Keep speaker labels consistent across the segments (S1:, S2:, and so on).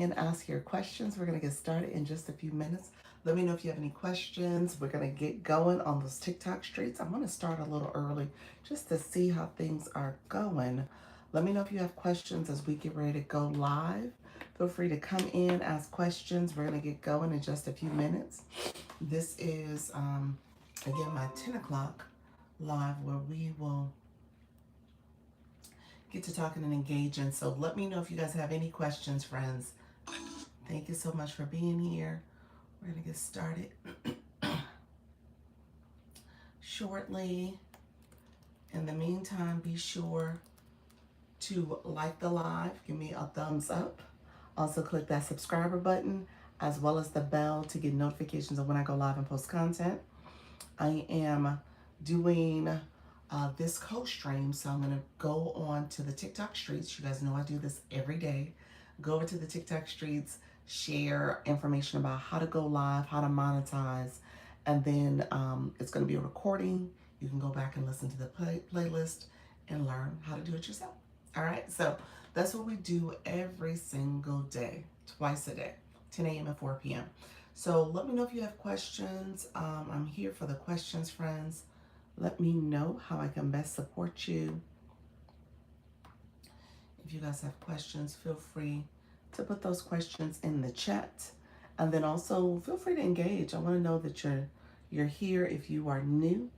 S1: and ask your questions. We're going to get started in just a few minutes. Let me know if you have any questions. We're going to get going on those TikTok streets. I'm going to start a little early just to see how things are going. Let me know if you have questions as we get ready to go live. Feel free to come in, ask questions. We're going to get going in just a few minutes. This is, again, my 10 o'clock live where we will get to talking and engaging. So let me know if you guys have any questions, friends. Thank you so much for being here. We're going to get started shortly. In the meantime, be sure to like the live, give me a thumbs up. Also, click that subscriber button as well as the bell to get notifications of when I go live and post content. I am doing this co-stream, so I'm going to go on to the TikTok streets. You guys know I do this every day. Go over to the TikTok streets, share information about how to go live, how to monetize, and then it's going to be a recording. You can go back and listen to the playlist and learn how to do it yourself. All right, so that's what we do every single day, twice a day, 10 a.m. and 4 p.m. So let me know if you have questions. I'm here for the questions, friends. Let me know how I can best support you. If you guys have questions, feel free to put those questions in the chat. And then also feel free to engage. I want to know that you're here. If you are new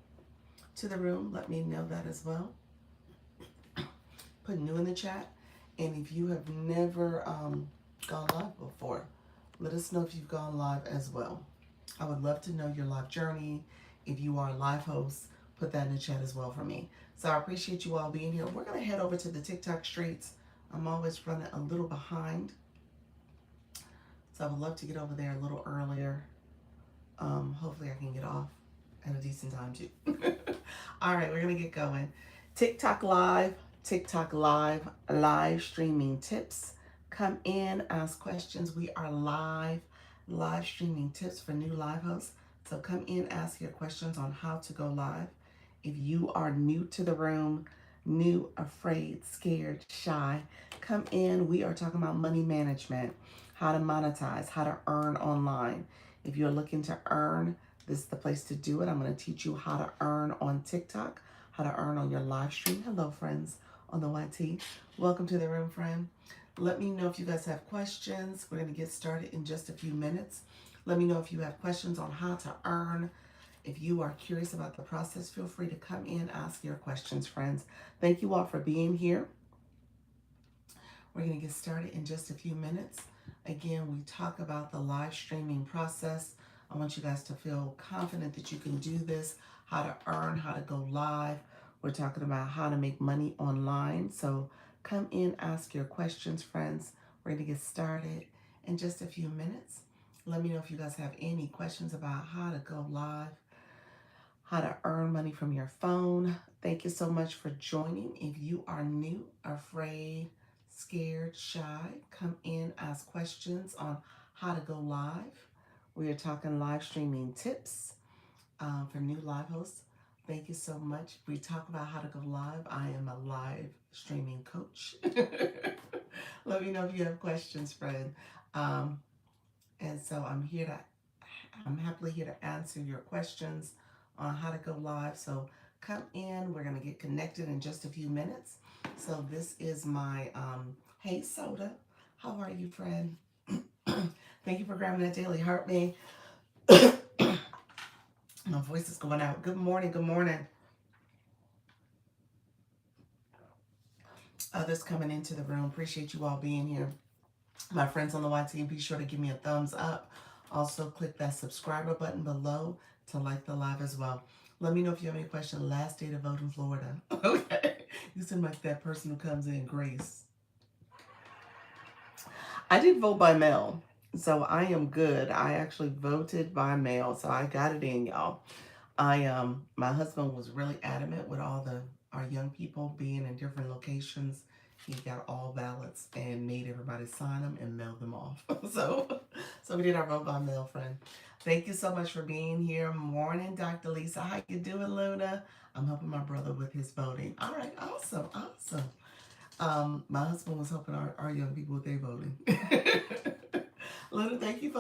S1: to the room, let me know that as well. Put new in the chat. And if you have never gone live before, let us know if you've gone live as well. I would love to know your live journey. If you are a live host, put that in the chat as well for me. So I appreciate you all being here. We're going to head over to the TikTok streets. I'm always running a little behind, so I would love to get over there a little earlier. Hopefully I can get off at a decent time too. All right, we're going to get going. TikTok Live, live streaming tips. Come in, ask questions. We are live streaming tips for new live hosts. So come in, ask your questions on how to go live. If you are new to the room, new, afraid, scared, shy, come in. We are talking about money management, how to monetize, how to earn online. If you're looking to earn, this is the place to do it. I'm going to teach you how to earn on TikTok, how to earn on your live stream. Hello, friends on the YT. Welcome to the room, friend. Let me know if you guys have questions. We're going to get started in just a few minutes. Let me know if you have questions on how to earn. If you are curious about the process, feel free to come in, ask your questions, friends. Thank you all for being here. We're going to get started in just a few minutes. Again, we talk about the live streaming process. I want you guys to feel confident that you can do this, how to earn, how to go live. We're talking about how to make money online. So come in, ask your questions, friends. We're going to get started in just a few minutes. Let me know if you guys have any questions about how to go live, how to earn money from your phone. Thank you so much for joining. If you are new, afraid, scared, shy, come in, ask questions on how to go live. We are talking live streaming tips for new live hosts. Thank you so much. We talk about how to go live. I am a live streaming coach. Let me know if you have questions, friend. And so I'm happily here to answer your questions on how to go live. So come in. We're going to get connected in just a few minutes. So this is my Hey Soda. How are you, friend? Thank you for grabbing that daily heart me. My voice is going out. Good morning. Good morning. Others coming into the room. Appreciate you all being here. My friends on the YT, be sure to give me a thumbs up. Also, click that subscriber button below to like the live as well. Let me know if you have any questions. Last day to vote in Florida. Okay. You seem like that person who comes in, Grace. I did vote by mail, so I am good. I actually voted by mail, so I got it in, y'all. My husband was really adamant with all our young people being in different locations. He got all ballots and made everybody sign them and mail them off. So we did our vote by mail, friend. Thank you so much for being here. Morning, Dr. Lisa. How you doing, Luna? I'm helping my brother with his voting. All right, awesome. My husband was helping our young people with their voting.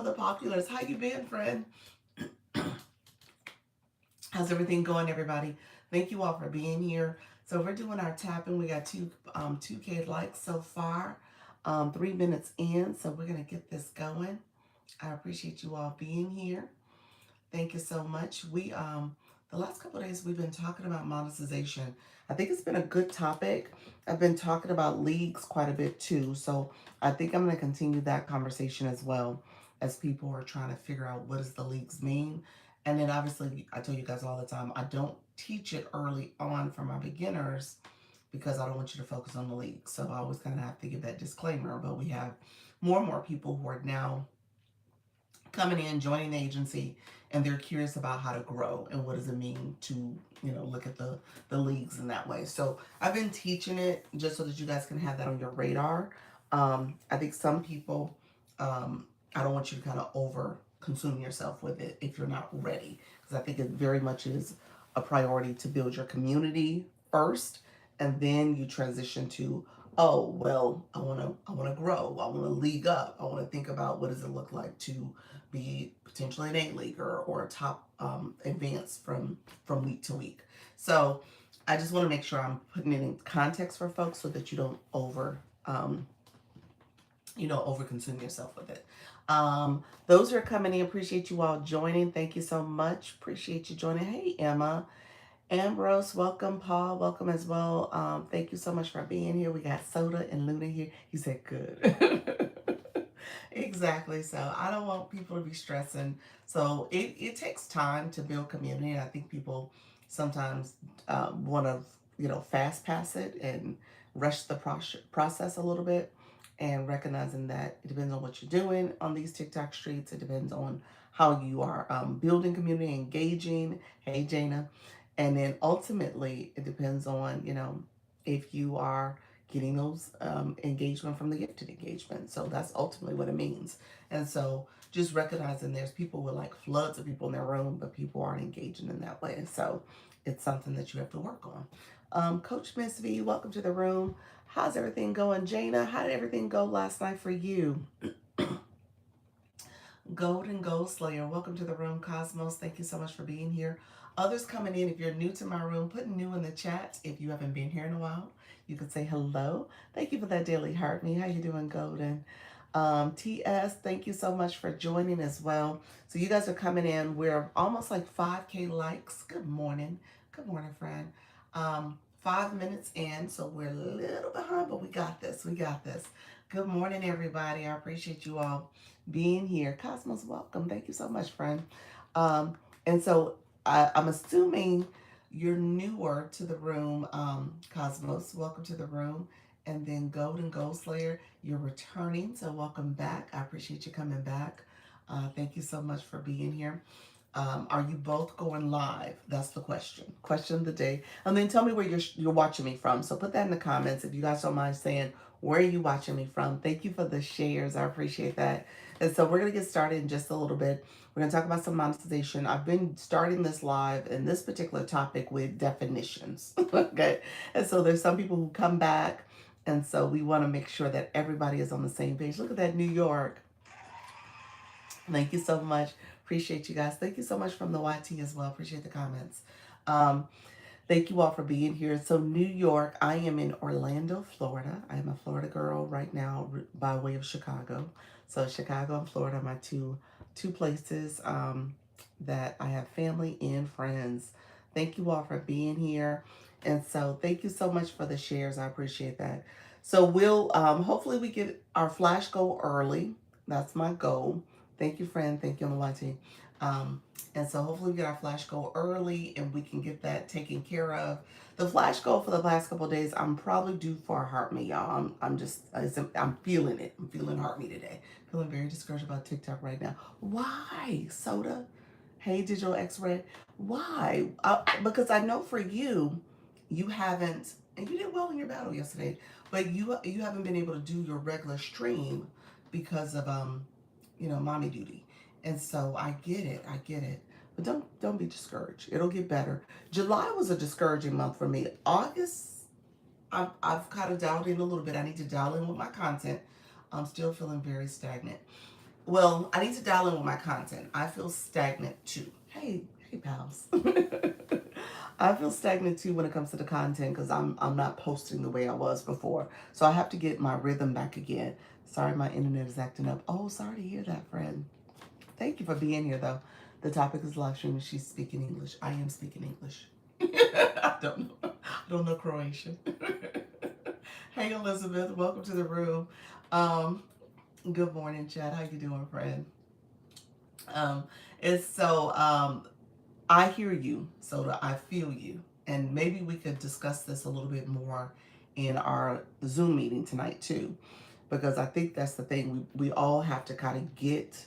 S1: for the populace. How you been, friend? How's everything going, everybody? Thank you all for being here. So we're doing our tapping. We got 2K likes so far, 3 minutes in. So we're gonna get this going. I appreciate you all being here. Thank you so much. We the last couple of days we've been talking about monetization. I think it's been a good topic. I've been talking about leagues quite a bit too. So I think I'm going to continue that conversation as well as people are trying to figure out what does the leagues mean. And then obviously I tell you guys all the time, I don't teach it early on for my beginners because I don't want you to focus on the league. So I always kind of have to give that disclaimer, but we have more and more people who are now coming in, joining the agency, and they're curious about how to grow and what does it mean to, look at the leagues in that way. So I've been teaching it just so that you guys can have that on your radar. I think some people, I don't want you to kind of over consume yourself with it if you're not ready, because I think it very much is a priority to build your community first, and then you transition to, oh well, I want to grow, I want to league up, I want to think about what does it look like to be potentially an A-league or a top advance from week to week. So I just want to make sure I'm putting it in context for folks so that you don't over consume yourself with it. Those who are coming in, appreciate you all joining. Thank you so much. Appreciate you joining. Hey, Emma. Ambrose, welcome. Paul, welcome as well. Thank you so much for being here. We got Soda and Luna here. He said good. Exactly. So I don't want people to be stressing. So it takes time to build community. And I think people sometimes want to, fast pass it and rush the process a little bit. And recognizing that it depends on what you're doing on these TikTok streets. It depends on how you are building community, engaging. Hey, Jana. And then ultimately, it depends on, if you are getting those engagement from the gifted engagement. So that's ultimately what it means. And so just recognizing there's people with like floods of people in their room, but people aren't engaging in that way. So it's something that you have to work on. Coach Miss V, welcome to the room. How's everything going? Jana, how did everything go last night for you? Golden Gold Slayer, welcome to the room. Cosmos, thank you so much for being here. Others coming in, if you're new to my room, put new in the chat. If you haven't been here in a while, you can say hello. Thank you for that daily heart me. How you doing, Golden? TS, thank you so much for joining as well. So you guys are coming in. We're almost like 5K likes. Good morning. Good morning, friend. 5 minutes in, so we're a little behind, but we got this. We got this. Good morning, everybody. I appreciate you all being here. Cosmos, welcome. Thank you so much, friend. And so I'm assuming you're newer to the room. Cosmos, welcome to the room. And then Golden Gold Slayer, you're returning, so welcome back. I appreciate you coming back. Thank you so much for being here. Are you both going live? That's the question. Question of the day. And then tell me where you're watching me from. So put that in the comments if you guys don't mind saying where are you watching me from. Thank you for the shares. I appreciate that. And so we're going to get started in just a little bit. We're going to talk about some monetization. I've been starting this live in this particular topic with definitions. Okay. And so there's some people who come back. And so we want to make sure that everybody is on the same page. Look at that, New York. Thank you so much. Appreciate you guys. Thank you so much from the YT as well. Appreciate the comments. Thank you all for being here. So New York, I am in Orlando, Florida. I am a Florida girl right now by way of Chicago. So Chicago and Florida are my two places that I have family and friends. Thank you all for being here. And so thank you so much for the shares. I appreciate that. So we'll hopefully we get our flash goal early. That's my goal. Thank you, friend. Thank you on the YT. And so hopefully we get our flash goal early and we can get that taken care of. The flash goal for the last couple of days, I'm probably due for a heart me, y'all. I'm feeling it. I'm feeling heart me today. Feeling very discouraged about TikTok right now. Why, Soda? Hey, Digital X-Ray. Why? Because I know for you, you haven't, and you did well in your battle yesterday, but you haven't been able to do your regular stream because of mommy duty. And so I get it. But don't be discouraged. It'll get better. July was a discouraging month for me. August, I've kind of dialed in a little bit. I need to dial in with my content. I'm still feeling very stagnant. well, I need to dial in with my content. I feel stagnant too. Hey, pals. I feel stagnant too when it comes to the content because I'm not posting the way I was before. So I have to get my rhythm back again. Sorry, my internet is acting up. Oh, sorry to hear that, friend. Thank you for being here, though. The topic is live stream, and she's speaking English. I am speaking English. I don't know. I don't know Croatian. Hey, Elizabeth. Welcome to the room. Um, Good morning, Chad. How you doing, friend? Um, it's so I hear you, so I feel you, and maybe we could discuss this a little bit more in our Zoom meeting tonight too, because I think that's the thing. We all have to kind of get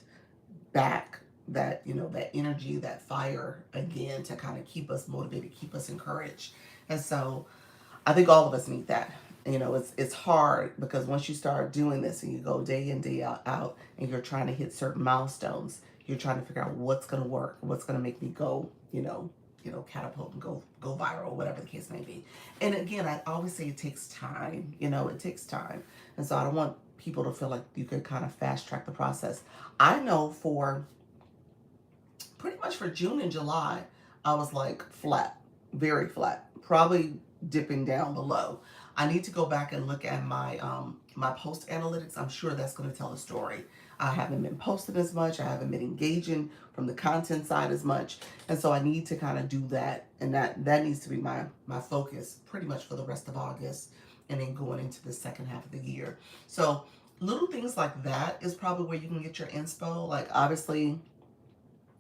S1: back that that energy, that fire again to kind of keep us motivated, keep us encouraged, and so I think all of us need that. It's hard because once you start doing this and you go day in day out and you're trying to hit certain milestones, you're trying to figure out what's going to work, what's going to make me go, catapult and go viral, whatever the case may be. And again, I always say it takes time. It takes time, and so I don't want people to feel like you can kind of fast track the process. I know for pretty much for June and July, I was like flat, very flat, probably dipping down below. I need to go back and look at my post analytics. I'm sure that's going to tell a story. I haven't been posting as much. I haven't been engaging from the content side as much, and so I need to kind of do that, and that needs to be my focus pretty much for the rest of August, and then going into the second half of the year. So little things like that is probably where you can get your inspo. Like obviously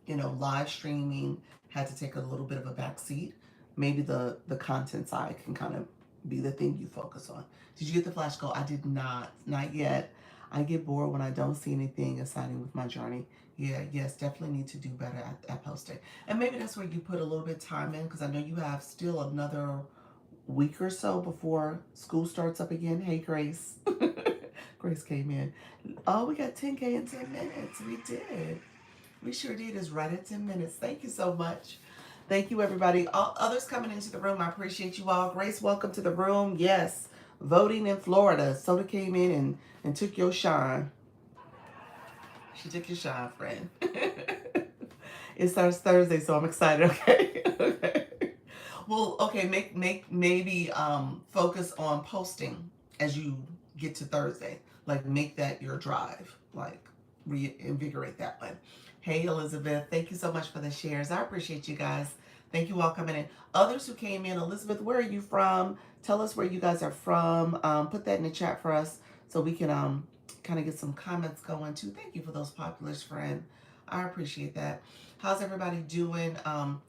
S1: live streaming had to take a little bit of a back seat. Maybe the content side can kind of be the thing you focus on. Did you get the flash goal? I did not yet. I get bored when I don't see anything assigning with my journey. Yeah, yes, definitely need to do better at posting. And maybe that's where you put a little bit of time in because I know you have still another week or so before school starts up again. Hey, Grace. Grace came in. Oh, we got 10K in 10 minutes. We did. We sure did. It's right at 10 minutes. Thank you so much. Thank you, everybody. All others coming into the room, I appreciate you all. Grace, welcome to the room. Yes, voting in Florida. Soda came in and took your shine. She took your shine, friend. It starts Thursday, so I'm excited. Okay. Okay. Well, okay. Make maybe focus on posting as you get to Thursday. Like make that your drive. Like reinvigorate that one. Hey, Elizabeth. Thank you so much for the shares. I appreciate you guys. Thank you all coming in. Others who came in, Elizabeth, where are you from? Tell us where you guys are from. Put that in the chat for us so we can kind of get some comments going too. Thank you for those populars, friend. I appreciate that. How's everybody doing?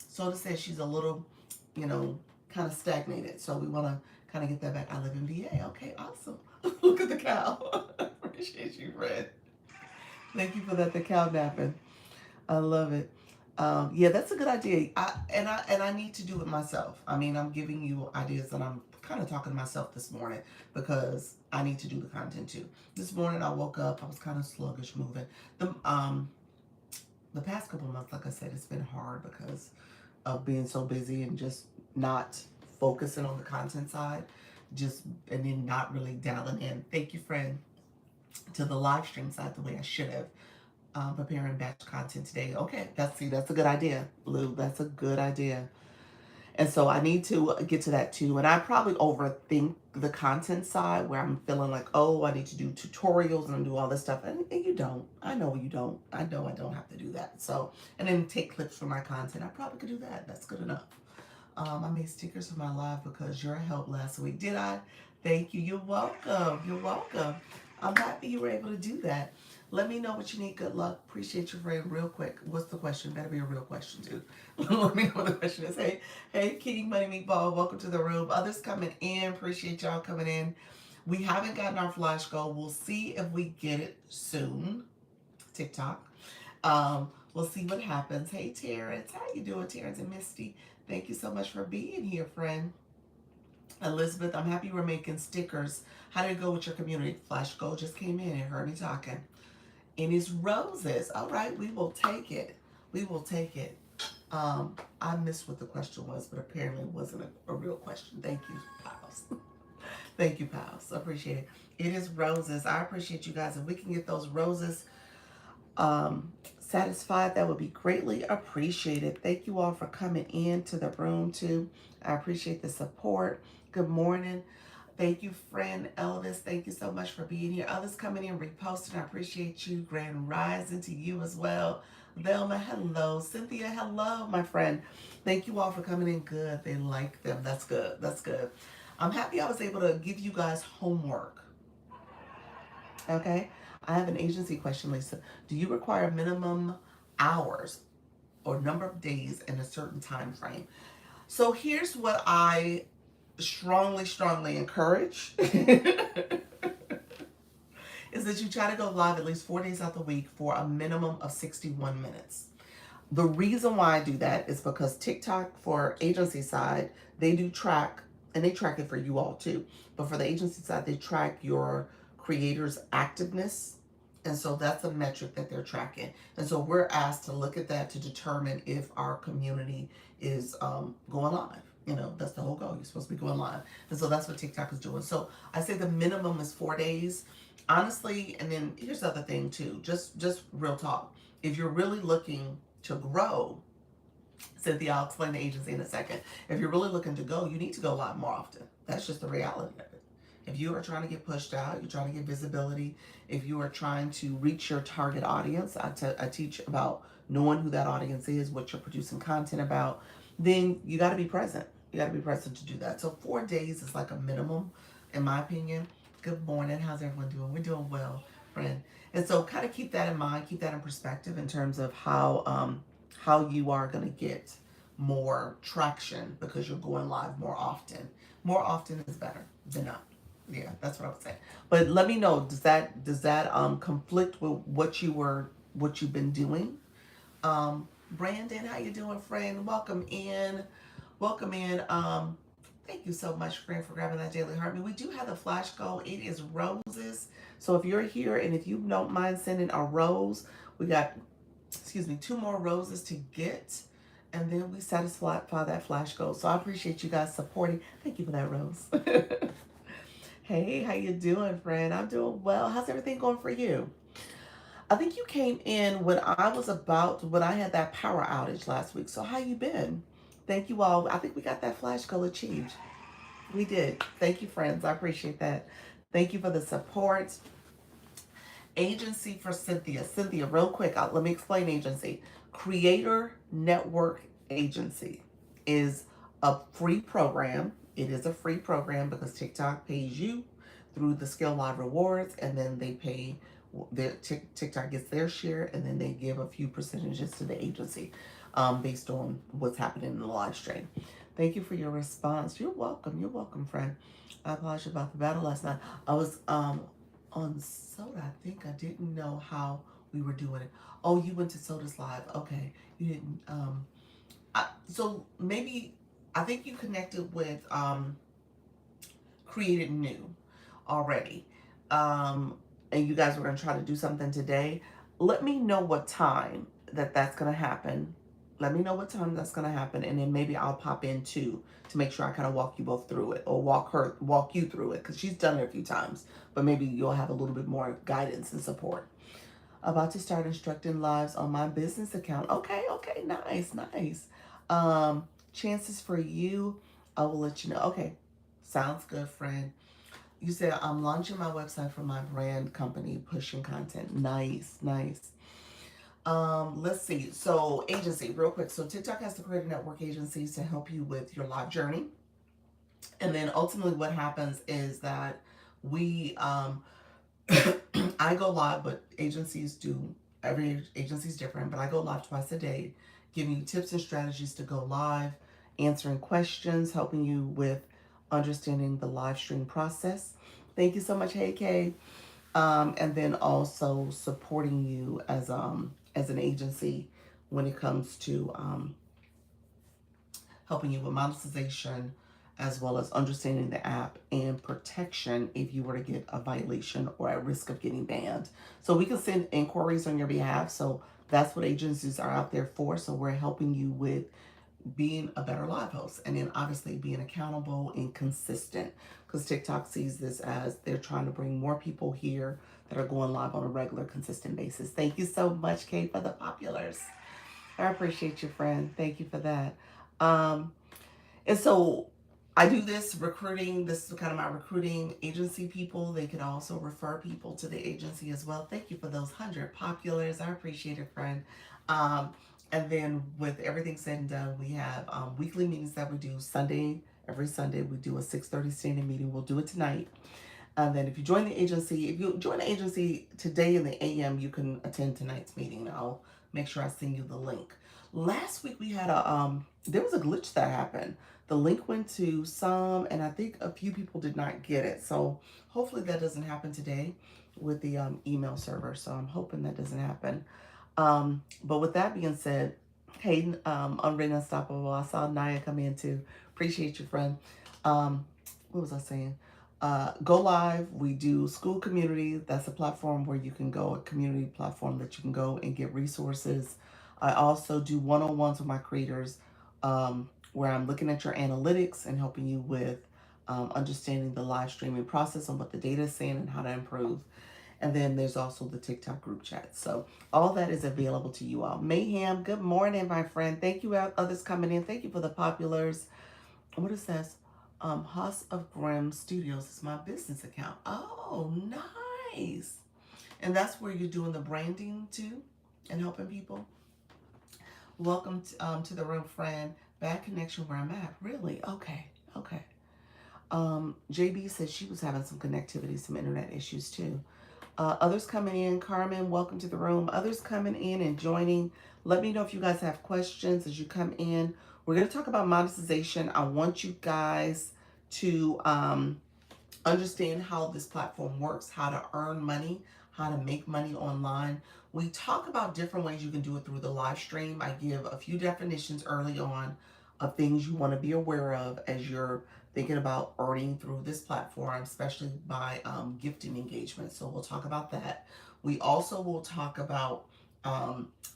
S1: Soda says she's a little, kind of stagnated. So we want to kind of get that back. I live in VA. Okay, awesome. Look at the cow. Appreciate you, Fred. Thank you for that. The cow napping. I love it. Yeah, that's a good idea. I need to do it myself. I mean, I'm giving you ideas, and I'm kind of talking to myself this morning because I need to do the content too. This morning I woke up. I was kind of sluggish moving. The past couple of months, like I said, it's been hard because of being so busy and just not focusing on the content side, and then not really dialing in. Thank you, friend, to the live stream side the way I should have. Preparing batch content today. Okay, that's a good idea, Lou. That's a good idea. And so I need to get to that too. And I probably overthink the content side where I'm feeling like, oh, I need to do tutorials and do all this stuff. And you don't. I know you don't. I know I don't have to do that. So, and then take clips from my content. I probably could do that. That's good enough. I made stickers for my live because your help last week. Did I? Thank you. You're welcome. You're welcome. I'm happy you were able to do that. Let me know what you need. Good luck. Appreciate your friend. Real quick. What's the question? Better be a real question, too. Let me know what the question is. Hey, King Money Meatball. Welcome to the room. Others coming in. Appreciate y'all coming in. We haven't gotten our flash goal. We'll see if we get it soon. TikTok. We'll see what happens. Hey, Terrence. How you doing, Terrence and Misty? Thank you so much for being here, friend. Elizabeth, I'm happy we're making stickers. How did it go with your community? Flash goal just came in and heard me talking. And it's roses. All right, we will take it. We will take it. I missed what the question was, but apparently it wasn't a real question. Thank you, pals. Thank you, pals. Appreciate it. It is roses. I appreciate you guys. If we can get those roses satisfied, that would be greatly appreciated. Thank you all for coming into the room too. I appreciate the support. Good morning. Thank you, friend Elvis. Thank you so much for being here. Others coming in, reposting. I appreciate you. Grand rising to you as well. Velma, hello. Cynthia, hello, my friend. Thank you all for coming in. Good. They like them. That's good. That's good. I'm happy I was able to give you guys homework. Okay. I have an agency question, Lisa. Do you require minimum hours or number of days in a certain time frame? So here's what I strongly encourage is that you try to go live at least 4 days out the week for a minimum of 61 minutes. The reason why I do that is because TikTok, for agency side, they do track, and they track it for you all too. But for the agency side, they track your creators' activeness. And so that's a metric that they're tracking. And so we're asked to look at that to determine if our community is going live. You know, that's the whole goal. You're supposed to be going live. And so that's what TikTok is doing. So I say the minimum is 4 days. Honestly, and then here's the other thing too, just real talk. If you're really looking to grow, Cynthia, I'll explain the agency in a second. If you're really looking to go, you need to go live more often. That's just the reality of it. If you are trying to get pushed out, you're trying to get visibility, if you are trying to reach your target audience, I teach about knowing who that audience is, what you're producing content about, then you got to be present. You got to be present to do that. So 4 days is like a minimum, in my opinion. Good morning. How's everyone doing? We're doing well, friend. And so kind of keep that in mind, keep that in perspective in terms of how you are going to get more traction because you're going live more often. More often is better than not. Yeah, that's what I would say. But let me know, does that conflict with what you've been doing? Brandon, how you doing, friend? Welcome in. Welcome in. Thank you so much, friend, for grabbing that daily heartbeat. We do have the flash goal. It is roses. So if you're here and if you don't mind sending a rose, we got, 2 more roses to get. And then we satisfy that flash goal. So I appreciate you guys supporting. Thank you for that rose. Hey, how you doing, friend? I'm doing well. How's everything going for you? I think you came in when I had that power outage last week. So how you been? Thank you all. I think we got that flash goal achieved. We did. Thank you, friends. I appreciate that. Thank you for the support. Agency for Cynthia. Cynthia, real quick, let me explain agency. Creator Network Agency is a free program. It is a free program because TikTok pays you through the Skill Live rewards, and then they pay TikTok gets their share, and then they give a few percentages to the agency based on what's happening in the live stream. Thank you for your response. You're welcome. You're welcome, friend. I apologize about the battle last night. I was on Soda. I think I didn't know how we were doing it. Oh, you went to Soda's live. Okay, you didn't. So maybe I think you connected with Created New already, and you guys were gonna try to do something today. Let me know what time that's gonna happen. Let me know what time that's gonna happen, and then maybe I'll pop in too to make sure I kind of walk you both through it, or walk you through it, because she's done it a few times. But maybe you'll have a little bit more guidance and support. About to start instructing lives on my business account. Okay, nice. Chances for you, I will let you know. Okay, sounds good, friend. You said I'm launching my website for my brand company, pushing content. Nice. Let's see. So agency, real quick. So TikTok has to create network agencies to help you with your live journey. And then ultimately what happens is that we, I go live, but agencies do, every agency is different, but I go live twice a day, giving you tips and strategies to go live, answering questions, helping you with understanding the live stream process. Thank you so much, Hey Kay. And then also supporting you as an agency when it comes to helping you with monetization, as well as understanding the app and protection if you were to get a violation or at risk of getting banned. So we can send inquiries on your behalf. So that's what agencies are out there for. So we're helping you with being a better live host, and then obviously being accountable and consistent, because TikTok sees this as they're trying to bring more people here that are going live on a regular, consistent basis. Thank you so much, Kate, for the populars. I appreciate you, friend. Thank you for that. Um, and so I do this recruiting. This is kind of my recruiting agency people. They can also refer people to the agency as well. Thank you for those 100 populars. I appreciate it, friend. Um, and then with everything said and done, we have weekly meetings that we do Sunday. Every Sunday we do a 6:30 standing meeting. We'll do it tonight. And then if you join the agency, if you join the agency today in the AM, you can attend tonight's meeting. I'll make sure I send you the link. Last week we had there was a glitch that happened. The link went to some, and I think a few people did not get it. So hopefully that doesn't happen today with the email server. So I'm hoping that doesn't happen. But with that being said, Hayden, Unwritten Unstoppable, I saw Naya come in too. Appreciate you, friend. What was I saying? Go Live, we do School Community. That's a platform where you can go, a community platform that you can go and get resources. I also do one-on-ones with my creators, where I'm looking at your analytics and helping you with understanding the live streaming process and what the data is saying and how to improve. And then there's also the TikTok group chat. So all that is available to you all. Mayhem, good morning, my friend. Thank you, others coming in. Thank you for the populars. What is this? House of Grimm Studios is my business account. Oh, nice. And that's where you're doing the branding too and helping people. Welcome to the room, friend. Bad connection where I'm at. Really? Okay. Okay. JB said she was having some connectivity, some internet issues too. Others coming in. Carmen, welcome to the room. Others coming in and joining. Let me know if you guys have questions as you come in. We're going to talk about monetization. I want you guys to understand how this platform works, how to earn money, how to make money online. We talk about different ways you can do it through the live stream. I give a few definitions early on of things you want to be aware of as you're thinking about earning through this platform, especially by gifting engagement. So we'll talk about that. We also will talk about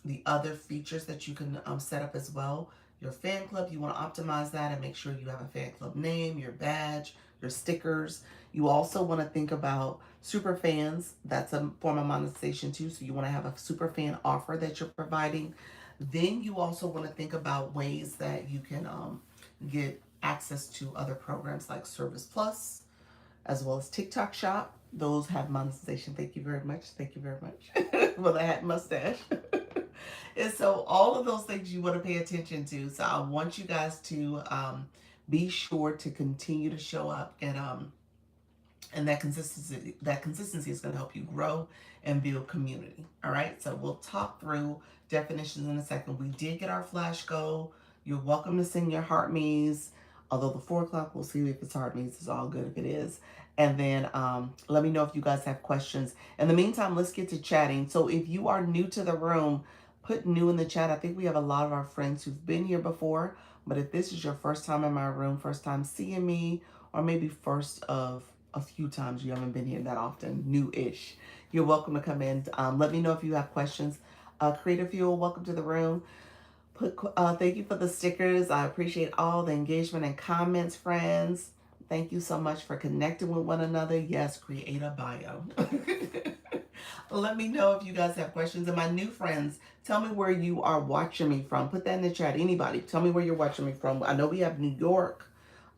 S1: the other features that you can set up as well. Your fan club, you want to optimize that and make sure you have a fan club name, your badge, your stickers. You also want to think about super fans. That's a form of monetization too. So you want to have a super fan offer that you're providing. Then you also want to think about ways that you can get access to other programs like Service Plus, as well as TikTok Shop. Those have monetization. Thank you very much. Thank you very much. Well, I had mustache. And so all of those things you want to pay attention to. So I want you guys to be sure to continue to show up and that consistency is going to help you grow and build community. All right. So we'll talk through definitions in a second. We did get our flash goal. You're welcome to send your heart me's. Although the 4 o'clock, we'll see if it's heart me's. It's all good if it is. And then let me know if you guys have questions. In the meantime, let's get to chatting. So if you are new to the room, put new in the chat. I think we have a lot of our friends who've been here before. But if this is your first time in my room, first time seeing me, or maybe first of a few times, you haven't been here that often, new-ish, you're welcome to come in. Let me know if you have questions. Creative Fuel, welcome to the room. Thank you for the stickers. I appreciate all the engagement and comments, friends. Thank you so much for connecting with one another. Yes, create a bio. Let me know if you guys have questions. And my new friends, tell me where you are watching me from. Put that in the chat. Anybody, tell me where you're watching me from. I know we have New York.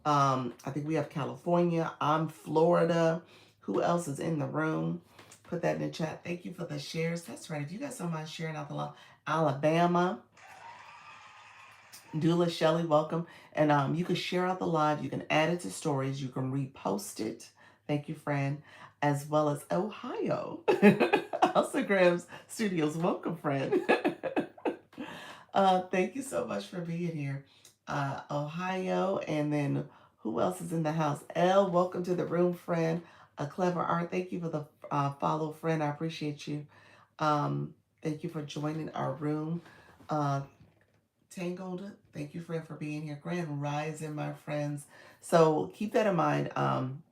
S1: I think we have California. I'm Florida. Who else is in the room? Put that in the chat. Thank you for the shares. That's right. If you guys don't mind sharing out the line, Alabama. Dula Shelley, welcome. And you can share out the live. You can add it to stories. You can repost it. Thank you, friend. As well as Ohio. House of Grams Studios. Welcome, friend. Thank you so much for being here. Ohio. And then who else is in the house? Elle, welcome to the room, friend. A Clever Art. Thank you for the follow, friend. I appreciate you. Thank you for joining our room. Tangled, thank you, friend, for being here. Grand Rising, my friends. So keep that in mind.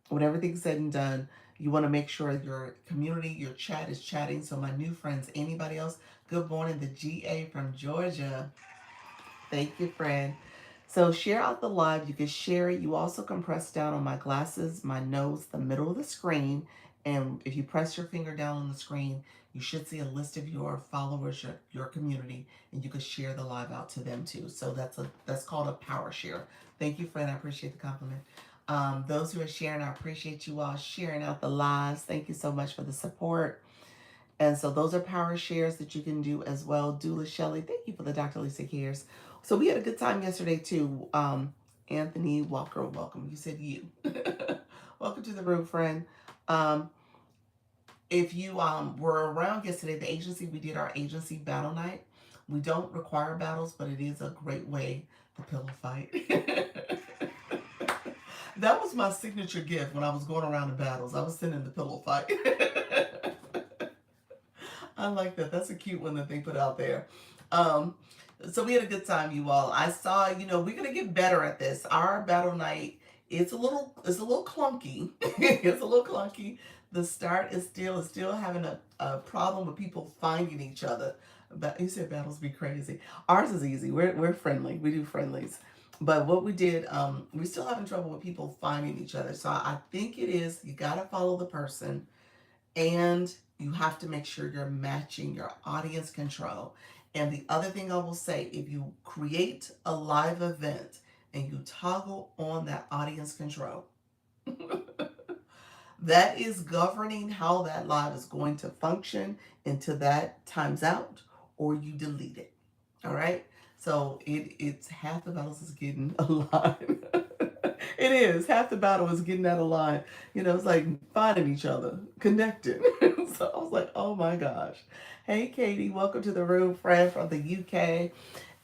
S1: When everything's said and done, you want to make sure your community, your chat is chatting. So my new friends, anybody else, good morning, the GA from Georgia. Thank you, friend. So share out the live. You can share it. You also can press down on my glasses, my nose, the middle of the screen, And if you press your finger down on the screen, you should see a list of your followers, your community, and you could share the live out to them too. So that's called a power share. Thank you, friend. I appreciate the compliment. Those who are sharing, I appreciate you all sharing out the lives. Thank you so much for the support. And so those are power shares that you can do as well. Dula Shelley, thank you for the Dr. Lisa Cares. So we had a good time yesterday too. Anthony Walker, welcome. You said you. Welcome to the room, friend. Um, if you were around yesterday, the agency, we did our agency battle night. We don't require battles, but it is a great way to pillow fight. That was my signature gift when I was going around the battles. I was sending the pillow fight. I like that. That's a cute one that they put out there. Um, so we had a good time, you all. I saw, we're gonna get better at this. Our battle night, it's a little clunky. It's a little clunky. The start is still having a problem with people finding each other. But you said battles be crazy. Ours is easy. We're friendly. We do friendlies. But what we did, we're still having trouble with people finding each other. So I think it is you gotta follow the person, and you have to make sure you're matching your audience control. And the other thing I will say, if you create a live event and you toggle on that audience control, that is governing how that live is going to function until that times out or you delete it. All right. So it's half the battles is getting alive. It is. Half the battle is getting out of line. It's like finding each other, connecting. So I was like, oh my gosh. Hey, Katie, welcome to the room, friend from the UK.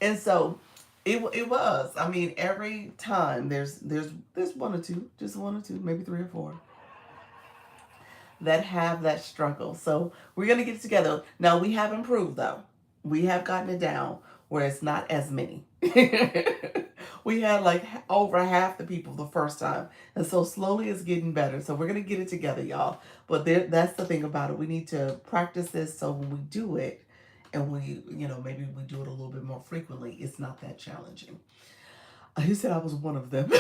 S1: And so it was. I mean, every time there's one or two, just one or two, maybe three or four that have that struggle. So we're going to get together. Now, we have improved, though. We have gotten it down where it's not as many. We had like over half the people the first time. And so slowly it's getting better. So we're going to get it together, y'all. But that's the thing about it. We need to practice this so when we do it, and maybe we do it a little bit more frequently, it's not that challenging. You said I was one of them.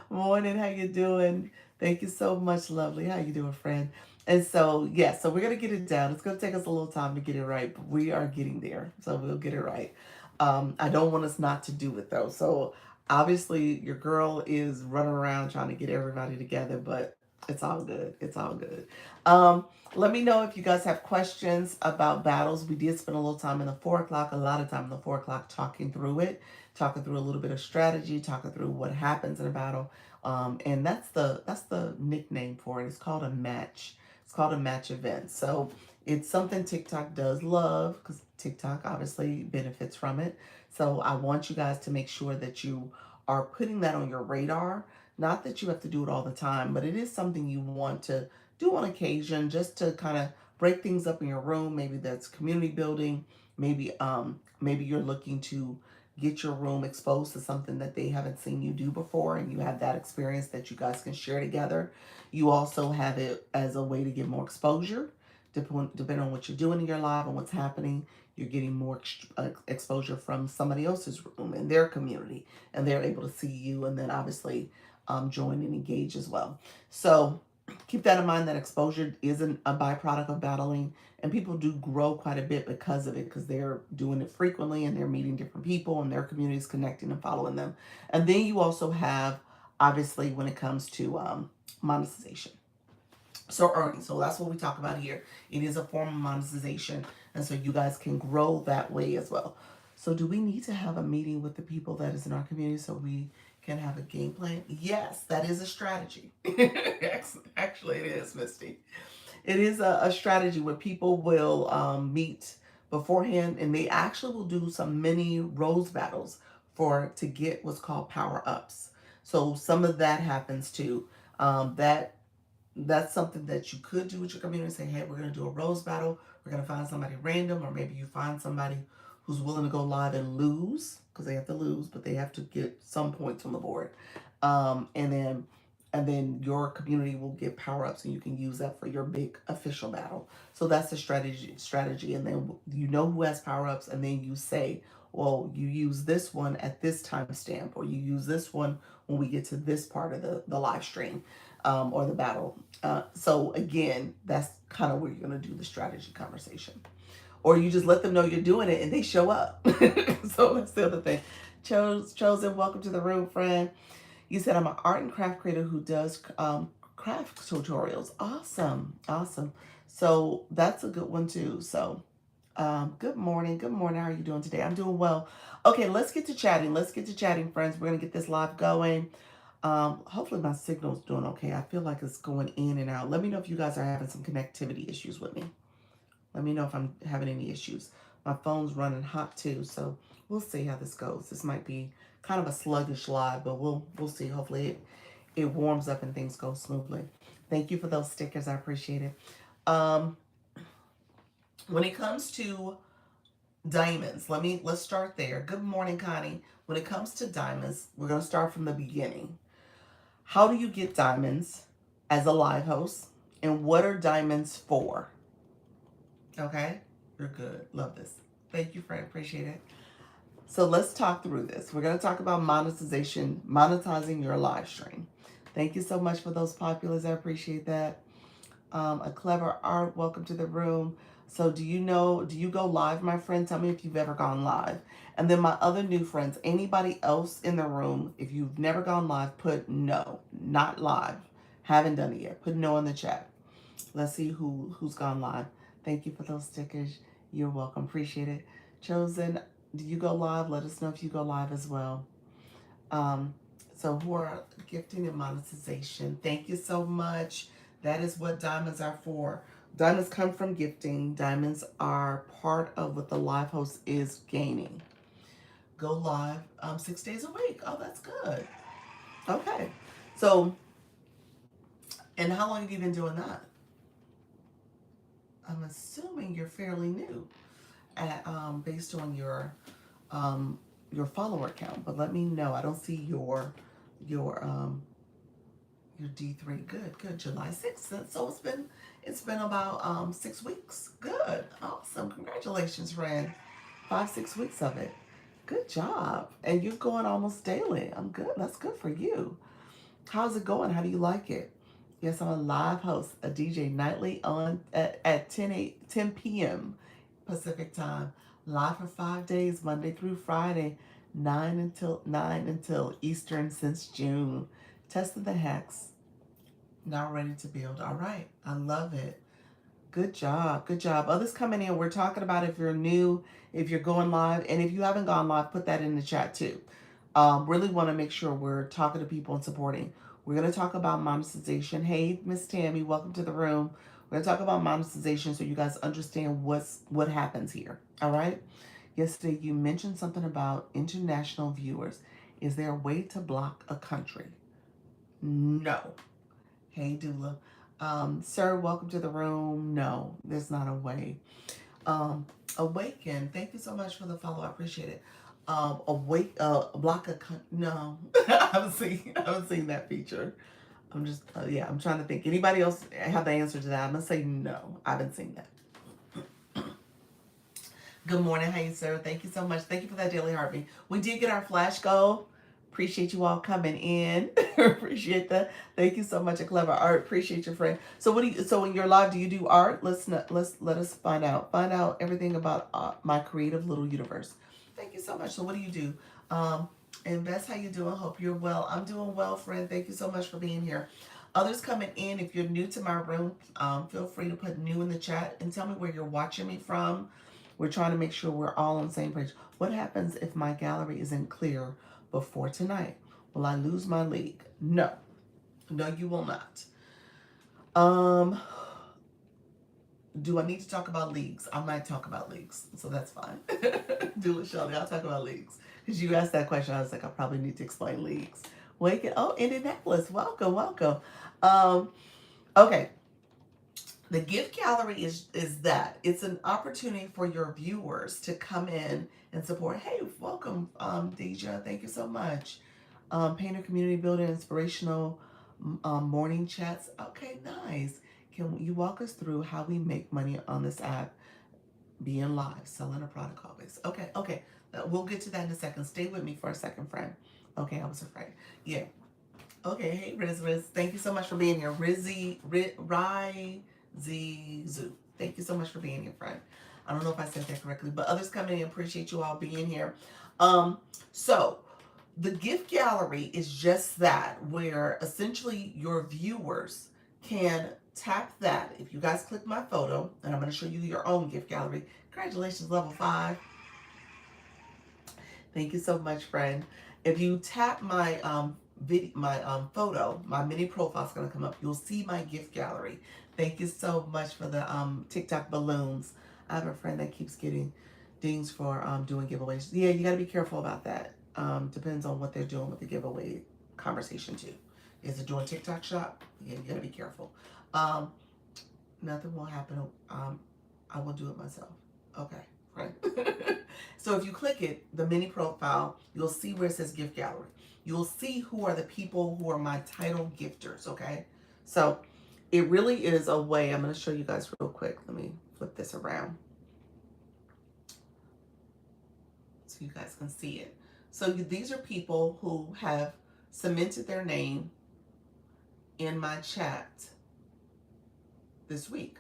S1: Morning, how you doing? Thank you so much, lovely. How you doing, friend? And so, yeah, so we're going to get it down. It's going to take us a little time to get it right, but we are getting there. So we'll get it right. I don't want us not to do it, though. So obviously, your girl is running around trying to get everybody together, but it's all good. It's all good. Let me know if you guys have questions about battles. We did spend a little time in the 4 o'clock, a lot of time in the 4 o'clock talking through it, talking through a little bit of strategy, talking through what happens in a battle. And that's the nickname for it. It's called a match. It's called a match event. So it's something TikTok does love because TikTok obviously benefits from it. So I want you guys to make sure that you are putting that on your radar. Not that you have to do it all the time, but it is something you want to do on occasion just to kind of break things up in your room. Maybe that's community building. Maybe you're looking to get your room exposed to something that they haven't seen you do before, and you have that experience that you guys can share together. You also have it as a way to get more exposure, depending on what you're doing in your life and what's happening. You're getting more exposure from somebody else's room in their community, and they're able to see you, and then obviously join and engage as well. So keep that in mind, that exposure isn't a byproduct of battling, and people do grow quite a bit because of it, because they're doing it frequently and they're meeting different people and their communities connecting and following them. And then you also have, obviously, when it comes to monetization, so earning. So that's what we talk about here. It is a form of monetization, and so you guys can grow that way as well. So do we need to have a meeting with the people that is in our community so we can have a game plan? Yes, that is a strategy. Actually, it is, Misty. It is a strategy where people will meet beforehand, and they actually will do some mini rose battles to get what's called power ups. So some of that happens too. That's something that you could do with your community. Say, hey, we're going to do a rose battle. We're going to find somebody random, or maybe you find somebody who's willing to go live and lose, because they have to lose, but they have to get some points on the board. And then your community will get power ups, and you can use that for your big official battle. So that's the strategy. And then you know who has power ups, and then you say, well, you use this one at this time stamp, or you use this one when we get to this part of the live stream. or the battle. So again, that's kind of where you're going to do the strategy conversation. Or you just let them know you're doing it and they show up. So that's the other thing. Chosen, welcome to the room, friend. You said I'm an art and craft creator who does craft tutorials. Awesome, awesome. So that's a good one too. So good morning. Good morning. How are you doing today? I'm doing well. Okay, let's get to chatting. Let's get to chatting, friends. We're gonna get this live going. Hopefully my signal's doing okay. I feel like it's going in and out. Let me know if you guys are having some connectivity issues with me. Let me know if I'm having any issues. My phone's running hot too, so we'll see how this goes. This might be kind of a sluggish live, but we'll see. Hopefully it warms up and things go smoothly. Thank you for those stickers. I appreciate it. Um, when it comes to diamonds, let's start there. Good morning, Connie. When it comes to diamonds, we're gonna start from the beginning. How do you get diamonds as a live host? And what are diamonds for? Okay? You're good. Love this. Thank you, friend. Appreciate it. So let's talk through this. We're going to talk about monetization, monetizing your live stream. Thank you so much for those populars. I appreciate that. A clever art. Welcome to the room. So do you go live, my friend? Tell me if you've ever gone live. And then my other new friends, anybody else in the room, if you've never gone live, put no, not live. Haven't done it yet. Put no in the chat. Let's see who's gone live. Thank you for those stickers. You're welcome. Appreciate it. Chosen, do you go live? Let us know if you go live as well. So who are gifting and monetization? Thank you so much. That is what diamonds are for. Diamonds come from gifting. Diamonds are part of what the live host is gaining. Go live 6 days a week. Oh, that's good. Okay. So, and how long have you been doing that? I'm assuming you're fairly new at based on your follower count, but let me know. I don't see your D3. Good. July 6th. So it's been about 6 weeks. Good. Awesome. Congratulations, friend. 5-6 weeks of it. Good job. And you're going almost daily. I'm good. That's good for you. How's it going? How do you like it? Yes, I'm a live host, a DJ nightly on at 10 p.m. Pacific time. Live for 5 days, Monday through Friday, 9 until Eastern since June. Testing the hacks. Now ready to build. All right. I love it. Good job. Good job. Others coming in. We're talking about if you're new, if you're going live, and if you haven't gone live, put that in the chat too. Really want to make sure we're talking to people and supporting. We're going to talk about monetization. Hey, Miss Tammy, welcome to the room. We're going to talk about monetization so you guys understand what happens here. All right. Yesterday, you mentioned something about international viewers. Is there a way to block a country? No. Hey, Dula. Sir, welcome to the room. No, there's not a way. Awaken. Thank you so much for the follow. I appreciate it. Block a no. I haven't seen that feature. I'm just I'm trying to think. Anybody else have the answer to that? I'm gonna say no. I haven't seen that. Good morning, hey sir. Thank you so much. Thank you for that daily heartbeat. We did get our flash goal. Appreciate you all coming in. Appreciate that. Thank you so much, a clever art. Appreciate your friend. So so in your live, do you do art? Let us find out everything about my creative little universe. Thank you so much. So what do you do? And Bess, how you doing? Hope you're well. I'm doing well, friend. Thank you so much for being here. Others coming in, if you're new to my room, feel free to put new in the chat and tell me where you're watching me from. We're trying to make sure we're all on the same page. What happens if my gallery isn't clear before tonight? Will I lose my league? No. No, you will not. Do I need to talk about leagues? I might talk about leagues, so that's fine. Do it, Shelly. I'll talk about leagues. Because you asked that question, I was like, I probably need to explain leagues. Indianapolis. Welcome. Okay. The gift gallery is that. It's an opportunity for your viewers to come in and support. Hey, welcome, Deja. Thank you so much. Painter community building, inspirational morning chats. Okay, nice. Can you walk us through how we make money on this app, being live, selling a product always? Okay. We'll get to that in a second. Stay with me for a second, friend. Okay, I was afraid. Yeah. Okay, hey Riz. Thank you so much for being here. Zoo. Thank you so much for being here, friend. I don't know if I said that correctly, but others coming in, appreciate you all being here. Um, so the gift gallery is just that, where essentially your viewers can tap that. If you guys click my photo, and I'm going to show you your own gift gallery. Congratulations, level 5. Thank you so much, friend. If you tap my photo, my mini profile is gonna come up. You'll see my gift gallery. Thank you so much for the TikTok balloons. I have a friend that keeps getting dings for doing giveaways. Yeah, you gotta be careful about that. Depends on what they're doing with the giveaway conversation too. Is it doing TikTok shop? Yeah, you gotta be careful. Um, Nothing will happen. I will do it myself. Okay, right. So if you click it, the mini profile, you'll see where it says gift gallery. You'll see who are the people who are my title gifters, okay? So it really is a way. I'm going to show you guys real quick. Let me flip this around so you guys can see it. So these are people who have cemented their name in my chat this week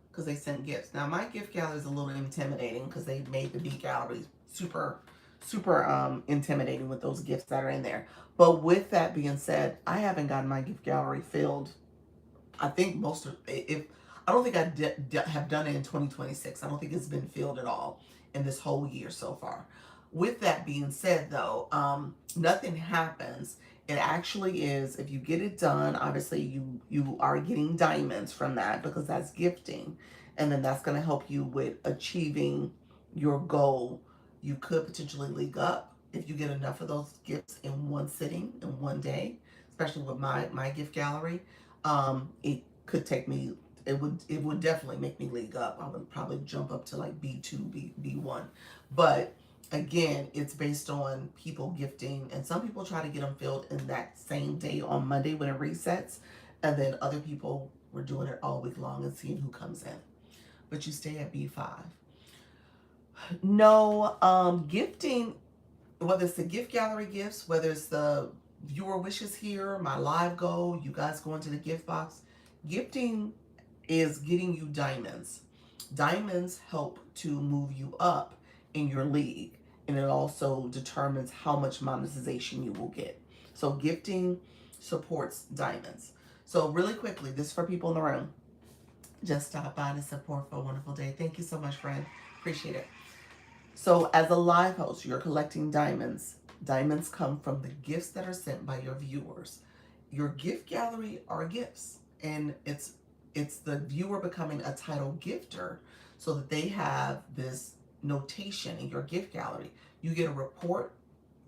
S1: because they sent gifts. Now my gift gallery is a little intimidating because they made the B gallery super intimidating with those gifts that are in there. But with that being said, I haven't gotten my gift gallery filled. I think most of if I don't think I have done it in 2026. I don't think it's been filled at all in this whole year so far. With that being said, though, nothing happens. It actually is, if you get it done, obviously you are getting diamonds from that because that's gifting, and then that's going to help you with achieving your goal. You could potentially league up if you get enough of those gifts in one sitting in one day, especially with my gift gallery. It could take me. It would definitely make me league up. I would probably jump up to like B2, B1, but again, it's based on people gifting, and some people try to get them filled in that same day on Monday when it resets, and then other people were doing it all week long and seeing who comes in. But you stay at B5. No, gifting, whether it's the gift gallery gifts, whether it's the viewer wishes here, my live goal, you guys go into the gift box, gifting is getting you diamonds. Diamonds help to move you up in your league, and it also determines how much monetization you will get. So gifting supports diamonds. So really quickly, this is for people in the room. Just stop by to support for a wonderful day. Thank you so much, friend. Appreciate it. So as a live host, you're collecting diamonds. Diamonds come from the gifts that are sent by your viewers. Your gift gallery are gifts, and it's the viewer becoming a title gifter so that they have this notation in your gift gallery. You get a report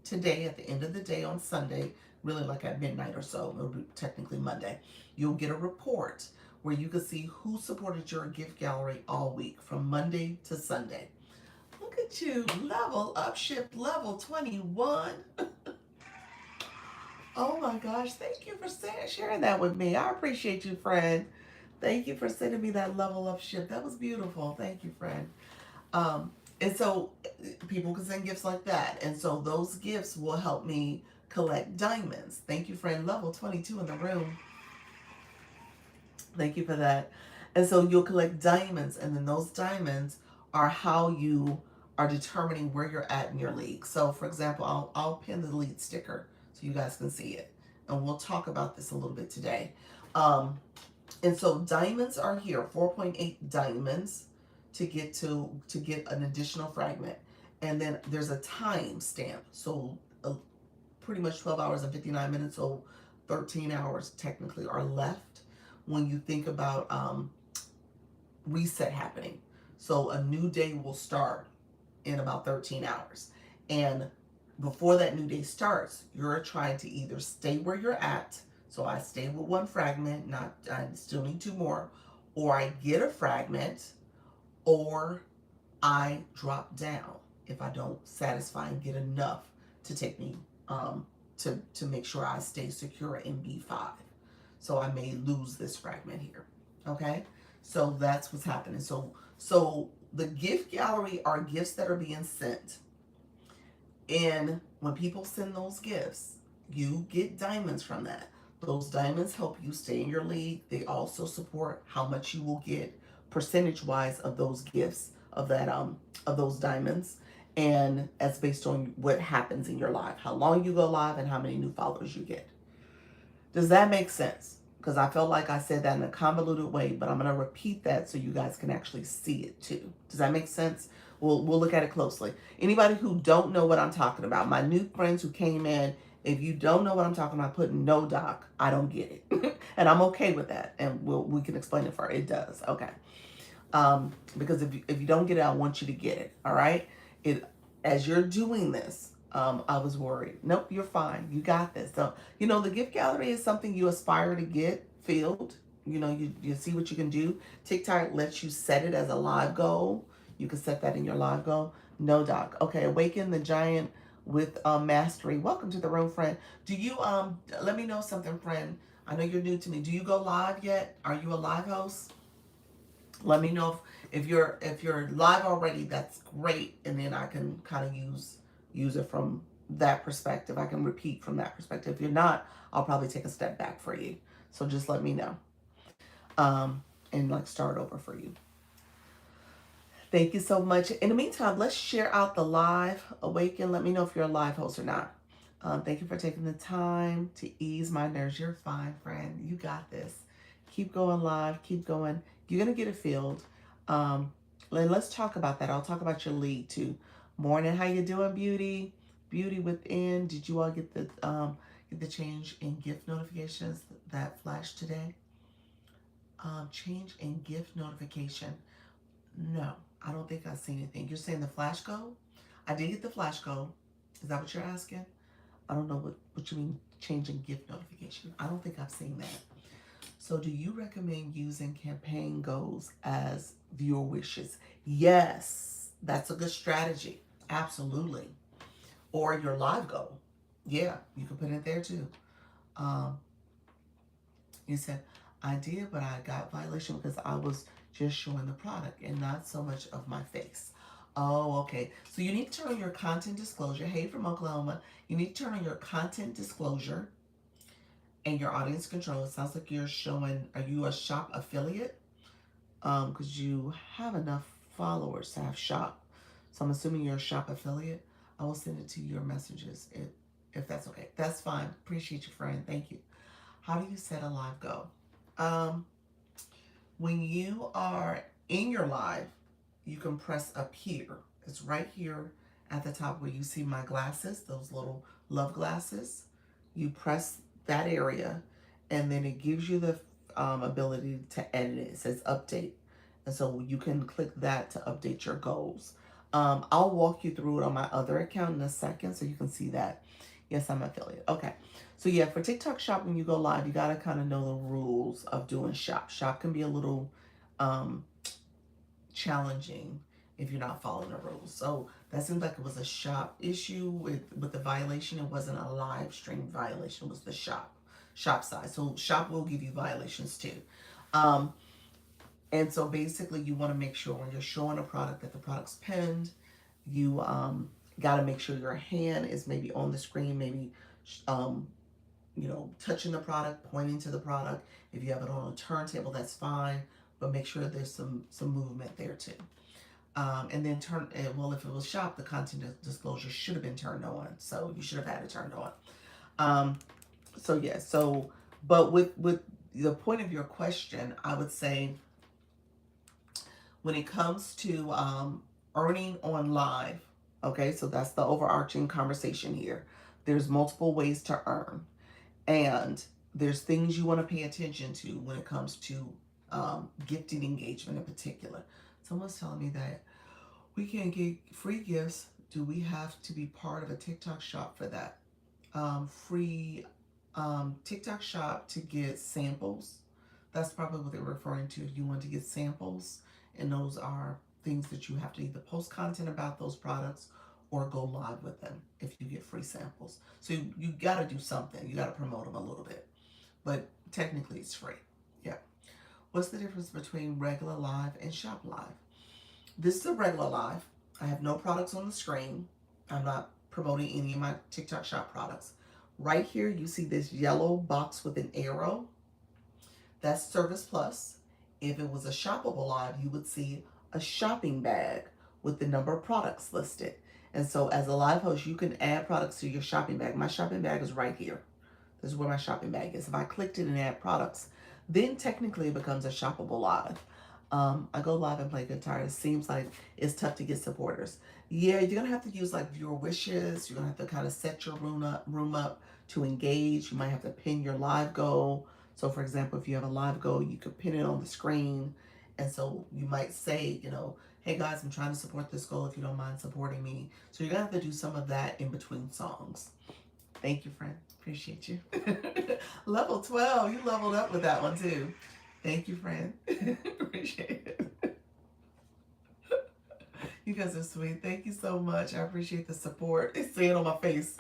S1: today at the end of the day on Sunday, really like at midnight or so, it'll be technically Monday. You'll get a report where you can see who supported your gift gallery all week from Monday to Sunday. Look at you, level up, shift level 21. Oh my gosh, thank you for sharing that with me. I appreciate you, friend. Thank you for sending me that level up shift. That was beautiful. Thank you, friend. And so people can send gifts like that. And so those gifts will help me collect diamonds. Thank you, friend. Level 22 in the room. Thank you for that. And so you'll collect diamonds, and then those diamonds are how you are determining where you're at in your league. So for example, I'll pin the lead sticker so you guys can see it. And we'll talk about this a little bit today. And so diamonds are here, 4.8 diamonds to get an additional fragment. And then there's a time stamp. So pretty much 12 hours and 59 minutes, so 13 hours technically are left when you think about reset happening. So a new day will start in about 13 hours. And before that new day starts, you're trying to either stay where you're at. So I stay with one fragment, I still need 2 more, or I get a fragment, or I drop down if I don't satisfy and get enough to take me to make sure I stay secure in B5. So I may lose this fragment here. Okay? So that's what's happening. So the gift gallery are gifts that are being sent. And when people send those gifts, you get diamonds from that. Those diamonds help you stay in your league. They also support how much you will get percentage wise of those gifts of those diamonds. And that's based on what happens in your live, how long you go live, and how many new followers you get. Does that make sense? Because I felt like I said that in a convoluted way, but I'm going to repeat that so you guys can actually see it too. Does that make sense? We'll look at it closely. Anybody who don't know what I'm talking about, my new friends who came in, if you don't know what I'm talking about, put no doc. I don't get it, and I'm okay with that, and we can explain it for her. It does, okay. Because if you don't get it, I want you to get it. All right. It as you're doing this, I was worried. Nope, you're fine. You got this. So the gift gallery is something you aspire to get filled. You see what you can do. TikTok lets you set it as a live goal. You can set that in your live goal. No doc. Okay, awaken the giant with mastery. Welcome to the room, friend. Do you let me know something, friend? I know you're new to me. Do you go live yet? Are you a live host? Let me know if you're live already. That's great, and then I can kind of use it from that perspective. I can repeat from that perspective. If you're not, I'll probably take a step back for you. So just let me know, and like start over for you. Thank you so much. In the meantime, let's share out the live. Awaken. Let me know if you're a live host or not. Thank you for taking the time to ease my nerves. You're fine, friend. You got this. Keep going live. Keep going. You're going to get a field. Let's talk about that. I'll talk about your lead too. Morning. How you doing, Beauty? Beauty within. Did you all get the change in gift notifications that flashed today? Change in gift notification. No, I don't think I've seen anything. You're saying the flash go? I did get the flash go. Is that what you're asking? I don't know what you mean changing gift notification. I don't think I've seen that. So do you recommend using campaign goals as viewer wishes? Yes, that's a good strategy. Absolutely. Or your live goal. Yeah, you can put it there too. Um, you said, I did, but I got violation because I was just showing the product and not so much of my face. Oh, okay. So you need to turn on your content disclosure. Hey, from Oklahoma. You need to turn on your content disclosure and your audience control. It sounds like you're showing, are you a shop affiliate? Because you have enough followers to have shop. So I'm assuming you're a shop affiliate. I will send it to your messages if that's okay. That's fine. Appreciate you, friend. Thank you. How do you set a live go? When you are in your live, you can press up here. It's right here at the top where you see my glasses, those little love glasses. You press that area, and then it gives you the ability to edit it. It says update. And so you can click that to update your goals. I'll walk you through it on my other account in a second so you can see that. Yes, I'm an affiliate. Okay. So yeah, for TikTok Shop, when you go live, you got to kind of know the rules of doing Shop. Shop can be a little challenging if you're not following the rules. So that seems like it was a Shop issue with the violation. It wasn't a live stream violation. It was the Shop side. So Shop will give you violations too. And so basically you want to make sure when you're showing a product that the product's pinned. You got to make sure your hand is maybe on the screen, maybe touching the product, pointing to the product. If you have it on a turntable, that's fine, but make sure there's some movement there too. And then if it was Shop, the content disclosure should have been turned on, so you should have had it turned on. But with the point of your question, I would say when it comes to earning on live, okay, so that's the overarching conversation here. There's multiple ways to earn. And there's things you want to pay attention to when it comes to gifting engagement in particular. Someone's telling me that we can't get free gifts. Do we have to be part of a TikTok shop for that? Free TikTok shop to get samples. That's probably what they're referring to. If you want to get samples, and those are things that you have to either post content about those products or go live with them if you get free samples. So you got to do something. You got to promote them a little bit. But technically it's free. Yeah. What's the difference between regular live and Shop Live? This is a regular live. I have no products on the screen. I'm not promoting any of my TikTok Shop products. Right here, you see this yellow box with an arrow. That's Service Plus. If it was a shoppable live, you would see a shopping bag with the number of products listed. And so as a live host, you can add products to your shopping bag. My shopping bag is right here. This is where my shopping bag is. If I clicked it and add products, then technically it becomes a shoppable live. I go live and play guitar. It seems like it's tough to get supporters. Yeah, you're gonna have to use like viewer wishes. You're gonna have to kind of set your room up to engage. You might have to pin your live goal. So for example, if you have a live goal, you could pin it on the screen. And so you might say, hey guys, I'm trying to support this goal if you don't mind supporting me. So you're gonna have to do some of that in between songs. Thank you, friend. Appreciate you. Level 12. You leveled up with that one too. Thank you, friend. Appreciate it. You guys are sweet. Thank you so much. I appreciate the support. It's saying on my face.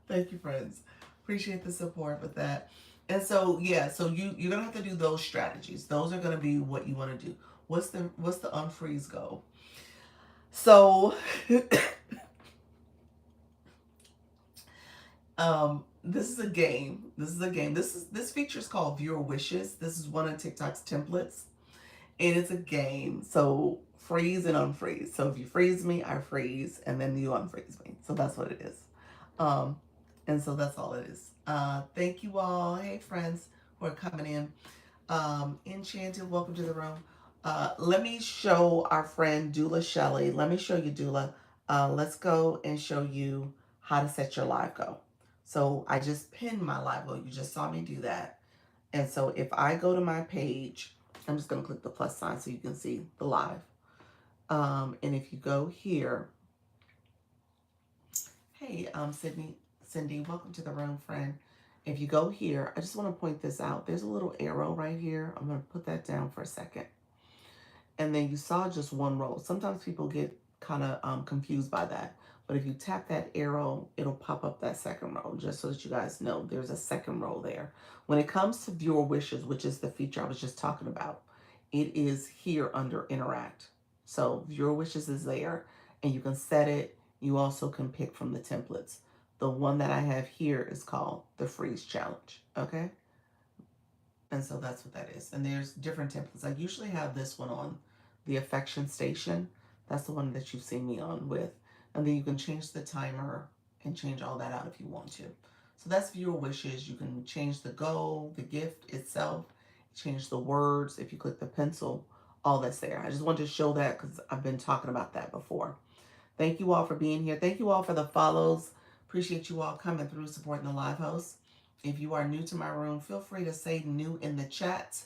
S1: Thank you, friends. Appreciate the support with that. And so yeah, so you're gonna have to do those strategies. Those are gonna be what you want to do. What's the unfreeze goal? So this is a game. This feature is called Viewer Wishes. This is one of TikTok's templates. And it's a game. So freeze and unfreeze. So if you freeze me, I freeze, and then you unfreeze me. So that's what it is. And so that's all it is. Thank you all. Hey friends who are coming in. Enchanted, welcome to the room. Let me show our friend Dula Shelley. Let me show you Dula. Let's go and show you how to set your live goal. So I just pinned my live goal. You just saw me do that. And so if I go to my page, I'm just going to click the plus sign so you can see the live. And if you go here, hey, Cindy, welcome to the room, friend. If you go here, I just want to point this out. There's a little arrow right here. I'm going to put that down for a second. And then you saw just one row. Sometimes people get kind of confused by that. But if you tap that arrow, it'll pop up that second row, just so that you guys know there's a second row there. When it comes to viewer wishes, which is the feature I was just talking about, it is here under interact. So viewer wishes is there, and you can set it. You also can pick from the templates. The one that I have here is called the freeze challenge, okay? And so that's what that is. And there's different templates. I usually have this one on the affection station. That's the one that you've seen me on with. And then you can change the timer and change all that out if you want to. So that's viewer wishes. You can change the goal, the gift itself, change the words. If you click the pencil, all that's there. I just wanted to show that because I've been talking about that before. Thank you all for being here. Thank you all for the follows. Appreciate you all coming through, supporting the live host. If you are new to my room, feel free to say new in the chat.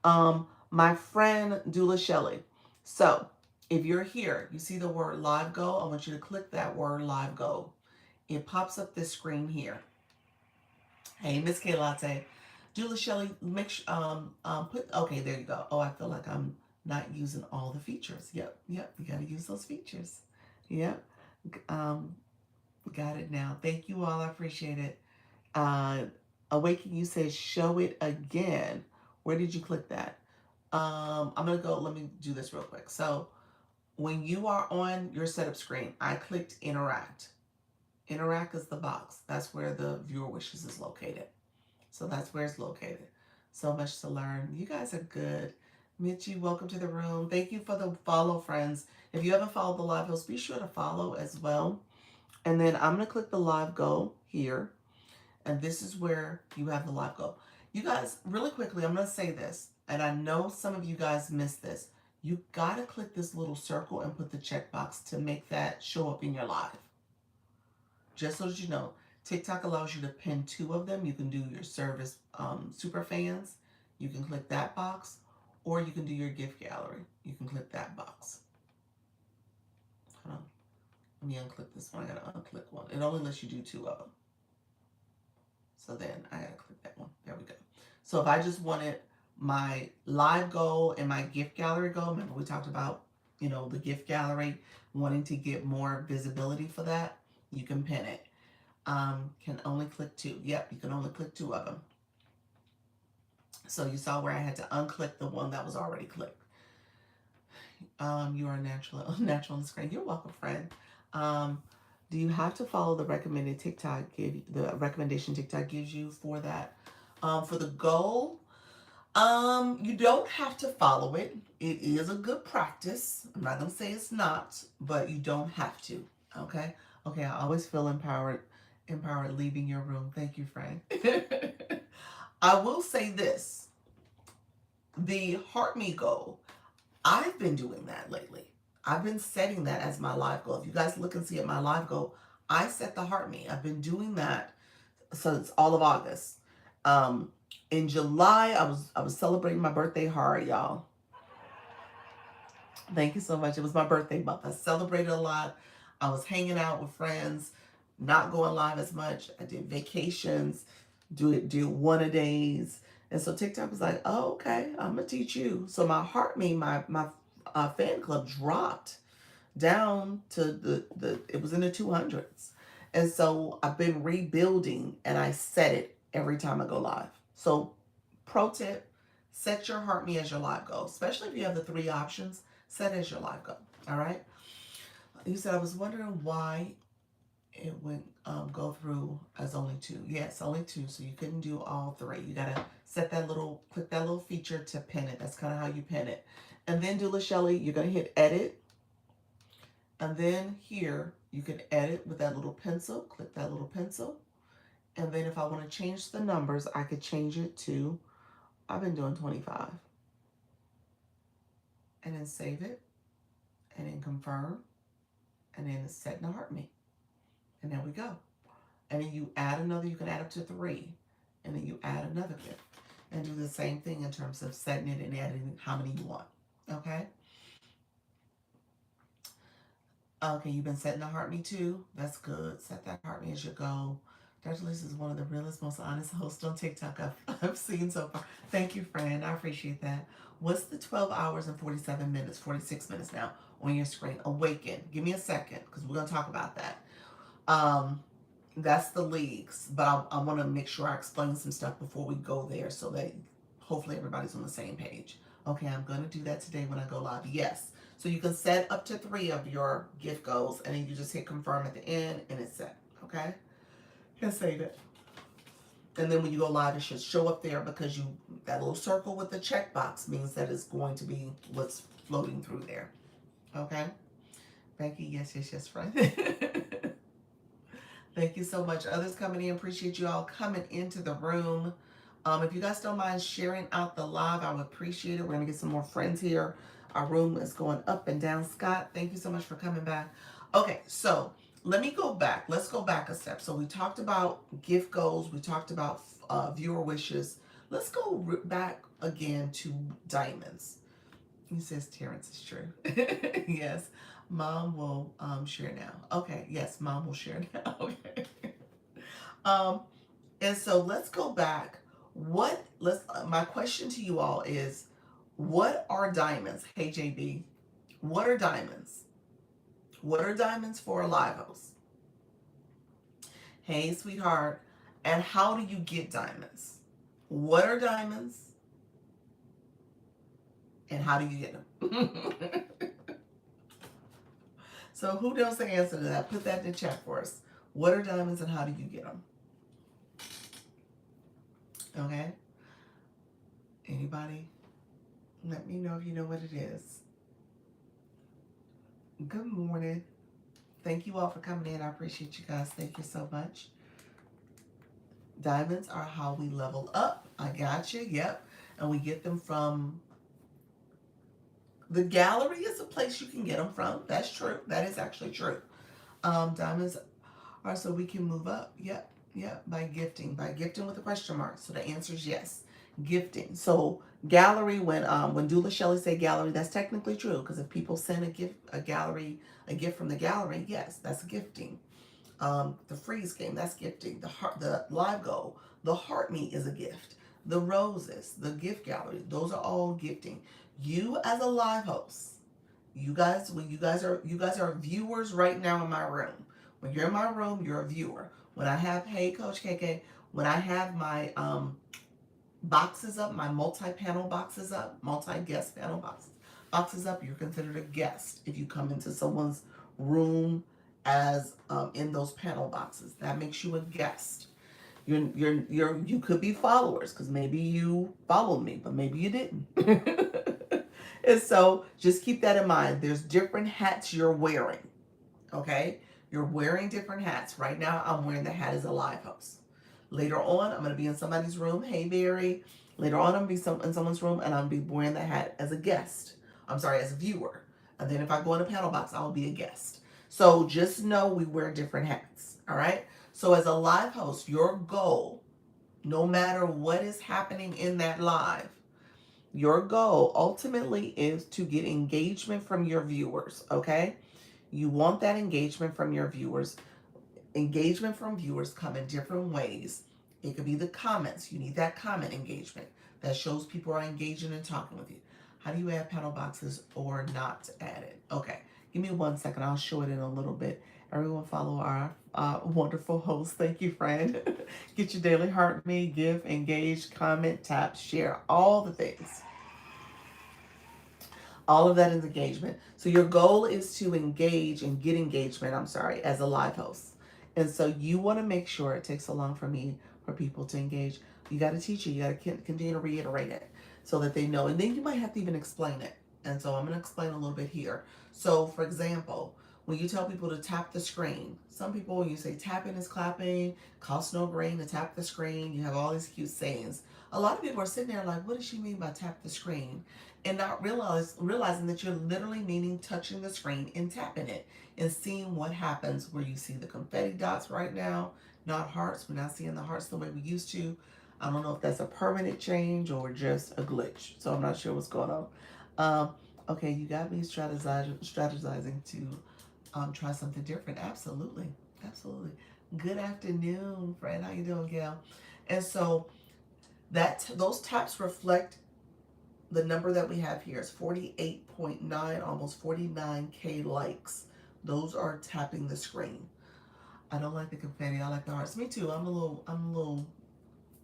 S1: My friend Dula Shelley. So if you're here, you see the word live goal. I want you to click that word live goal. It pops up this screen here. Hey, Miss K Latte. Dula Shelley, okay, there you go. Oh, I feel like I'm not using all the features. Yep, you got to use those features. Yep. Got it now. Thank you all. I appreciate it. Awaken You says show it again. Where did you click that? I'm gonna go, let me do this real quick. So when you are on your setup screen, I clicked interact. Interact is the box. That's where the viewer wishes is located. So that's where it's located. So much to learn. You guys are good. Mitchie, welcome to the room. Thank you for the follow, friends. If you haven't followed the live host, be sure to follow as well. And then I'm going to click the live go here. And this is where you have the live go. You guys, really quickly, I'm going to say this. And I know some of you guys missed this. You got to click this little circle and put the checkbox to make that show up in your live. Just so that you know, TikTok allows you to pin 2 of them. You can do your service super fans. You can click that box. Or you can do your gift gallery. You can click that box. Hold on. Let me unclick this one. I got to unclick one. It only lets you do 2 of them. So then I got to click that one. There we go. So if I just wanted my live goal and my gift gallery goal, remember we talked about, the gift gallery, wanting to get more visibility for that, you can pin it. Can only click 2. Yep, you can only click 2 of them. So you saw where I had to unclick the one that was already clicked. You are natural on the screen. You're welcome, friend. Do you have to follow the recommendation TikTok gives you for that? For the goal, you don't have to follow it. It is a good practice. I'm not gonna say it's not, but you don't have to. Okay. Okay. I always feel empowered leaving your room. Thank you, Frank. I will say this: the Heart Me goal. I've been doing that lately. I've been setting that as my life goal. If you guys look and see at my life goal, I set the Heart Me. I've been doing that since all of August. Um, in July, I was celebrating my birthday hard, y'all. Thank you so much. It was my birthday month. I celebrated a lot. I was hanging out with friends, not going live as much. I did vacations, do one a days. And so TikTok was like, oh, okay, I'm gonna teach you. So my Heart Me, my fan club dropped down to the it was in the 200s. And so I've been rebuilding and I set it every time I go live. So pro tip, set your Heart Me as your live goal, especially if you have the three options, set it as your live goal. All right. You said I was wondering why it went go through as only two. Yes, only two. So you couldn't do all three. You gotta click that little feature to pin it. That's kind of how you pin it. And then Dula Shelly, you're gonna hit edit. And then here, you can edit with that little pencil. Click that little pencil. And then if I want to change the numbers, I could change it to, I've been doing 25. And then save it. And then confirm. And then set and Heart Me. And there we go. And then you add another, you can add up to 3. And then you add another gift. And do the same thing in terms of setting it and adding how many you want. Okay? Okay, you've been setting the Heart Me too. That's good. Set that Heart Me as your goal. Dr. Lisa is one of the realest, most honest hosts on TikTok I've seen so far. Thank you, friend. I appreciate that. What's the 12 hours and 47 minutes, 46 minutes now on your screen? Awaken. Give me a second because we're going to talk about that. That's the leagues, but I want to make sure I explain some stuff before we go there so that hopefully everybody's on the same page. Okay, I'm going to do that today when I go live. Yes. So you can set up to 3 of your gift goals and then you just hit confirm at the end and it's set. Okay? And save it. And then when you go live, it should show up there because that little circle with the checkbox means that it's going to be what's floating through there. Okay? Becky, yes, friend. Thank you so much. Others coming in, appreciate you all coming into the room. If you guys don't mind sharing out the live, I would appreciate it. We're going to get some more friends here. Our room is going up and down. Scott, thank you so much for coming back. Okay, so let me go back. Let's go back a step. So we talked about gift goals. We talked about viewer wishes. Let's go back again to diamonds. He says Terrence is true. Yes. Mom will share now. Okay. Yes, mom will share now. Okay. And so let's go back. My question to you all is, what are diamonds? Hey JB, what are diamonds? What are diamonds for a live host? Hey sweetheart, and how do you get diamonds? What are diamonds? And how do you get them? So who knows the answer to that? Put that in the chat for us. What are diamonds and how do you get them? Okay? Anybody? Let me know if you know what it is. Good morning. Thank you all for coming in. I appreciate you guys. Thank you so much. Diamonds are how we level up. I got you. Yep. And we get them from the gallery is a place you can get them from. That's true. That is actually true. Diamonds are so we can move up. Yep. By gifting with a question mark. So the answer is yes. Gifting. So gallery, when Dula Shelley say gallery, that's technically true because if people send a gift from the gallery, yes, that's gifting. The freeze game, that's gifting. The live goal, the Heart Me is a gift. The roses, the gift gallery, those are all gifting. You as a live host, you guys are viewers right now in my room. When you're in my room, you're a viewer. When I have, hey Coach KK, when I have my boxes up, my multi-panel boxes up, multi-guest panel boxes up, you're considered a guest if you come into someone's room as in those panel boxes. That makes you a guest. You could be followers because maybe you followed me, but maybe you didn't. And so just keep that in mind. There's different hats you're wearing. Okay, you're wearing different hats. Right now, I'm wearing the hat as a live host. Later on, I'm going to be in somebody's room. Hey, Barry. Later on, I'm going to be in someone's room, and I'll be wearing the hat as a guest. I'm sorry, as a viewer. And then if I go in a panel box, I'll be a guest. So just know we wear different hats. All right. So as a live host, your goal, no matter what is happening in that live, your goal ultimately is to get engagement from your viewers. Okay. You want that engagement from your viewers. Engagement from viewers come in different ways. It could be the comments. You need that comment engagement that shows people are engaging and talking with you. How do you add panel boxes or not add it? Okay, give me 1 second. I'll show it in a little bit. Everyone follow our wonderful host. Thank you, friend. Get your daily heart me, give, engage, comment, tap, share, all the things. All of that is engagement. So your goal is to engage and get engagement, as a live host. And so you want to make sure, it takes so long for people to engage. You got to teach it. You got to continue to reiterate it so that they know. And then you might have to even explain it. And so I'm going to explain a little bit here. So for example, when you tell people to tap the screen, some people, when you say tapping is clapping, costs no grain to tap the screen, you have all these cute sayings. A lot of people are sitting there like, what does she mean by tap the screen? And not realizing that you're literally meaning touching the screen and tapping it and seeing what happens where you see the confetti dots right now, not hearts. We're not seeing the hearts the way we used to. I don't know if that's a permanent change or just a glitch. So I'm not sure what's going on. Okay, you got me strategizing to try something different. Absolutely. Absolutely. Good afternoon, friend. How you doing, Gail? And so those taps reflect the number that we have here is 48.9, almost 49K likes. Those are tapping the screen. I don't like the confetti. I like the hearts. Me too. I'm a little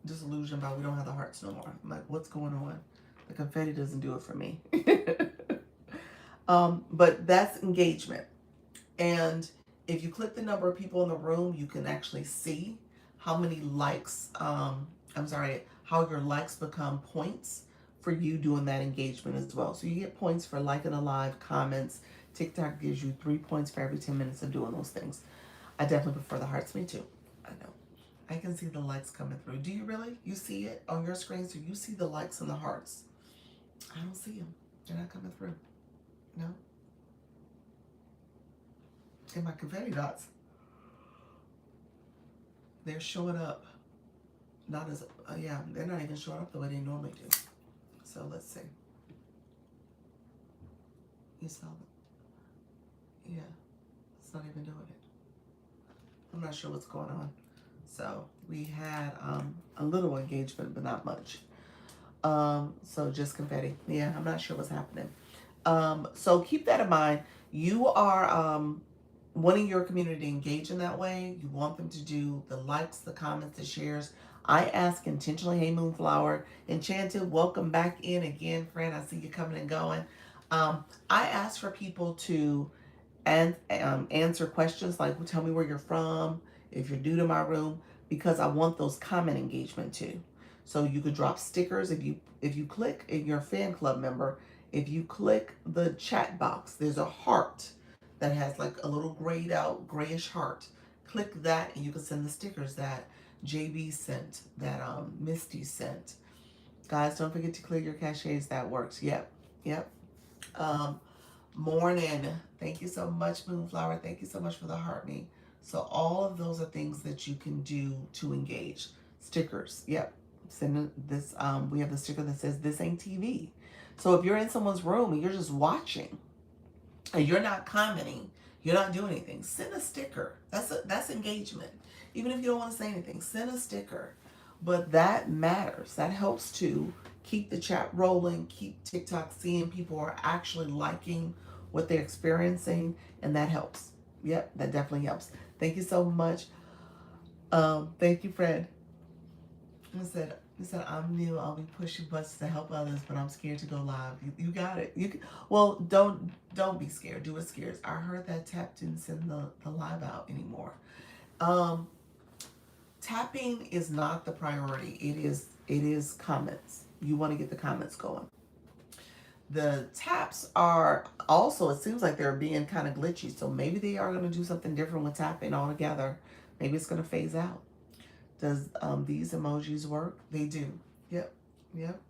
S1: disillusioned by we don't have the hearts no more. I'm like, what's going on? The confetti doesn't do it for me. But that's engagement. And if you click the number of people in the room, you can actually see how many likes, how your likes become points for you doing that engagement as well. So you get points for liking a live, comments. TikTok gives you 3 points for every 10 minutes of doing those things. I definitely prefer the hearts. Me too. I know. I can see the likes coming through. Do you really? You see it on your screen? So you see the likes and the hearts. I don't see them. They're not coming through. No. And my confetti dots, they're showing up. Not as, they're not even showing up the way they normally do. So let's see. You saw them. Yeah, it's not even doing it. I'm not sure what's going on. So we had a little engagement, but not much. So just confetti. Yeah, I'm not sure what's happening. So keep that in mind. You are wanting your community to engage in that way. You want them to do the likes, the comments, the shares. I ask intentionally. Hey, Moonflower. Enchanted, welcome back in again, friend. I see you coming and going. I ask for people to answer questions like, tell me where you're from, if you're new to my room, because I want those comment engagement too. So you could drop stickers if you click, if you're a fan club member, if you click the chat box, there's a heart that has like a little grayed out grayish heart. Click that and you can send the stickers that JB sent, that Misty sent. Guys, don't forget to clear your caches. That works. Yep. Morning. Thank you so much, Moonflower. Thank you so much for the heart me. So all of those are things that you can do to engage. Stickers. Yep. Send this. We have the sticker that says "This ain't TV." So if you're in someone's room and you're just watching, and you're not commenting, you're not doing anything, send a sticker. That's engagement. Even if you don't want to say anything, send a sticker. But that matters. That helps to keep the chat rolling, keep TikTok seeing people are actually liking what they're experiencing, and that helps. Yep, that definitely helps. Thank you so much. Thank you, Fred. I said, He said, I'm new. I'll be pushing buttons to help others, but I'm scared to go live. You got it. Well, don't be scared. Do it scared. I heard that Tap didn't send the live out anymore. Um, Tapping is not the priority. It is comments. You want to get the comments going. The taps are also, it seems like they're being kind of glitchy. So maybe they are going to do something different with tapping altogether. Maybe it's going to phase out. Does these emojis work? They do. Yep. Yep.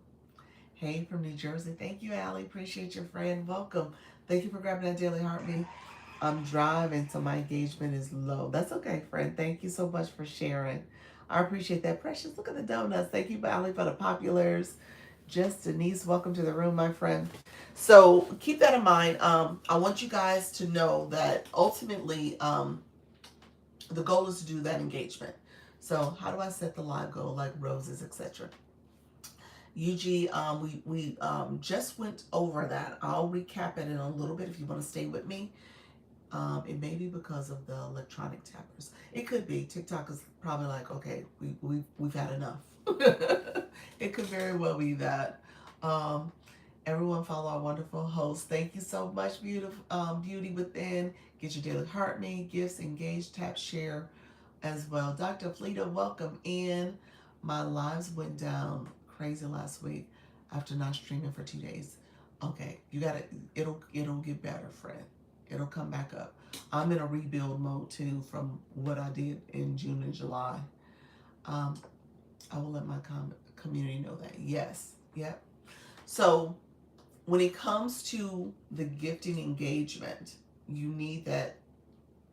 S1: Hey from New Jersey. Thank you, Allie. Appreciate your friend. Welcome. Thank you for grabbing that daily heartbeat. I'm driving, so my engagement is low. That's okay, friend. Thank you so much for sharing. I appreciate that. Precious, look at the donuts. Thank you, Allie, for the populars. Just Denise, welcome to the room, my friend. So keep that in mind. I want you guys to know that ultimately the goal is to do that engagement. So how do I set the live goal, like roses, etc.? UG, we just went over that. I'll recap it in a little bit if you want to stay with me. It may be because of the electronic tappers. It could be. TikTok is probably like, okay, we've had enough. It could very well be that. Everyone follow our wonderful host. Thank you so much, Beauty Within. Get your daily heart me, gifts, engage, tap, share as well. Dr. Fleta, welcome in. My lives went down crazy last week after not streaming for 2 days. Okay, you got it. It'll get better, friend. It'll come back up. I'm in a rebuild mode too from what I did in June and July. I will let my community know that. Yes. Yep. So when it comes to the gifting engagement, you need that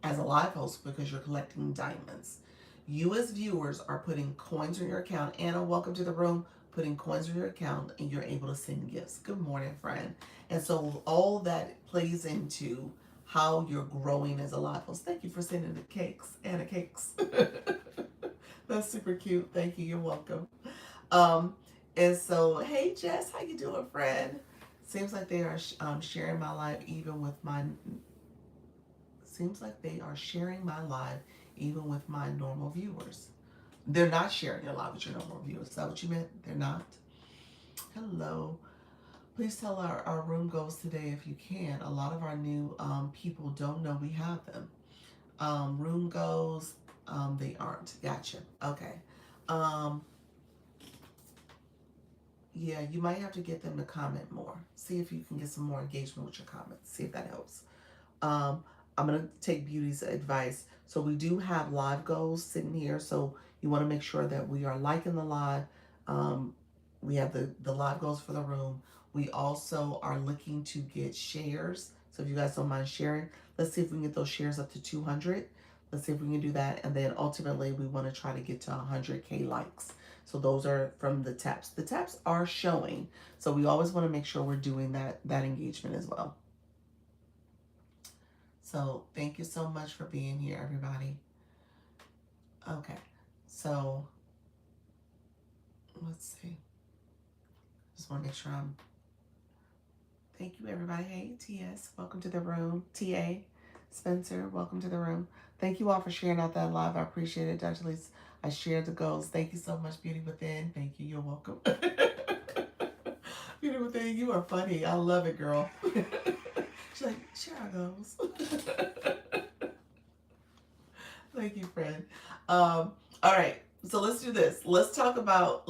S1: as a live host because you're collecting diamonds. You as viewers are putting coins in your account. Anna, welcome to the room. Putting coins in your account and you're able to send gifts. Good morning, friend. And so all that plays into how you're growing as a live host. Thank you for sending the cakes, Anna cakes. That's super cute. Thank you. You're welcome. And so, hey Jess, how you doing, friend? Seems like they are sharing my live even with my. Seems like they are sharing my live even with my normal viewers. They're not sharing your live with your normal viewers. Is that what you meant? They're not. Hello. Please tell our room goals today if you can. A lot of our new people don't know we have them. Room goals, they aren't. Gotcha. Okay. Yeah, you might have to get them to comment more. See if you can get some more engagement with your comments. See if that helps. I'm going to take Beauty's advice. So we do have live goals sitting here. So you want to make sure that we are liking the live. We have the live goals for the room. We also are looking to get shares. So if you guys don't mind sharing, let's see if we can get those shares up to 200. Let's see if we can do that. And then ultimately we want to try to get to 100K likes. So those are from the taps. The taps are showing. So we always want to make sure we're doing that engagement as well. So thank you so much for being here, everybody. Okay, so let's see. Just want to make sure I'm. Thank you, everybody. Hey, TS, welcome to the room. TA, Spencer, welcome to the room. Thank you all for sharing out that live. I appreciate it, Dr. Lisa. I shared the goals. Thank you so much, Beauty Within. Thank you. You're welcome. Beauty Within, you are funny. I love it, girl. She's like, share our goals. Thank you, friend. All right, so let's do this. Let's talk about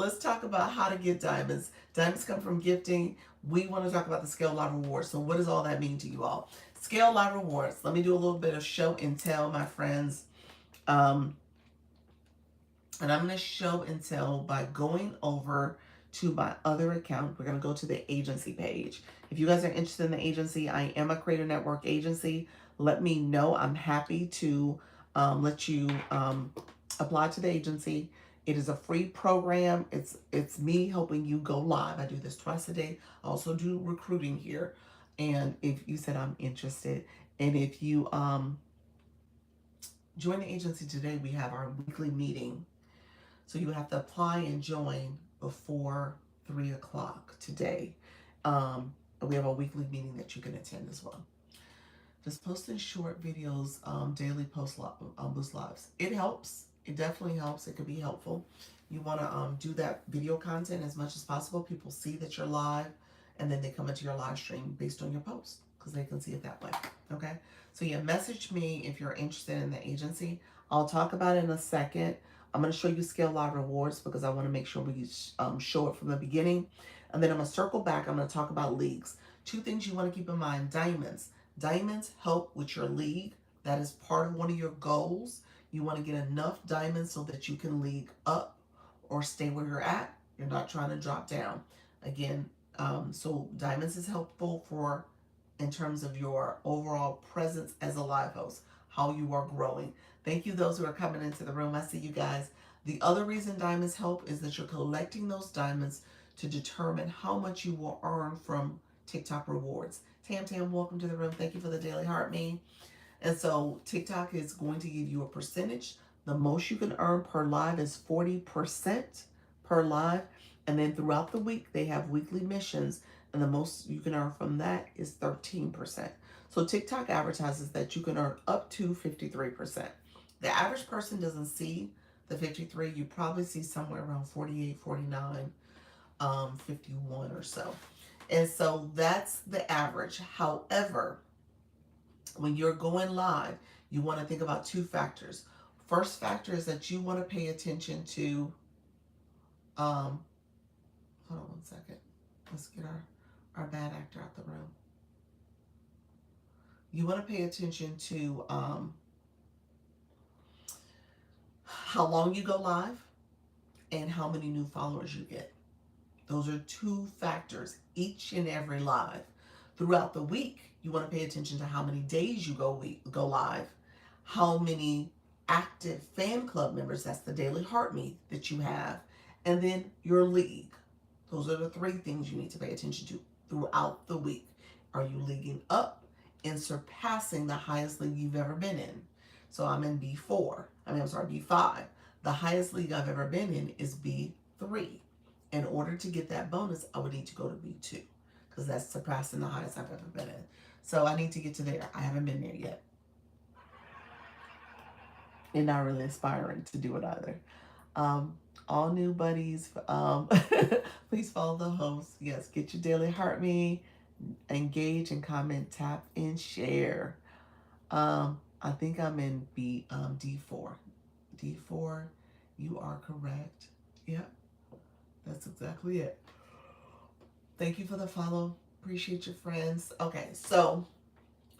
S1: how to get diamonds. Diamonds come from gifting. We want to talk about the Scale Live Rewards. So what does all that mean to you all? Scale Live Rewards. Let me do a little bit of show and tell, my friends. And I'm going to show and tell by going over to my other account. We're going to go to the agency page. If you guys are interested in the agency, I am a Creator Network agency. Let me know. I'm happy to let you apply to the agency. It is a free program. It's me helping you go live. I do this twice a day. I also do recruiting here. And if you said I'm interested, and if you join the agency today, we have our weekly meeting. So you have to apply and join before 3 o'clock today. We have a weekly meeting that you can attend as well. Just posting short videos, daily boost lives. It helps. It definitely helps. It could be helpful. You want to do that video content as much as possible. People see that you're live, and then they come into your live stream based on your post because they can see it that way. Okay. So yeah, message me if you're interested in the agency. I'll talk about it in a second. I'm going to show you Scale Live Rewards because I want to make sure we show it from the beginning. And then I'm going to circle back. I'm going to talk about leagues. Two things you want to keep in mind. Diamonds. Diamonds help with your league. That is part of one of your goals. You want to get enough diamonds so that you can league up or stay where you're at. You're not trying to drop down. Again, so diamonds is helpful for in terms of your overall presence as a live host, how you are growing. Thank you, those who are coming into the room. I see you guys. The other reason diamonds help is that you're collecting those diamonds to determine how much you will earn from TikTok rewards. Tam, welcome to the room. Thank you for the daily heart me. And so TikTok is going to give you a percentage. The most you can earn per live is 40% per live. And then throughout the week, they have weekly missions. And the most you can earn from that is 13%. So TikTok advertises that you can earn up to 53%. The average person doesn't see the 53. You probably see somewhere around 48, 49, 51 or so. And so that's the average. However, when you're going live, you want to think about two factors. First factor is that you want to pay attention to, hold on one second. Let's get our bad actor out the room. You want to pay attention to how long you go live and how many new followers you get. Those are two factors each and every live. Throughout the week, you want to pay attention to how many days you go live, how many active fan club members, that's the daily heart meet that you have, and then your league. Those are the three things you need to pay attention to throughout the week. Are you leaguing up and surpassing the highest league you've ever been in? So I'm in B4. B5. The highest league I've ever been in is B3. In order to get that bonus, I would need to go to B2 because that's surpassing the highest I've ever been in. So I need to get to there. I haven't been there yet. And not really aspiring to do it either. All new buddies, please follow the host. Yes, get your daily heart me, engage and comment, tap and share. I think I'm in D4. D4, you are correct. Yep, that's exactly it. Thank you for the follow. Appreciate your friends. Okay, so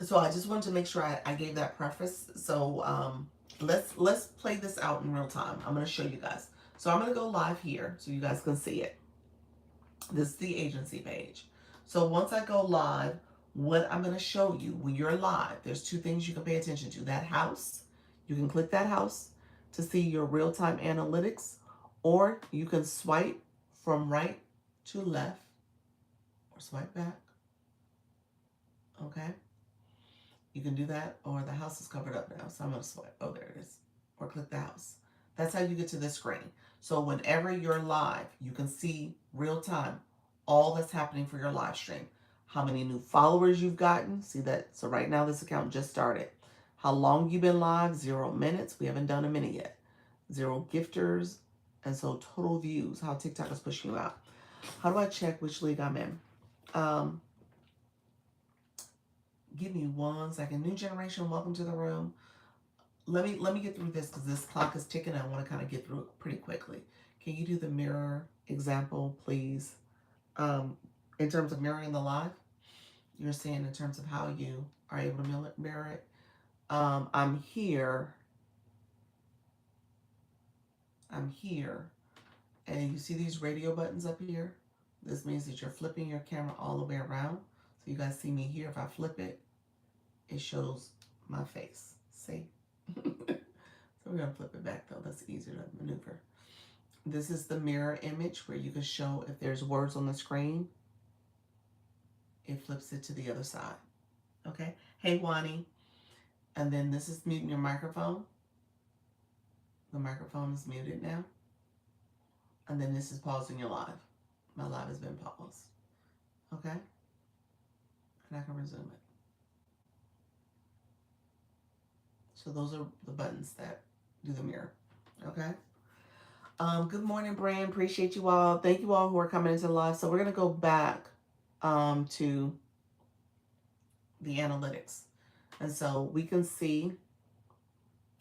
S1: I just wanted to make sure I gave that preface. So let's play this out in real time. I'm going to show you guys. So I'm going to go live here so you guys can see it. This is the agency page. So once I go live, what I'm going to show you when you're live, there's two things you can pay attention to. That house, you can click that house to see your real-time analytics, or you can swipe from right to left or swipe back. Okay. You can do that, or the house is covered up now. So I'm going to swipe. Oh, there it is. Or click the house. That's how you get to this screen. So whenever you're live, you can see real time all that's happening for your live stream. How many new followers you've gotten. See that? So right now this account just started. How long you've been live. 0 minutes. We haven't done a minute yet. 0 gifters. And so total views. How TikTok is pushing you out. How do I check which league I'm in? Give me 1 second. New generation, welcome to the room. Let me get through this because this clock is ticking. I want to kind of get through it pretty quickly. Can you do the mirror example, please? In terms of mirroring the live, you're saying in terms of how you are able to mirror it. I'm here, and you see these radio buttons up here? This means that you're flipping your camera all the way around. So you guys see me here. If I flip it, it shows my face. See? So we're going to flip it back though. That's easier to maneuver. This is the mirror image where you can show if there's words on the screen. It flips it to the other side. Okay? Hey, Wani. And then this is muting your microphone. The microphone is muted now. And then this is pausing your live. My live has been paused. Okay? And I can resume it. So those are the buttons that do the mirror. Okay? Good morning, Brand. Appreciate you all. Thank you all who are coming into live. So we're gonna go back to the analytics, and so we can see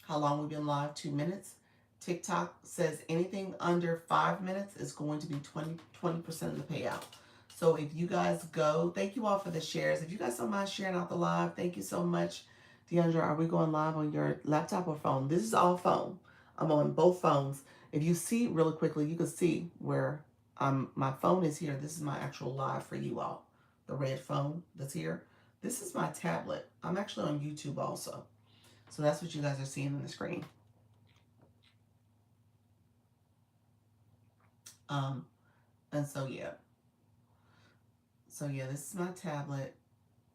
S1: how long we've been live. 2 minutes. TikTok says anything under 5 minutes is going to be 20% of the payout. So if you guys go, thank you all for the shares. If you guys don't mind sharing out the live, thank you so much. Deandra, are we going live on your laptop or phone? This is all phone. I'm on both phones. If you see really quickly, you can see where my phone is here. This is my actual live for you all. The red phone that's here. This is my tablet. I'm actually on YouTube also. So that's what you guys are seeing on the screen. And so yeah. So yeah, this is my tablet.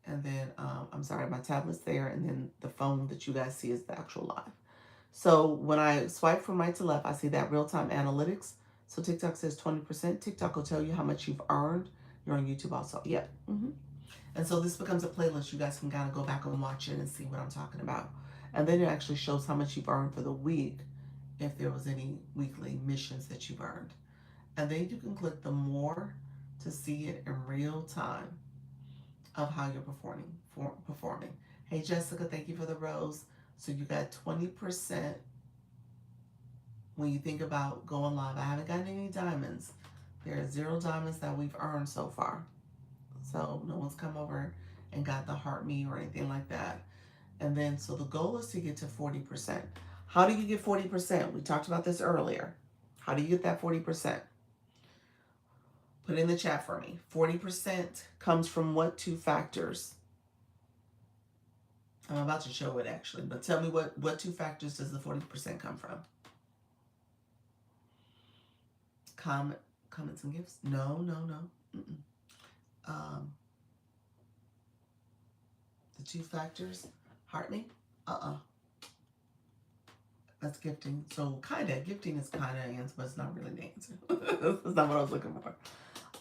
S1: And then, I'm sorry, my tablet's there. And then the phone that you guys see is the actual live. So when I swipe from right to left, I see that real-time analytics. So TikTok says 20%. TikTok will tell you how much you've earned. You're on YouTube also. Yep. And so this becomes a playlist. You guys can kind of go back and watch it and see what I'm talking about. And then it actually shows how much you've earned for the week, if there was any weekly missions that you've earned. And then you can click the more to see it in real time of how you're performing. Hey Jessica, thank you for the rose. So you got 20% when you think about going live. I haven't gotten any diamonds. There are 0 diamonds that we've earned so far. So no one's come over and got the heart me or anything like that. And then, so the goal is to get to 40%. How do you get 40%? We talked about this earlier. How do you get that 40%? Put in the chat for me. 40% comes from what 2 factors? I'm about to show it actually, but tell me what 2 factors does the 40% come from? Comments and gifts? No. The 2 factors? Heart me? That's gifting. So kinda. Gifting is kinda an answer, but it's not really the answer. That's not what I was looking for.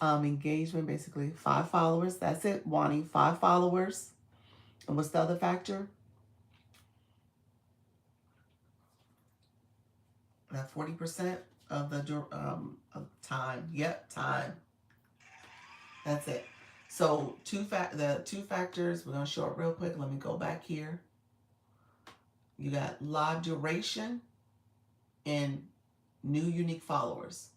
S1: Engagement, basically 5 followers. That's it, Wani. 5 followers. And what's the other factor? That 40% of the of time. Yep, time. That's it. So the 2 factors, we're gonna show it real quick. Let me go back here. You got live duration and new unique followers.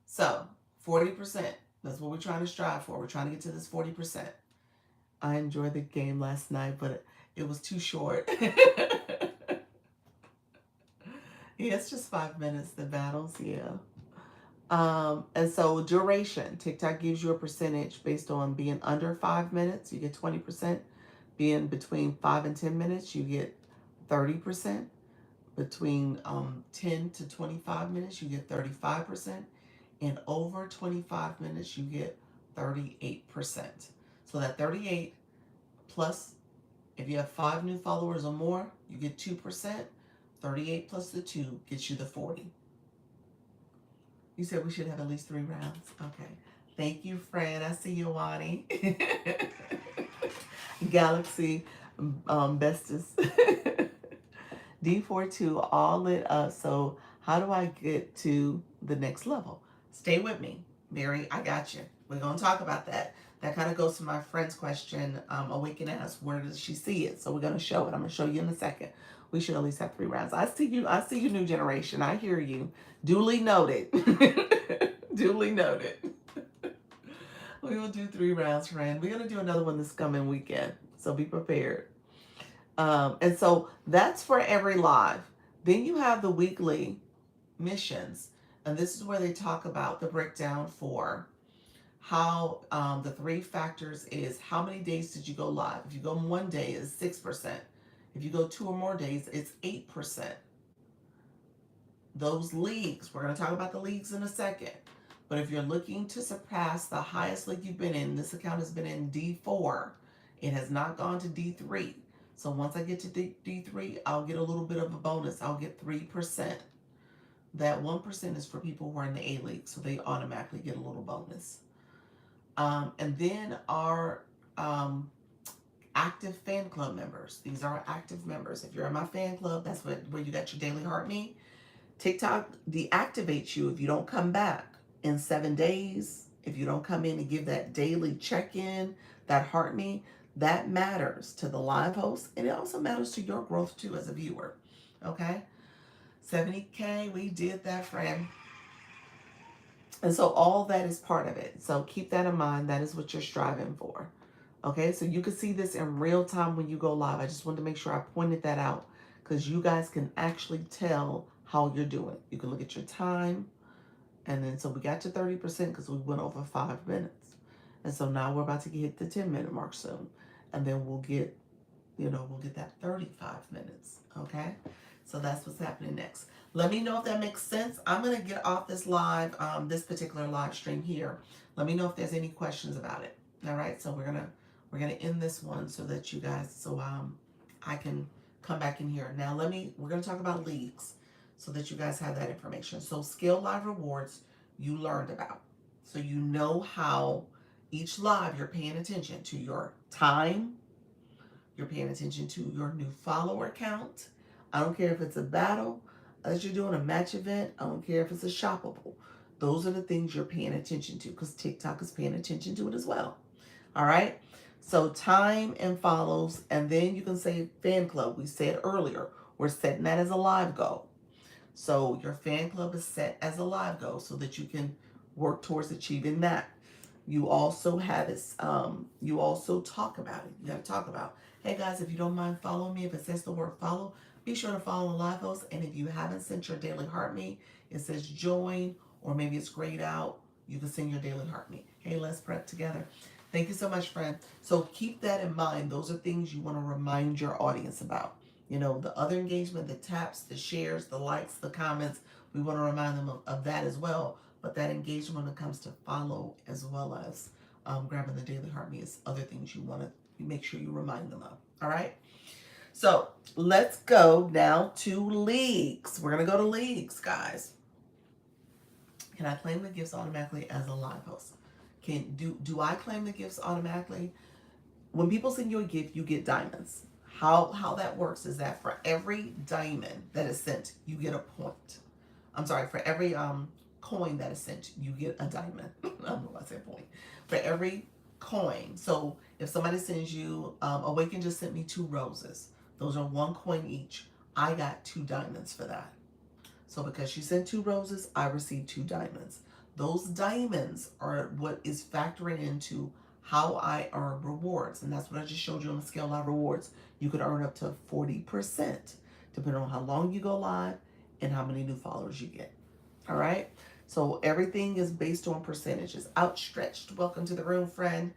S1: So 40%, that's what we're trying to strive for. We're trying to get to this 40%. I enjoyed the game last night, but it was too short. Yeah, it's just 5 minutes, the battles, yeah. And so duration, TikTok gives you a percentage based on being under 5 minutes, you get 20%. Being between 5 and 10 minutes, you get 30%. Between 10 to 25 minutes, you get 35%. And over 25 minutes, you get 38%. So that 38 plus, if you have 5 new followers or more, you get 2%. 38 plus the 2 gets you the 40. You said we should have at least 3 rounds. Okay. Thank you, Fran. I see you, Wani. Galaxy Bestus. D42 all lit up. So how do I get to the next level? Stay with me, Mary. I got you. We're going to talk about that. That kind of goes to my friend's question. Awaken asks, where does she see it? So we're going to show it. I'm going to show you in a second. We should at least have 3 rounds. I see you, new generation. I hear you. Duly noted. Duly noted. We will do 3 rounds, friend. We're going to do another one this coming weekend. So be prepared. And so that's for every live. Then you have the weekly missions. And this is where they talk about the breakdown for how the 3 factors is how many days did you go live. If you go 1 day, it's 6%. If you go 2 or more days, it's 8%. Those leagues, we're going to talk about the leagues in a second. But if you're looking to surpass the highest league you've been in, this account has been in D4. It has not gone to D3. So once I get to D3, I'll get a little bit of a bonus. I'll get 3%. That 1% is for people who are in the A League, so they automatically get a little bonus. And then our active fan club members. These are active members. If you're in my fan club, that's where you got your daily heart me. TikTok deactivates you if you don't come back in 7 days. If you don't come in and give that daily check-in, that heart me, that matters to the live host, and it also matters to your growth too as a viewer. Okay, 70K, we did that, friend. And so all that is part of it. So keep that in mind. That is what you're striving for. Okay, so you can see this in real time when you go live. I just wanted to make sure I pointed that out because you guys can actually tell how you're doing. You can look at your time. And then so we got to 30% because we went over 5 minutes. And so now we're about to hit the 10-minute mark soon. And then we'll get, we'll get that 35 minutes. Okay, so that's what's happening next. Let me know if that makes sense. I'm going to get off this live, this particular live stream here. Let me know if there's any questions about it. All right, so we're gonna end this one so that you guys, I can come back in here. Now we're gonna talk about leagues so that you guys have that information. So Scale Live Rewards you learned about. So you know how each live you're paying attention to your time, you're paying attention to your new follower count. I don't care if it's a battle, as you're doing a match event, I don't care if it's a shoppable. Those are the things you're paying attention to because TikTok is paying attention to it as well. All right. So time and follows, and then you can say fan club. We said earlier, we're setting that as a live goal. So your fan club is set as a live goal so that you can work towards achieving that. You also have it, you also talk about it. You got to talk about, hey guys, if you don't mind following me, if it says the word follow, be sure to follow the live host. And if you haven't sent your daily heart me, it says join, or maybe it's grayed out, you can send your daily heart me. Hey, let's prep together. Thank you so much, friend. So keep that in mind. Those are things you want to remind your audience about. The other engagement, the taps, the shares, the likes, the comments, we want to remind them of that as well. But that engagement when it comes to follow as well as grabbing the daily heart me is other things you want to make sure you remind them of. All right. So let's go now to leagues. We're going to go to leagues, guys. Can I claim the gifts automatically as a live host? Do I claim the gifts automatically? When people send you a gift, you get diamonds. How that works is that for every diamond that is sent, you get a point. I'm sorry, for every coin that is sent, you get a diamond. I don't know why I said point. For every coin. So if somebody sends you, Awaken just sent me 2 roses. Those are 1 coin each. I got 2 diamonds for that. So because she sent 2 roses, I received 2 diamonds. Those diamonds are what is factoring into how I earn rewards. And that's what I just showed you on the Scale Live Rewards. You could earn up to 40% depending on how long you go live and how many new followers you get. All right. So everything is based on percentages. Outstretched. Welcome to the room, friend.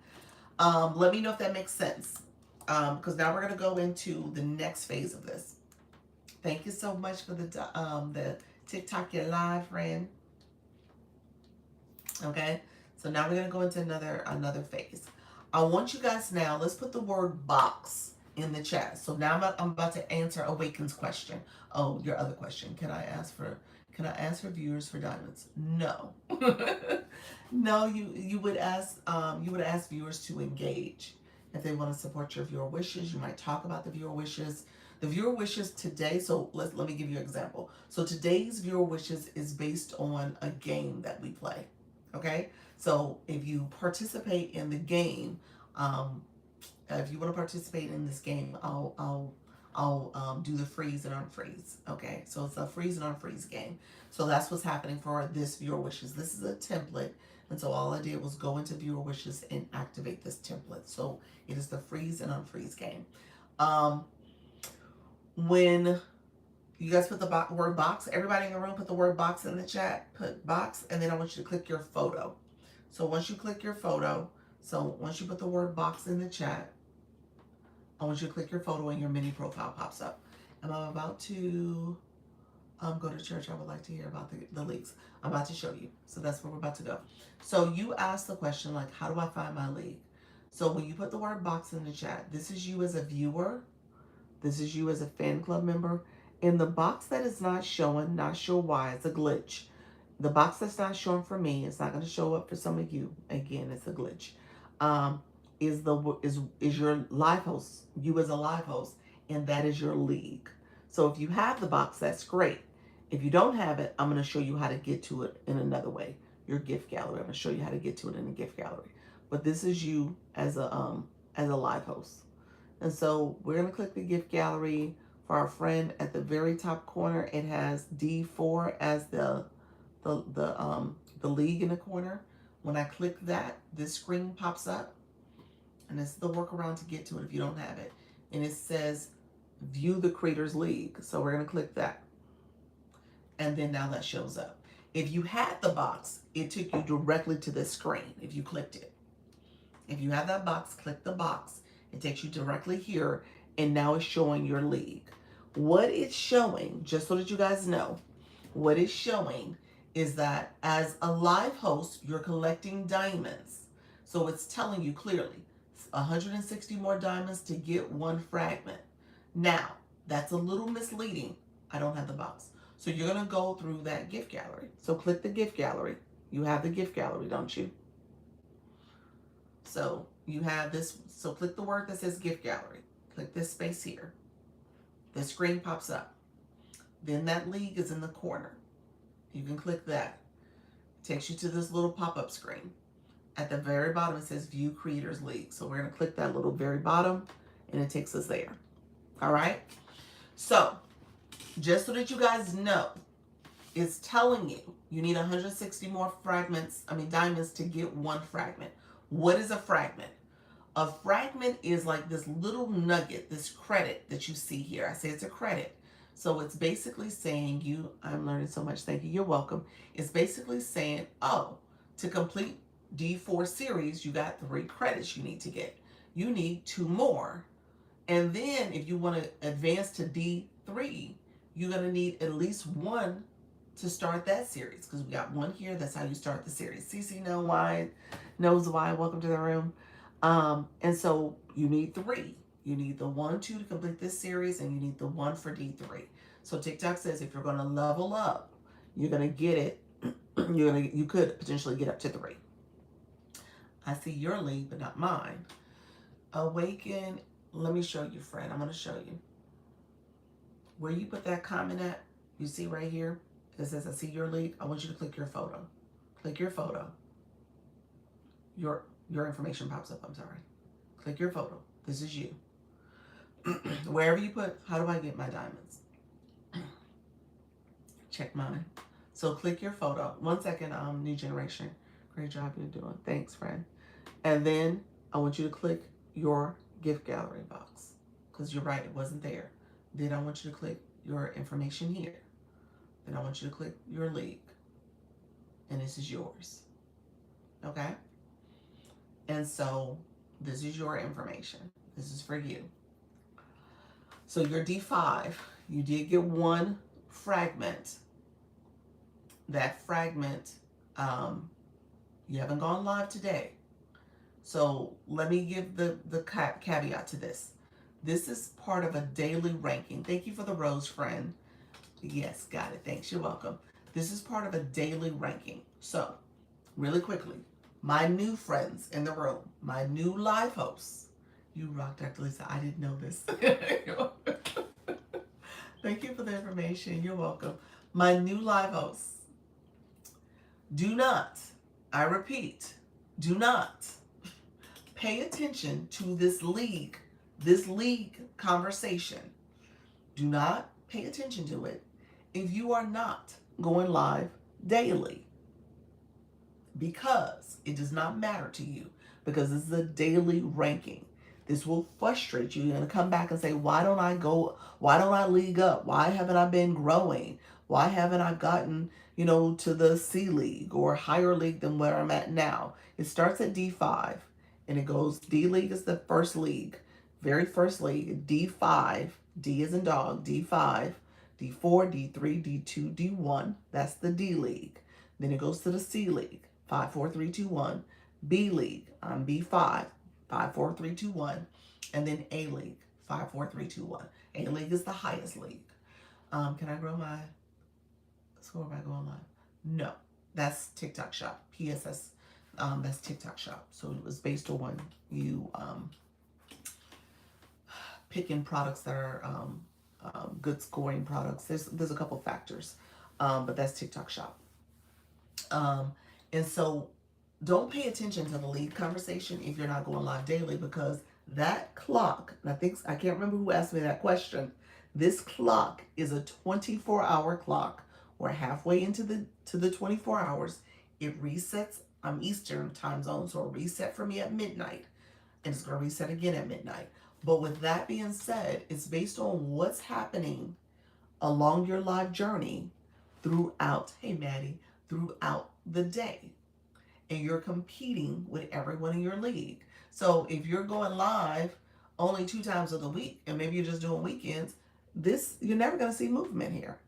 S1: Let me know if that makes sense. Because now we're going to go into the next phase of this. Thank you so much for the TikTok Your Live, friend. Okay, so now we're gonna go into another phase. I want you guys now. Let's put the word box in the chat. So now I'm about to answer Awaken's question. Oh, your other question. Can I ask for viewers for diamonds? No, no. You would ask viewers to engage if they want to support your viewer wishes. You might talk about the viewer wishes. The viewer wishes today, so let me give you an example. So today's viewer wishes is based on a game that we play. Okay, so if you participate in the game, if you want to participate in this game, I'll do the freeze and unfreeze. Okay, so it's a freeze and unfreeze game. So that's what's happening for this viewer wishes. This is a template, and so all I did was go into viewer wishes and activate this template. So it is the freeze and unfreeze game. When you guys put the word box, everybody in the room put the word box in the chat, put box, and then I want you to click your photo. So once you click your photo, so once you put the word box in the chat, I want you to click your photo and your mini profile pops up. And I'm about to go to church. I would like to hear about the leagues. I'm about to show you. So that's where we're about to go. So you asked the question, like, how do I find my league? So when you put the word box in the chat, this is you as a viewer. This is you as a fan club member. In the box that is not showing, not sure why, it's a glitch. The box that's not showing for me, it's not going to show up for some of you. Again, it's a glitch. Is your live host, you as a live host, and that is your league. So if you have the box, that's great. If you don't have it, I'm going to show you how to get to it in another way. Your gift gallery. I'm going to show you how to get to it in the gift gallery. But this is you as a live host. And so we're going to click the gift gallery for our friend at the very top corner. It has D4 as the league in the corner. When I click that, this screen pops up, and this is the workaround to get to it if you don't have it. And it says view the creators league. So we're going to click that. And then now that shows up. If you had the box, it took you directly to this screen if you clicked it. If you have that box, click the box. It takes you directly here, and now it's showing your league. What it's showing, just so that you guys know, what it's showing is that as a live host, you're collecting diamonds. So it's telling you clearly, 160 more diamonds to get one fragment. Now, that's a little misleading. I don't have the box. So you're going to go through that gift gallery. So click the gift gallery. You have the gift gallery, don't you? So you have this. So click the word that says gift gallery. Click this space here. The screen pops up. Then that league is in the corner. You can click that. It takes you to this little pop-up screen. At the very bottom, it says View Creators League. So we're going to click that little very bottom, and it takes us there. All right? So just so that you guys know, it's telling you you need 160 more diamonds to get one fragment. What is a fragment? A fragment is like this little nugget, this credit that you see here. I say it's a credit. So it's basically saying I'm learning so much. Thank you. You're welcome. It's basically saying, oh, to complete D4 series, you got 3 credits you need to get. You need 2 more. And then if you want to advance to D3, you're going to need at least 1 to start that series, because we got 1 here. That's how you start the series. CC knows why. Welcome to the room. And so you need 3. You need the 1, 2 to complete this series, and you need the 1 for D3. So TikTok says if you're going to level up, you're going to get it. You could potentially get up to 3. I see your league, but not mine. Awaken. Let me show you, friend. I'm going to show you. Where you put that comment at, you see right here, it says I see your league. I want you to click your photo. Click your photo. Your information pops up, I'm sorry. Click your photo. This is you. Wherever you put, how do I get my diamonds? Check mine. So click your photo. 1 second, New Generation. Great job you're doing. Thanks, friend. And then I want you to click your gift gallery box, because you're right, it wasn't there. Then I want you to click your information here. Then I want you to click your league. And this is yours. Okay? And so this is your information. This is for you. So your D5, you did get 1 fragment. That fragment, you haven't gone live today. So let me give the caveat to this. This is part of a daily ranking. Thank you for the rose, friend. Yes, got it. Thanks. You're welcome. This is part of a daily ranking. So really quickly, my new friends in the room, my new live hosts. You rock, Dr. Lisa. I didn't know this. Thank you for the information. You're welcome. My new live hosts. Do not, I repeat, do not pay attention to this league conversation. Do not pay attention to it if you are not going live daily, because it does not matter to you, because this is a daily ranking. This will frustrate you. You're going to come back and say, why don't I league up? Why haven't I been growing? Why haven't I gotten, to the C league or higher league than where I'm at now? It starts at D5 and it goes, D league is the first league, very first league, D5, D as in dog, D5, D4, D3, D2, D1. That's the D league. Then it goes to the C league, 5, 4, 3, 2, 1. B league, I'm B5, 5, 4, 3, 2, 1. And then A league, 5, 4, 3, 2, 1. A league is the highest league. Can I grow my score by going live? No, that's TikTok Shop. PSS, that's TikTok Shop. So it was based on you picking products that are good scoring products. There's a couple factors, but that's TikTok Shop. Um, and so don't pay attention to the lead conversation if you're not going live daily, because that clock, and I can't remember who asked me that question. This clock is a 24-hour clock. We're halfway into the 24 hours. It resets. I'm Eastern time zone, so it'll reset for me at midnight, and it's going to reset again at midnight. But with that being said, it's based on what's happening along your live journey throughout, hey Maddie, throughout the day. And you're competing with everyone in your league. So if you're going live only 2 times of the week, and maybe you're just doing weekends, you're never going to see movement here.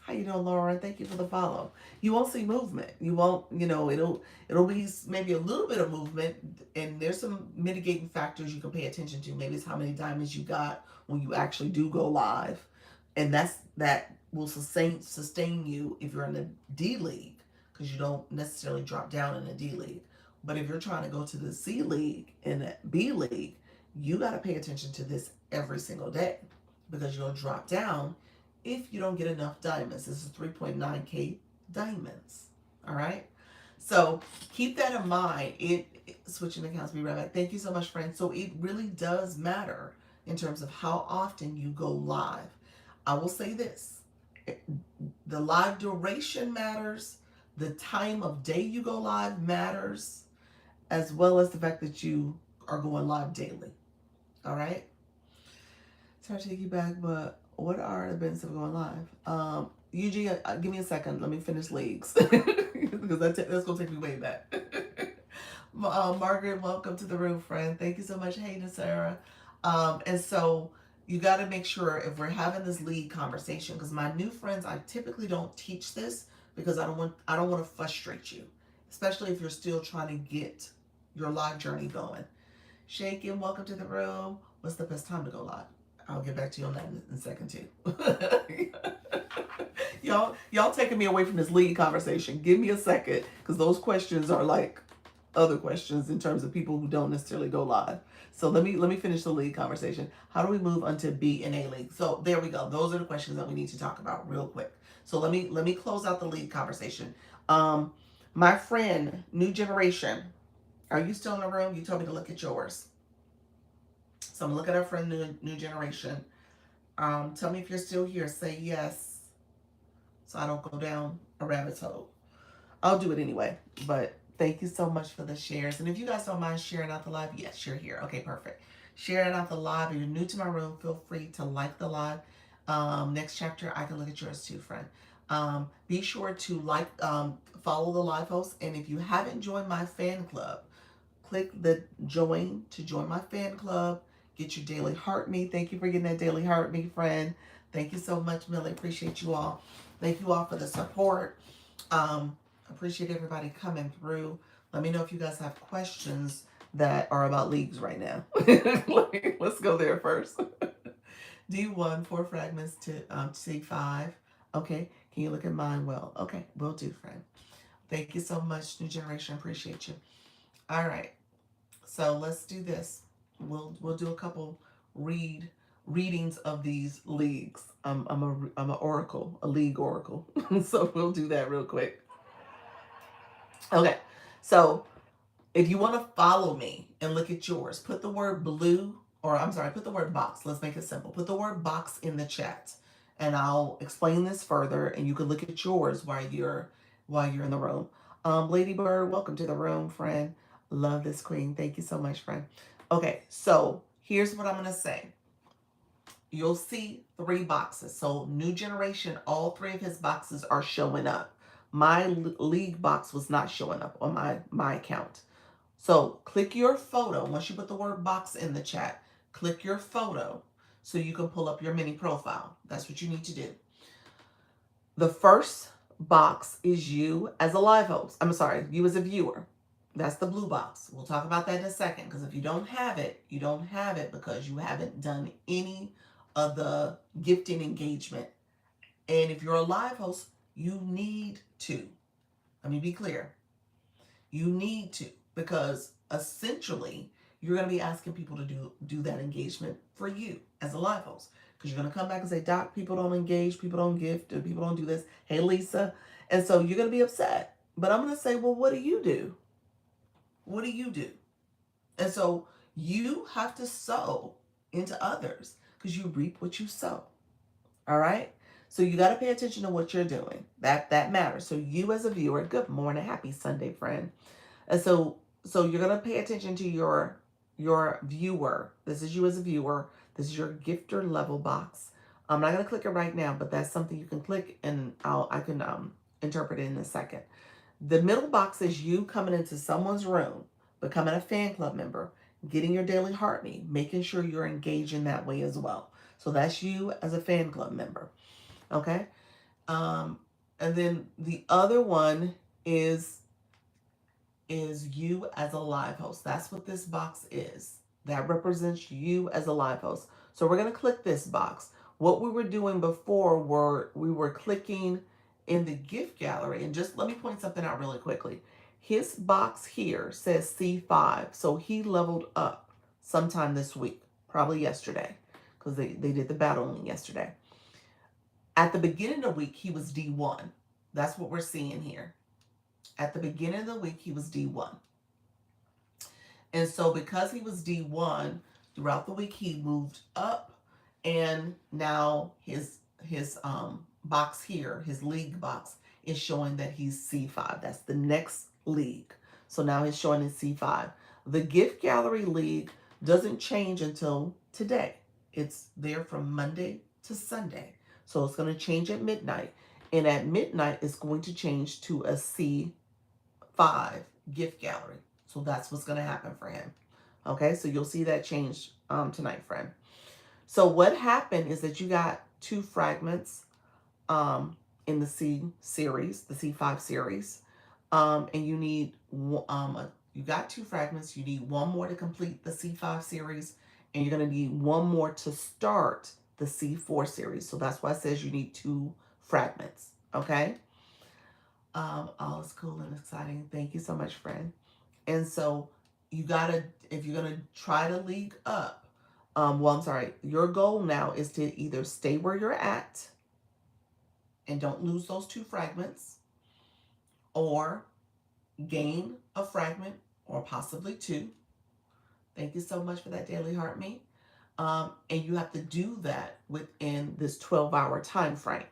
S1: How you doing, Laura? Thank you for the follow. You won't see movement. You won't, it'll be maybe a little bit of movement, and there's some mitigating factors you can pay attention to. Maybe it's how many diamonds you got when you actually do go live, and that will sustain you if you're in the D League, because you don't necessarily drop down in the D League. But if you're trying to go to the C League and the B League, you got to pay attention to this every single day, because you'll drop down if you don't get enough diamonds. This is 3.9K diamonds. All right. So keep that in mind. Switching accounts, be right back. Thank you so much, friend. So it really does matter in terms of how often you go live. I will say this. The live duration matters. The time of day you go live matters, as well as the fact that you are going live daily. All right. Sorry to take you back, but what are the benefits of going live? UG, give me a second. Let me finish leagues because that's going to take me way back. Margaret, welcome to the room, friend. Thank you so much. Hey, Sarah. And so you got to make sure, if we're having this league conversation, because my new friends, I typically don't teach this because I don't want to frustrate you, especially if you're still trying to get your live journey going. Shaken, welcome to the room. What's the best time to go live? I'll get back to you on that in a second too. y'all taking me away from this lead conversation. Give me a second, because those questions are like other questions in terms of people who don't necessarily go live. So let me finish the lead conversation. How do we move onto B and A league? So there we go. Those are the questions that we need to talk about real quick. So let me close out the lead conversation. My friend, New Generation, are you still in the room? You told me to look at yours. So I'm looking at our friend, New Generation. Tell me if you're still here. Say yes, so I don't go down a rabbit hole. I'll do it anyway, but thank you so much for the shares. And if you guys don't mind sharing out the live, yes, you're here. Okay, perfect. Sharing out the live. If you're new to my room, feel free to like the live. Next chapter, I can look at yours too, friend. Be sure to follow the live host. And if you haven't joined my fan club, click the join to join my fan club. Get your daily heart me. Thank you for getting that daily heart me, friend. Thank you so much, Millie. Appreciate you all. Thank you all for the support. Appreciate everybody coming through. Let me know if you guys have questions that are about leagues right now. Let's go there first. D1, 4 fragments to C5. Okay, can you look at mine? Well, okay, will do, friend. Thank you so much, New Generation. Appreciate you. All right, so let's do this. We'll do a couple readings of these leagues. I'm an oracle, a league oracle. So we'll do that real quick. Okay, so if you want to follow me and look at yours, put the word blue, or I'm sorry, put the word box. Let's make it simple. Put the word box in the chat, and I'll explain this further, and you can look at yours while you're in the room. Lady Bird, welcome to the room, friend. Love this queen. Thank you so much, friend. Okay, so here's what I'm going to say. You'll see 3 boxes. So New Generation, all 3 of his boxes are showing up. My league box was not showing up on my account. So click your photo. Once you put the word box in the chat, click your photo so you can pull up your mini profile. That's what you need to do. The first box is you as a live host. I'm sorry, you as a viewer. That's the blue box. We'll talk about that in a second, because if you don't have it, you don't have it because you haven't done any of the gifting engagement. And if you're a live host, you need to. Let me be clear. You need to, because essentially you're going to be asking people to do that engagement for you as a live host. Because you're going to come back and say, Doc, people don't engage, people don't gift, or people don't do this. Hey, Lisa. And so you're going to be upset. But I'm going to say, well, what do you do? What do you do? And so you have to sow into others because you reap what you sow. All right? So you got to pay attention to what you're doing. That matters. So you as a viewer, good morning, happy Sunday, friend. And so you're going to pay attention to your viewer. This is you as a viewer. This is your gifter level box. I'm not going to click it right now, but that's something you can click and I can interpret it in a second. The middle box is you coming into someone's room, becoming a fan club member, getting your daily heartbeat, making sure you're engaged in that way as well. So that's you as a fan club member. Okay. And then the other one is you as a live host. That's what this box is. That represents you as a live host. So we're going to click this box. What we were doing before we were clicking in the gift gallery. And just let me point something out really quickly. His box here says C5. So he leveled up sometime this week, probably yesterday, because they did the battling yesterday. At the beginning of the week, he was D1. That's what we're seeing here. At the beginning of the week, he was D1. And so because he was D1, throughout the week, he moved up. And now his box here, his league box, is showing that he's C5. That's the next league. So now he's showing in C5. The gift gallery league doesn't change until today. It's there from Monday to Sunday. So it's going to change at midnight. And at midnight, it's going to change to a C5 gift gallery. So that's what's going to happen for him. Okay, so you'll see that change tonight, friend. So what happened is that you got 2 fragments in the C series, the C5 series. And you need, you got 2 fragments. You need 1 more to complete the C5 series. And you're going to need 1 more to start the C4 series. So that's why it says you need 2 fragments. Okay. All is cool and exciting. Thank you so much, friend. And so you gotta, if you're gonna try to league up, your goal now is to either stay where you're at and don't lose those 2 fragments, or gain a fragment or possibly 2. Thank you so much for that daily heart me. And you have to do that within this 12-hour time frame.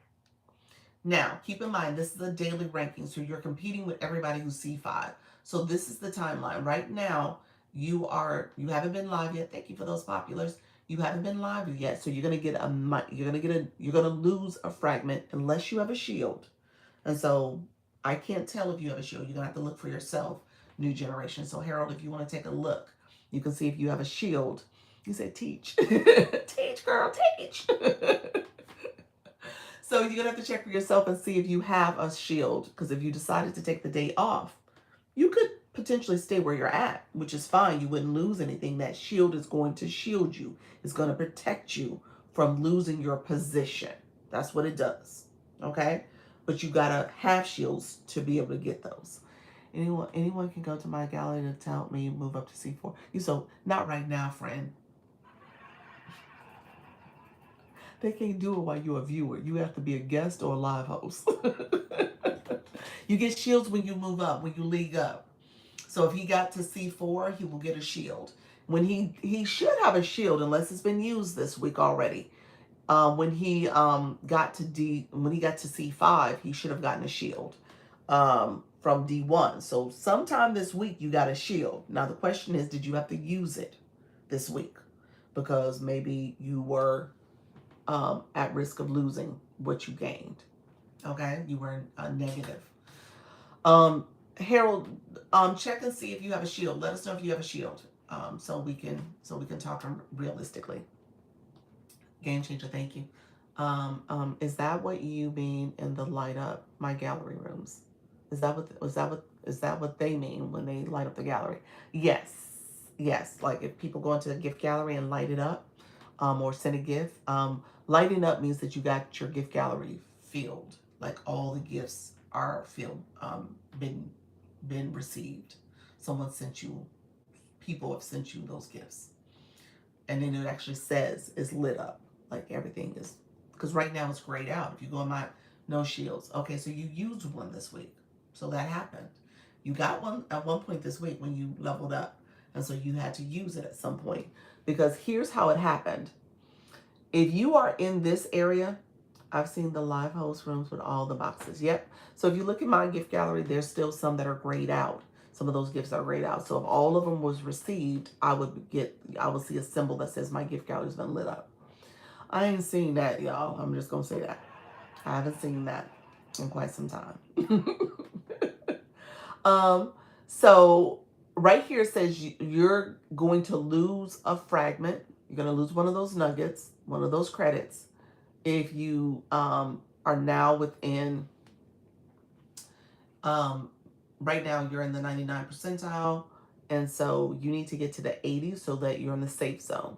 S1: Now, keep in mind, this is a daily ranking, so you're competing with everybody who's C5. So this is the timeline. Right now, you haven't been live yet. Thank you for those populars. You haven't been live yet, so you're gonna lose a fragment unless you have a shield. And so I can't tell if you have a shield. You're gonna have to look for yourself, new generation. So Harold, if you want to take a look, you can see if you have a shield. You said teach. Teach, girl, teach. So you're going to have to check for yourself and see if you have a shield. Because if you decided to take the day off, you could potentially stay where you're at, which is fine. You wouldn't lose anything. That shield is going to shield you. It's going to protect you from losing your position. That's what it does. Okay? But you got to have shields to be able to get those. Anyone can go to my gallery to tell me move up to C4. So not right now, friend. They can't do it while you're a viewer. You have to be a guest or a live host. You get shields when you move up, when you league up. So if he got to C4, he will get a shield. When he should have a shield unless it's been used this week already. When he got to C5, he should have gotten a shield from D1. So sometime this week you got a shield. Now the question is, did you have to use it this week? Because maybe you were at risk of losing what you gained. Okay, you were negative. Harold, check and see if you have a shield. Let us know if you have a shield, so we can talk realistically. Game changer, thank you. Is that what you mean in the light up my gallery rooms? Is that what they mean when they light up the gallery? Yes. Like if people go into the gift gallery and light it up, or send a gift. Lighting up means that you got your gift gallery filled, like all the gifts are filled, been received. Someone sent you people have sent you those gifts. And then it actually says it's lit up. Like everything is, because right now it's grayed out. If you go in my no shields. Okay, so you used one this week. So that happened. You got one at one point this week when you leveled up. And so you had to use it at some point. Because here's how it happened. If you are in this area, I've seen the live host rooms with all the boxes. Yep. So if you look at my gift gallery, there's still some that are grayed out. Some of those gifts are grayed out. So if all of them was received, I would see a symbol that says my gift gallery's been lit up. I ain't seen that, y'all. I'm just gonna say that. I haven't seen that in quite some time. So right here it says you're going to lose a fragment. You're going to lose one of those nuggets, one of those credits, if you are now within, right now you're in the 99 percentile, and so you need to get to the 80 so that you're in the safe zone.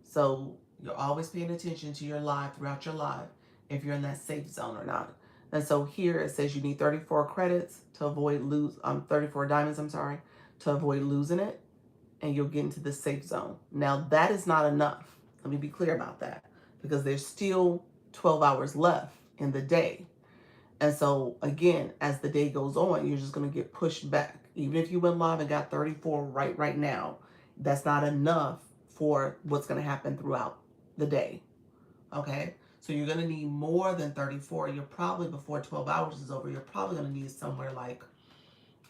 S1: So you're always paying attention to your live throughout your live, if you're in that safe zone or not. And so here it says you need 34 credits to avoid 34 diamonds, I'm sorry, to avoid losing it, and you'll get into the safe zone. Now that is not enough. Let me be clear about that, because there's still 12 hours left in the day. And so again, as the day goes on, you're just going to get pushed back. Even if you went live and got 34 right now, that's not enough for what's going to happen throughout the day. Okay? So you're going to need more than 34. You're probably, before 12 hours is over, you're probably going to need somewhere like,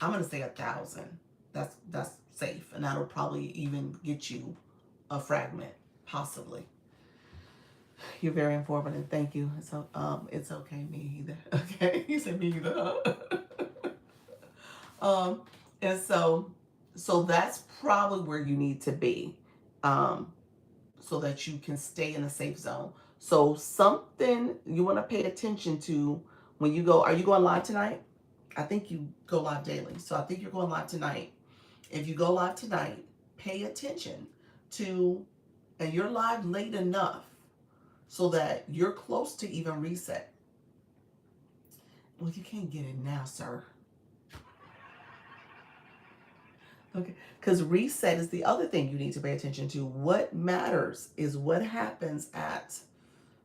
S1: I'm going to say 1,000. That's safe. And that'll probably even get you a fragment, possibly. You're very informative. Thank you. So, it's okay. Me either. Okay. You said me either. And so that's probably where you need to be, so that you can stay in a safe zone. So something you want to pay attention to when you go. Are you going live tonight? I think you go live daily. So I think you're going live tonight. If you go live tonight, pay attention to, and you're live late enough so that you're close to even reset. Well, you can't get it now, sir. Okay, because reset is the other thing you need to pay attention to. What matters is what happens at,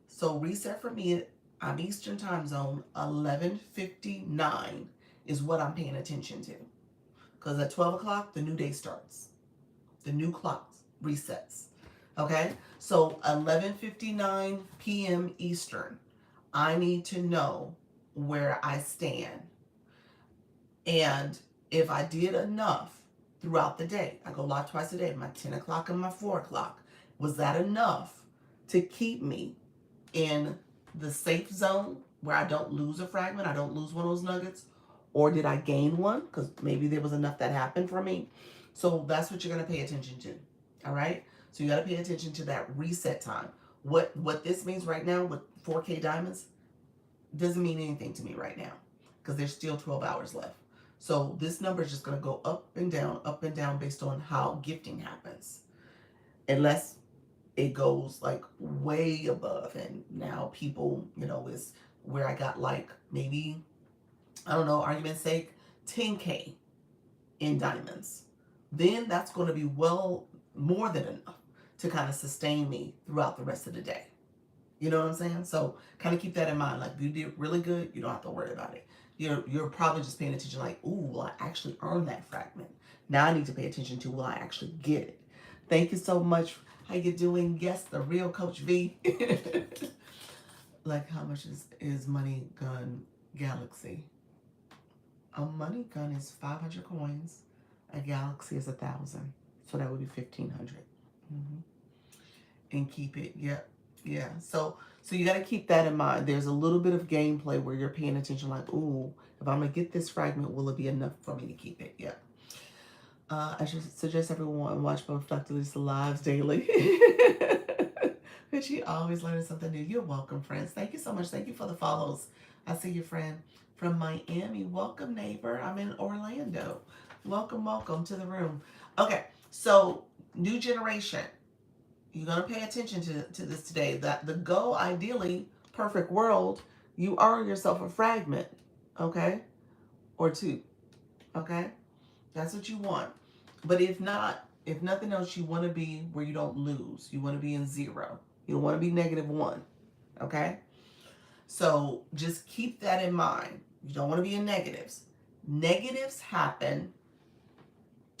S1: so reset for me, I'm Eastern time zone, 11:59 is what I'm paying attention to. Because at 12 o'clock, the new day starts. The new clock resets. Okay, so 11:59 p.m. Eastern, I need to know where I stand. And if I did enough throughout the day, I go live twice a day, my 10 o'clock and my 4 o'clock, was that enough to keep me in the safe zone where I don't lose a fragment, I don't lose one of those nuggets? Or did I gain one? Because maybe there was enough that happened for me. So that's what you're going to pay attention to. All right? So you got to pay attention to that reset time. What this means right now with 4K diamonds doesn't mean anything to me right now, because there's still 12 hours left. So this number is just going to go up and down based on how gifting happens. Unless it goes like way above, and now people, is where I got like maybe, I don't know, argument's sake, 10K in diamonds. Then that's going to be well more than enough to kind of sustain me throughout the rest of the day. You know what I'm saying? So kind of keep that in mind. Like, if you did really good, you don't have to worry about it. You're probably just paying attention like, ooh, will I actually earn that fragment? Now I need to pay attention to, will I actually get it? Thank you so much. How you doing? Yes, the real Coach V. Like, how much is Money Gun Galaxy? A Money Gun is 500 coins. A Galaxy is 1,000. So that would be 1,500. And keep it. Yep. Yeah. So you got to keep that in mind. There's a little bit of gameplay where you're paying attention like, ooh, if I'm going to get this fragment, will it be enough for me to keep it? Yeah. I should suggest everyone watch both Dr. Lisa lives daily. And she always learning something new. You're welcome, friends. Thank you so much. Thank you for the follows. I see your friend from Miami. Welcome, neighbor. I'm in Orlando. Welcome to the room. Okay, so new generation. You're going to pay attention to this today. That the goal, ideally, perfect world, you earn yourself a fragment, okay? Or two, okay? That's what you want. But if not, if nothing else, you want to be where you don't lose. You want to be in zero. You don't want to be -1. Okay? So just keep that in mind. You don't want to be in negatives. Negatives happen.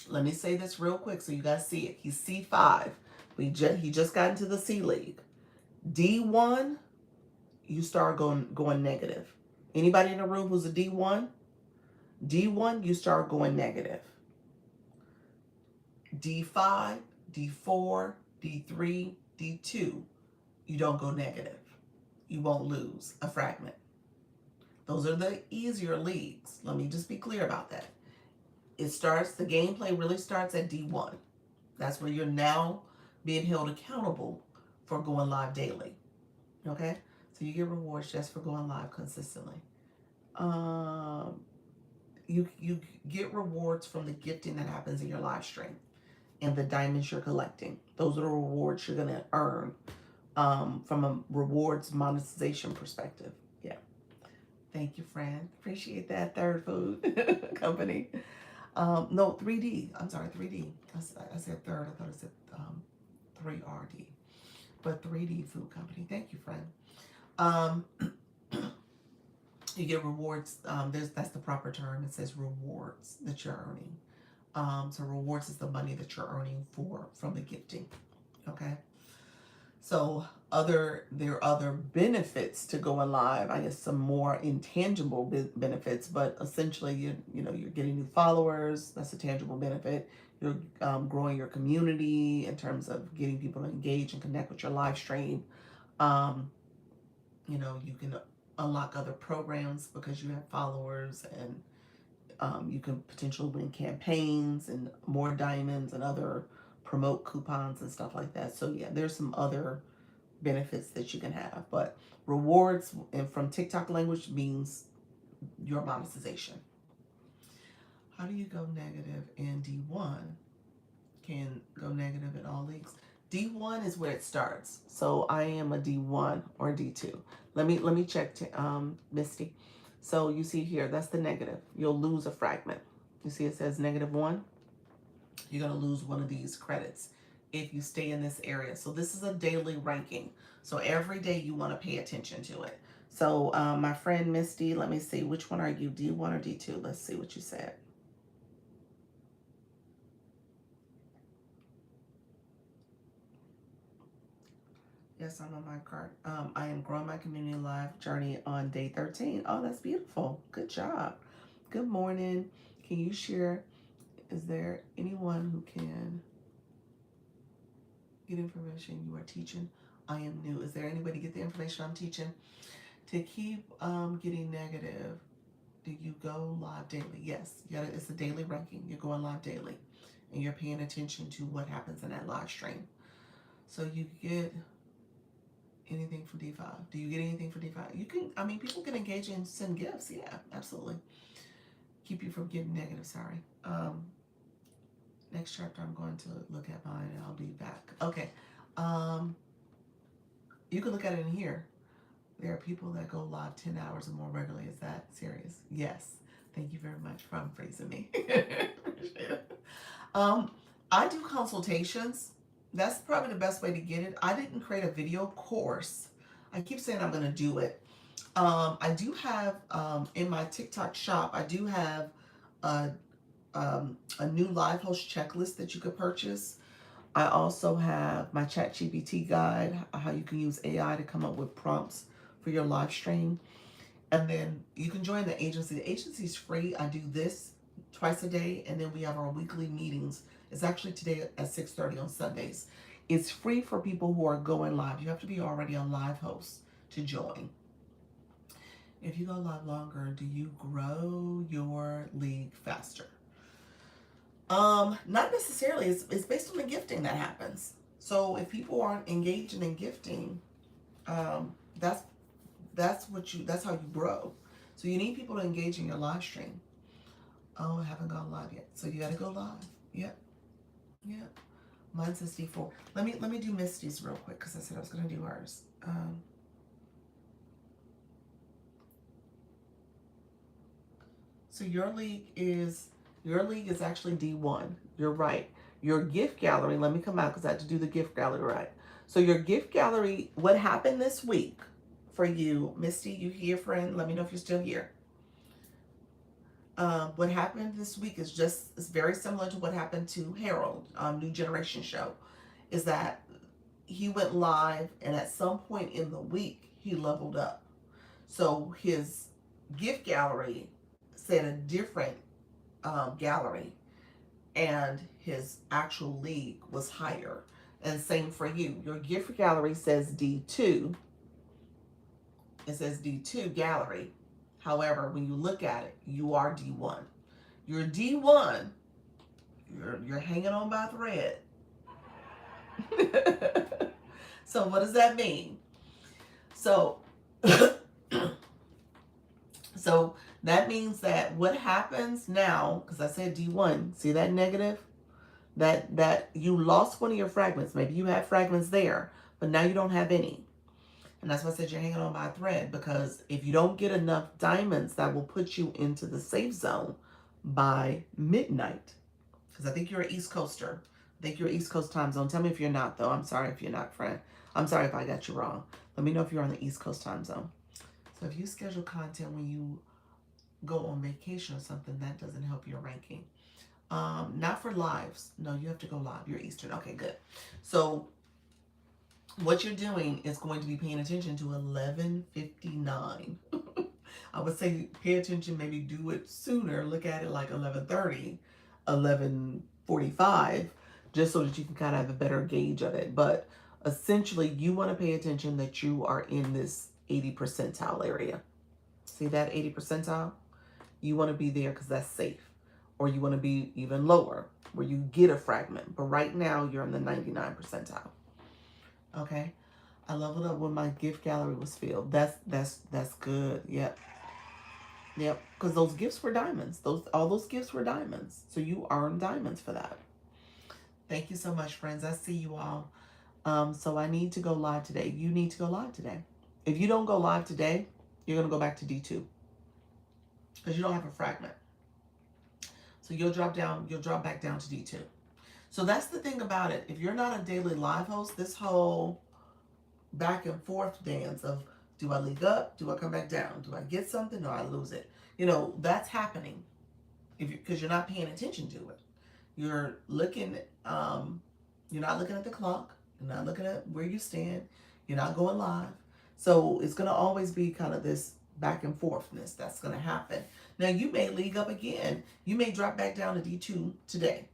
S1: Let me say this real quick so you guys see it. He's C5. He just got into the C League. D1, you start going negative. Anybody in the room who's a D1? D1, you start going negative. D5, D4, D3, D2, you don't go negative. You won't lose a fragment. Those are the easier leagues. Let me just be clear about that. The gameplay really starts at D1. That's where you're now being held accountable for going live daily. Okay? So you get rewards just for going live consistently. You get rewards from the gifting that happens in your live stream and the diamonds you're collecting. Those are the rewards you're gonna earn from a rewards monetization perspective. Yeah. Thank you, friend. Appreciate that. Third Food Company. No, 3D. I'm sorry, 3D. I said third. I thought I said 3RD. But 3D Food Company. Thank you, friend. You get rewards. That's the proper term. It says rewards that you're earning. So rewards is the money that you're earning from the gifting. Okay. So there are other benefits to going live. I guess some more intangible benefits, but essentially you're getting new followers. That's a tangible benefit. You're growing your community in terms of getting people to engage and connect with your live stream. You can unlock other programs because you have followers, and you can potentially win campaigns and more diamonds and other promote coupons and stuff like that. So yeah, there's some other benefits that you can have, but rewards and from TikTok language means your monetization. How do you go negative in D1? Can go negative in all leagues. D1 is where it starts. So I am a D1 or D2. Let me check Misty. So you see here, that's the negative. You'll lose a fragment. You see it says -1. You're going to lose one of these credits if you stay in this area. So this is a daily ranking. So every day you want to pay attention to it. So my friend Misty, let me see. Which one are you, D1 or D2? Let's see what you said. Yes, I'm on my card. I am growing my community live journey on day 13. Oh, that's beautiful. Good job. Good morning. Can you share? Is there anyone who can get information you are teaching? I am new. Is there anybody to get the information I'm teaching? To keep getting negative, do you go live daily? Yes. It's a daily ranking. You're going live daily. And you're paying attention to what happens in that live stream. So you get anything from D5. Do you get anything from D5? People can engage and send gifts. Yeah, absolutely. Keep you from getting negative, sorry. Next chapter, I'm going to look at mine and I'll be back. Okay. You can look at it in here. There are people that go live 10 hours or more regularly. Is that serious? Yes. Thank you very much for unfreezing me. I do consultations. That's probably the best way to get it. I didn't create a video course. I keep saying I'm going to do it. I do have, in my TikTok shop, I do have a new live host checklist that you could purchase. I also have my ChatGPT guide, how you can use AI to come up with prompts for your live stream. And then you can join the agency. The agency is free. I do this twice a day, and then we have our weekly meetings. It's actually today at 6:30 on Sundays. It's free for people who are going live. You have to be already a live host to join. If you go live longer, do you grow your league faster? Not necessarily. It's based on the gifting that happens. So if people aren't engaging in gifting, that's how you grow. So you need people to engage in your live stream. Oh, I haven't gone live yet. So you gotta go live. Yep. Yep. Mine says D4. Let me do Misty's real quick because I said I was gonna do hers. So your league is actually D1. You're right. Your gift gallery, let me come out because I had to do the gift gallery right. So your gift gallery, what happened this week for you, Misty, you here, friend? Let me know if you're still here. What happened this week is it's very similar to what happened to Harold, New Generation Show, is that he went live and at some point in the week he leveled up. So his gift gallery said a different gallery, and his actual league was higher. And same for you. Your gift gallery says D2. It says D2 gallery. However, when you look at it, you are D1. You're D1. You're hanging on by a thread. So what does that mean? So so that means that what happens now, because I said D1, see that negative? That you lost one of your fragments. Maybe you had fragments there, but now you don't have any. And that's why I said you're hanging on by a thread, because if you don't get enough diamonds, that will put you into the safe zone by midnight. Because I think you're an East Coaster. I think you're East Coast time zone. Tell me if you're not, though. I'm sorry if you're not, friend. I'm sorry if I got you wrong. Let me know if you're on the East Coast time zone. So if you schedule content when you go on vacation or something, that doesn't help your ranking. Not for lives. No, you have to go live. You're Eastern. Okay, good. So what you're doing is going to be paying attention to 11:59. I would say pay attention, maybe do it sooner. Look at it like 11:30, 11:45, just so that you can kind of have a better gauge of it. But essentially, you want to pay attention that you are in this 80 percentile area. See that 80 percentile? You want to be there because that's safe. Or you want to be even lower where you get a fragment. But right now, you're in the 99 percentile. Okay, I leveled up when my gift gallery was filled. That's good. Yep, because those gifts were diamonds. All those gifts were diamonds. So you earned diamonds for that. Thank you so much, friends. I see you all. So I need to go live today. You need to go live today. If you don't go live today, you're gonna go back to D2 because you don't have a fragment. So you'll drop back down to D2. So that's the thing about it. If you're not a daily live host, this whole back and forth dance of, do I league up? Do I come back down? Do I get something or I lose it? That's happening because you're not paying attention to it. You're looking, you're not looking at the clock. You're not looking at where you stand. You're not going live. So it's going to always be kind of this back and forthness that's going to happen. Now you may league up again. You may drop back down to D2 today.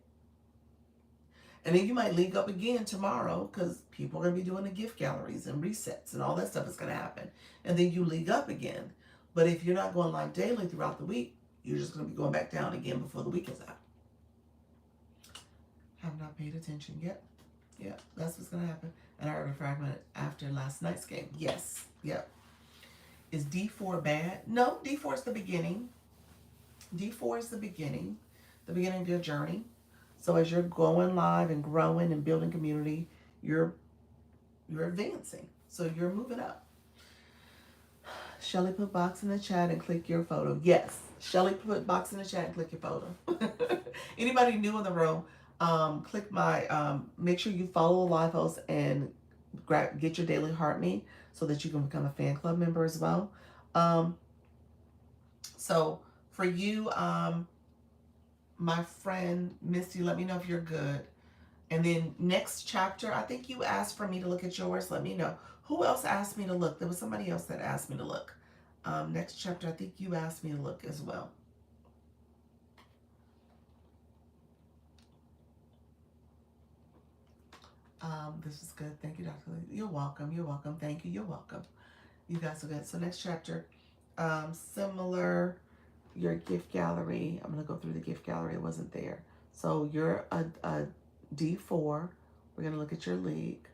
S1: And then you might league up again tomorrow because people are going to be doing the gift galleries and resets and all that stuff is going to happen. And then you league up again. But if you're not going live daily throughout the week, you're just going to be going back down again before the week is out. Have not paid attention yet. Yeah, that's what's going to happen. And I heard a fragment after last night's game. Yes. Yep. Is D4 bad? No, D4 is the beginning. D4 is the beginning of your journey. So as you're going live and growing and building community, you're advancing. So you're moving up. Shelly put box in the chat and click your photo. Yes, Shelly put box in the chat and click your photo. Anybody new in the room, click my, make sure you follow a live host and get your daily heart me so that you can become a fan club member as well. So for you, my friend Misty, let me know if you're good. And then next chapter, I think you asked for me to look at yours. Let me know. Who else asked me to look? There was somebody else that asked me to look. Next chapter, I think you asked me to look as well. This is good. Thank you, Dr. Lee. You're welcome. You're welcome. Thank you. You're welcome. You guys are good. So next chapter, similar, your gift gallery. I'm going to go through the gift gallery. It wasn't there. So you're a D4. We're going to look at your league.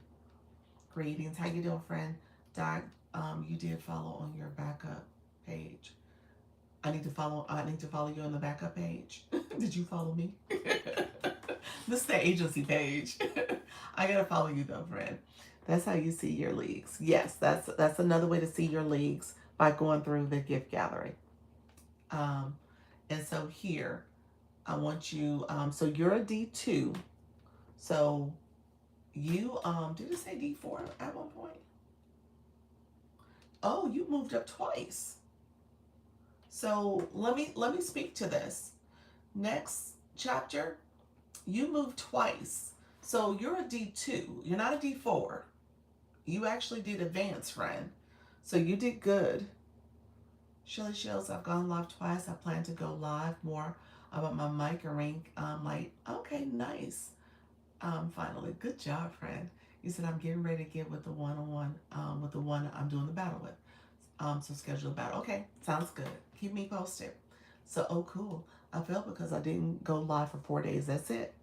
S1: Greetings. How you doing, friend? Doc, you did follow on your backup page. I need to follow you on the backup page. Did you follow me? This is the agency page. I gotta follow you though, friend. That's how you see your leagues. Yes, that's another way to see your leagues, by going through the gift gallery. And so here, I want you, so you're a D2. So you, did it say D4 at one point? Oh, you moved up twice. So let me speak to this. Next chapter, you moved twice. So you're a D2. You're not a D4. You actually did advance, friend. So you did good. Shelly Shells, I've gone live twice. I plan to go live more about my mic and ring light. Okay, nice. Finally, good job, friend. You said I'm getting ready to get with the one-on-one, with the one I'm doing the battle with. So schedule a battle. Okay, sounds good. Keep me posted. So, oh, cool. I failed because I didn't go live for 4 days. That's it.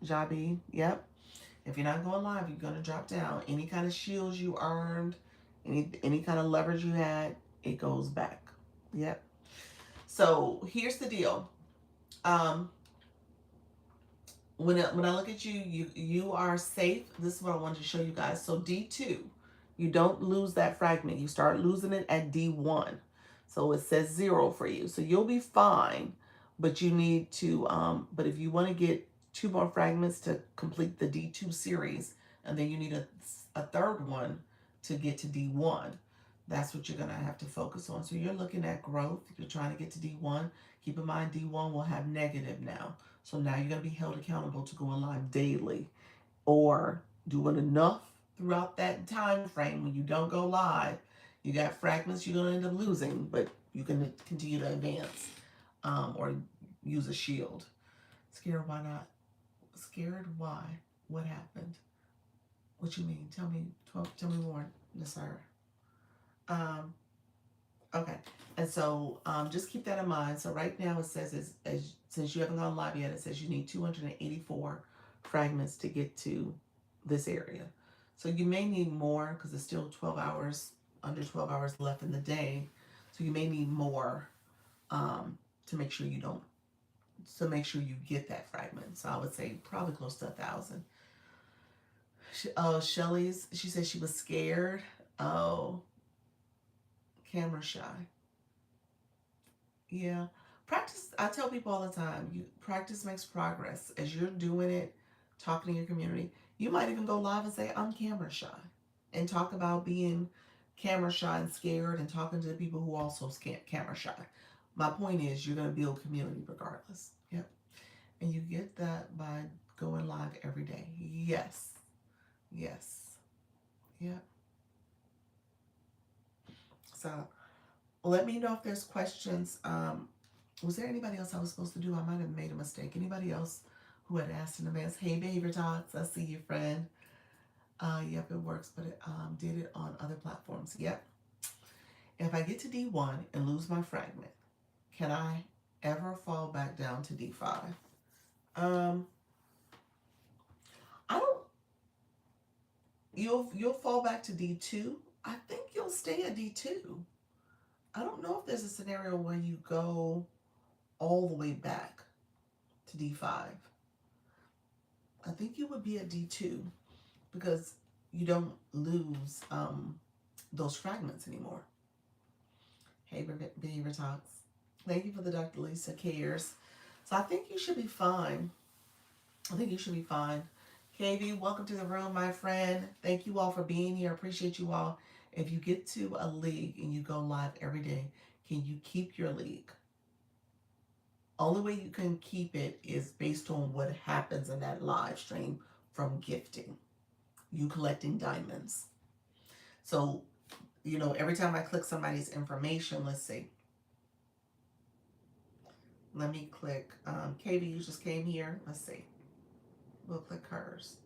S1: Jobby, yep. If you're not going live, you're gonna drop down. Any kind of shields you earned, any kind of leverage you had, it goes back. Yep. So here's the deal. When I look at you, you are safe. This is what I wanted to show you guys. So D2, you don't lose that fragment. You start losing it at D1. So it says 0 for you. So you'll be fine, but you need to, but if you want to get 2 more fragments to complete the D2 series, and then you need a third one to get to D1, that's what you're going to have to focus on. So you're looking at growth. You're trying to get to D1. Keep in mind, D1 will have negative now. So now you're going to be held accountable to going live daily or doing enough throughout that time frame. When you don't go live, you got fragments you're going to end up losing, but you can continue to advance, or use a shield. Scared, why not? Scared, why? What happened? What you mean? Tell me more, Nasara. Okay, and so just keep that in mind. So right now it says, since you haven't gone live yet, it says you need 284 fragments to get to this area. So you may need more because it's still 12 hours, under 12 hours left in the day. So you may need more to make sure you don't, to make sure you get that fragment. So I would say probably close to 1,000. Shelly's, she said she was scared. Oh, camera shy. Yeah. Practice, I tell people all the time, practice makes progress. As you're doing it, talking to your community, you might even go live and say, I'm camera shy. And talk about being camera shy and scared and talking to the people who also camera shy. My point is you're going to build community regardless. Yep. And you get that by going live every day. Yes. Yes. Yep. So let me know if there's questions. Was there anybody else I was supposed to do? I might have made a mistake. Anybody else who had asked in advance? Hey, Behavior Talks, I see you, friend. Yep, it works, but it did it on other platforms. Yep. If I get to D1 and lose my fragment, can I ever fall back down to D5? I don't. You'll fall back to D2. I think you'll stay at D2. I don't know if there's a scenario where you go all the way back to D5. I think you would be at D2 because you don't lose those fragments anymore. Hey, Behavior Talks. Thank you for the Dr. Lisa Cares. So I think you should be fine. I think you should be fine. KV, welcome to the room, my friend. Thank you all for being here. Appreciate you all. If you get to a league and you go live every day, can you keep your league? Only way you can keep it is based on what happens in that live stream from gifting, you collecting diamonds. So, you know, every time I click somebody's information, let's see. Let me click, KV, you just came here. Let's see. We'll click hers.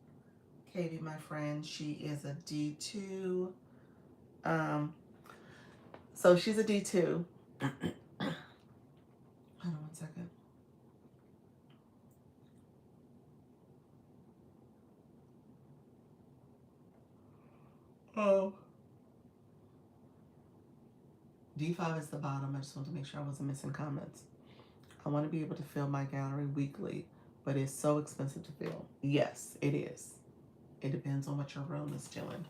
S1: KV, my friend, she is a D2. So she's a D2. Hold on one second. Oh. D5 is the bottom. I just want to make sure I wasn't missing comments. I want to be able to fill my gallery weekly, but it's so expensive to fill. Yes, it is. It depends on what your room is doing.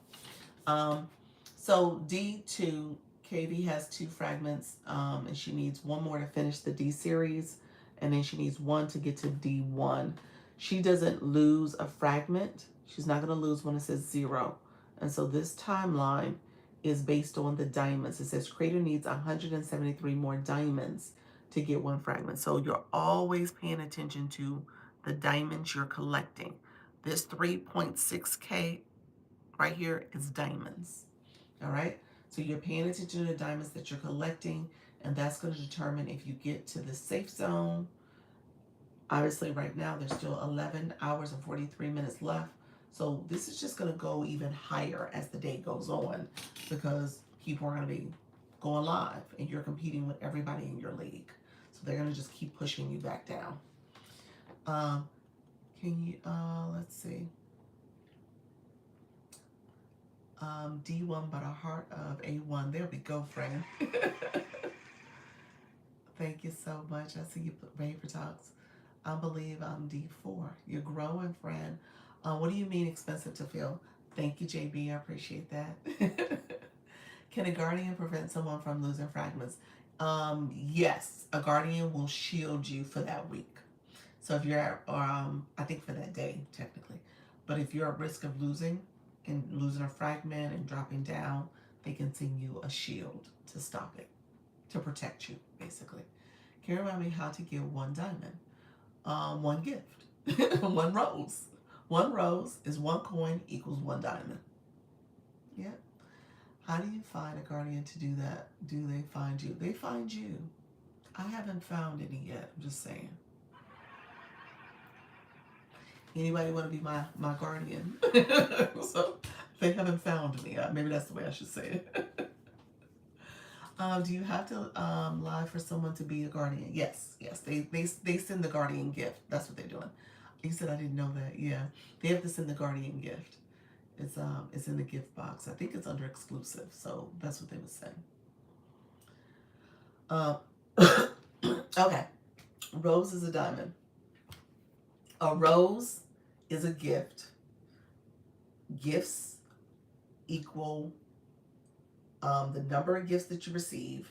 S1: So D2, Katie has 2 fragments, and she needs 1 more to finish the D series, and then she needs 1 to get to D1. She doesn't lose a fragment. She's not going to lose when it says 0. And so this timeline is based on the diamonds. It says creator needs 173 more diamonds to get 1 fragment. So you're always paying attention to the diamonds you're collecting. This 3.6K right here is diamonds. All right. So you're paying attention to the diamonds that you're collecting, and that's going to determine if you get to the safe zone. Obviously, right now, there's still 11 hours and 43 minutes left. So this is just going to go even higher as the day goes on, because people are going to be going live and you're competing with everybody in your league. So they're going to just keep pushing you back down. Let's see. D1, but a heart of A1. There we go, friend. Thank you so much. I see you ready for talks. I believe I'm D4. You're growing, friend. What do you mean expensive to fill? Thank you, JB. I appreciate that. Can a guardian prevent someone from losing fragments? Yes, a guardian will shield you for that week. So if you're at, I think for that day, technically. But if you're at risk of losing a fragment and dropping down, they can send you a shield to stop it, to protect you, basically. Can you remind me how to get 1 diamond? 1 gift, 1 rose. 1 rose is 1 coin equals 1 diamond. Yeah. How do you find a guardian to do that? Do they find you? They find you. I haven't found any yet. I'm just saying. Anybody want to be my guardian? So they haven't found me. Maybe that's the way I should say it. Do you have to lie for someone to be a guardian? Yes. They send the guardian gift. That's what they're doing. You said I didn't know that. Yeah, they have to send the guardian gift. It's in the gift box. I think it's under exclusive. So that's what they would say. Okay. Rose is a diamond. A rose is a gift. Gifts equal the number of gifts that you receive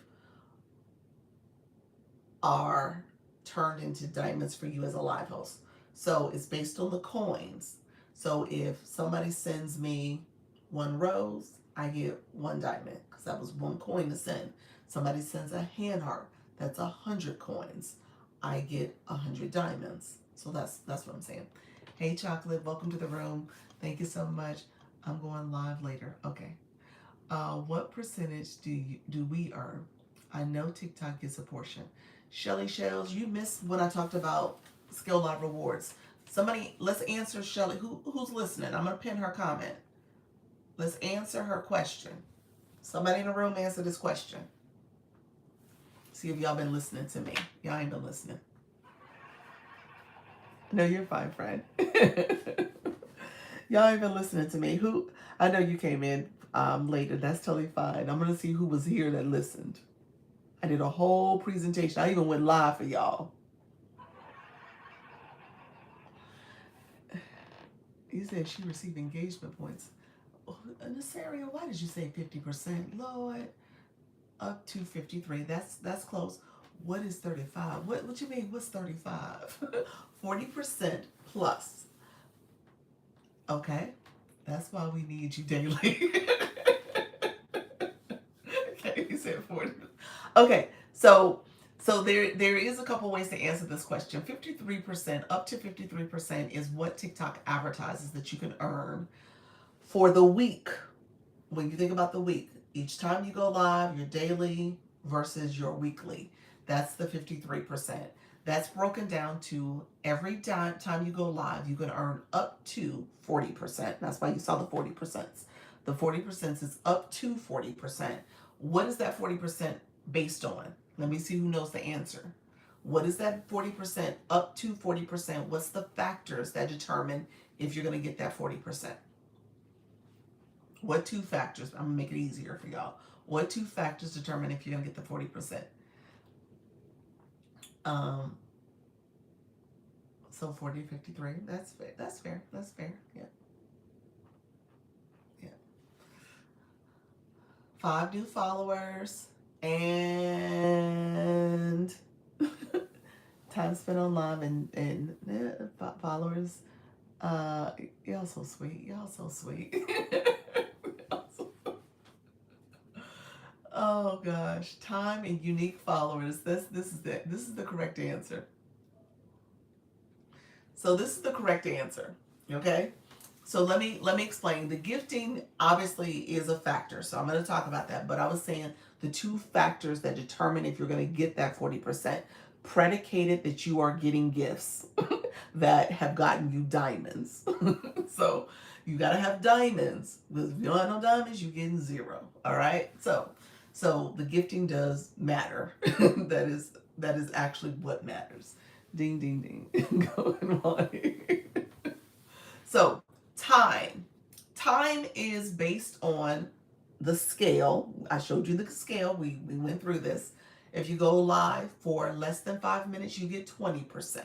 S1: are turned into diamonds for you as a live host. So it's based on the coins. So if somebody sends me 1 rose, I get 1 diamond because that was 1 coin to send. Somebody sends a hand heart, that's 100 coins. I get 100 diamonds. So that's what I'm saying. Hey, Chocolate, welcome to the room. Thank you so much. I'm going live later. Okay. What percentage do we earn? I know TikTok gets a portion. Shelly Shells, you missed when I talked about Skill Live rewards. Somebody, let's answer Shelly. Who's listening? I'm gonna pin her comment. Let's answer her question. Somebody in the room answer this question. See if y'all been listening to me. Y'all ain't been listening. No, you're fine, friend. Y'all ain't been listening to me. I know you came in later. That's totally fine. I'm gonna see who was here that listened. I did a whole presentation. I even went live for y'all. You said she received engagement points. Nasaria, why did you say 50%? Lord, up to 53. That's close. What is 35? What you mean? What's 35? 40% plus. Okay, that's why we need you daily. Okay, you said 40. Okay, so there is a couple ways to answer this question. 53%, up to 53% is what TikTok advertises that you can earn for the week. When you think about the week, each time you go live, your daily versus your weekly, that's the 53%. That's broken down to every time you go live, you can earn up to 40%. That's why you saw the 40%. The 40% is up to 40%. What is that 40% based on? Let me see who knows the answer. What is that 40% up to 40%? What's the factors that determine if you're going to get that 40%? What 2 factors? I'm going to make it easier for y'all. What 2 factors determine if you're going to get the 40%? So 40, 53. That's fair. That's fair. That's fair. Yeah. Yeah. 5 new followers and time spent online and followers. Uh, y'all so sweet. Y'all so sweet. Oh gosh, time and unique followers. This is the correct answer. So this is the correct answer. Okay. So let me explain. The gifting obviously is a factor. So I'm going to talk about that. But I was saying the two factors that determine if you're going to get that 40% predicated that you are getting gifts that have gotten you diamonds. So you got to have diamonds. Because if you don't have no diamonds, you're getting zero. All right. So the gifting does matter. That is actually what matters. Ding ding ding. Going on. So time. Time is based on the scale. I showed you the scale. We went through this. If you go live for less than 5 minutes, you get 20%.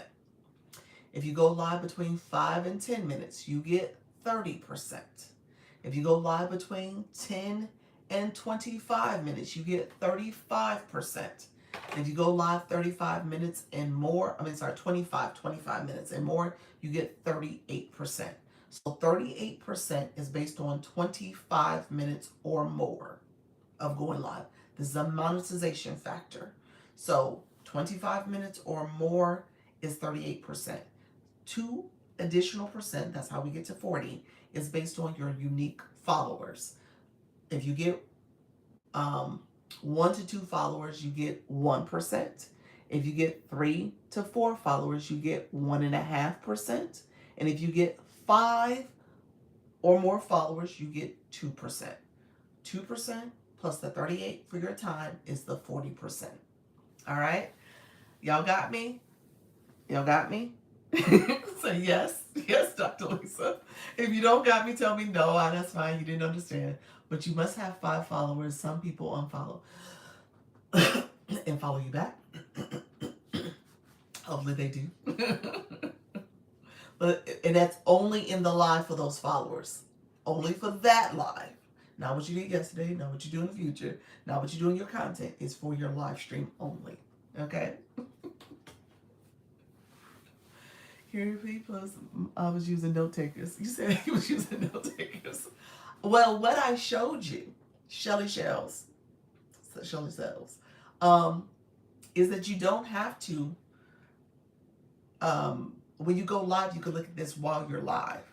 S1: If you go live between 5 and 10 minutes, you get 30%. If you go live between 10 and 25 minutes, you get 35%. If you go live 35 minutes and more, 25 minutes and more, you get 38%. So 38% is based on 25 minutes or more of going live. This is a monetization factor. So 25 minutes or more is 38%. 2 additional percent, that's how we get to 40, is based on your unique followers. If you get 1 to 2 followers, you get 1%. If you get 3 to 4 followers, you get 1.5%. And if you get 5 or more followers, you get 2%. 2% plus the 38 for your time is the 40%. All right? Y'all got me? Y'all got me? Say yes. Yes, Dr. Lisa. If you don't got me, tell me no. That's fine. You didn't understand. But you must have 5 followers. Some people unfollow and follow you back. Hopefully they do. And that's only in the live for those followers. Only for that live. Not what you did yesterday, not what you do in the future, not what you do in your content. It's for your live stream only. Okay? Here, plus, I was using note takers. You said he was using note takers. Well, what I showed you, Shelly Sells, is that you don't have to, when you go live, you can look at this while you're live.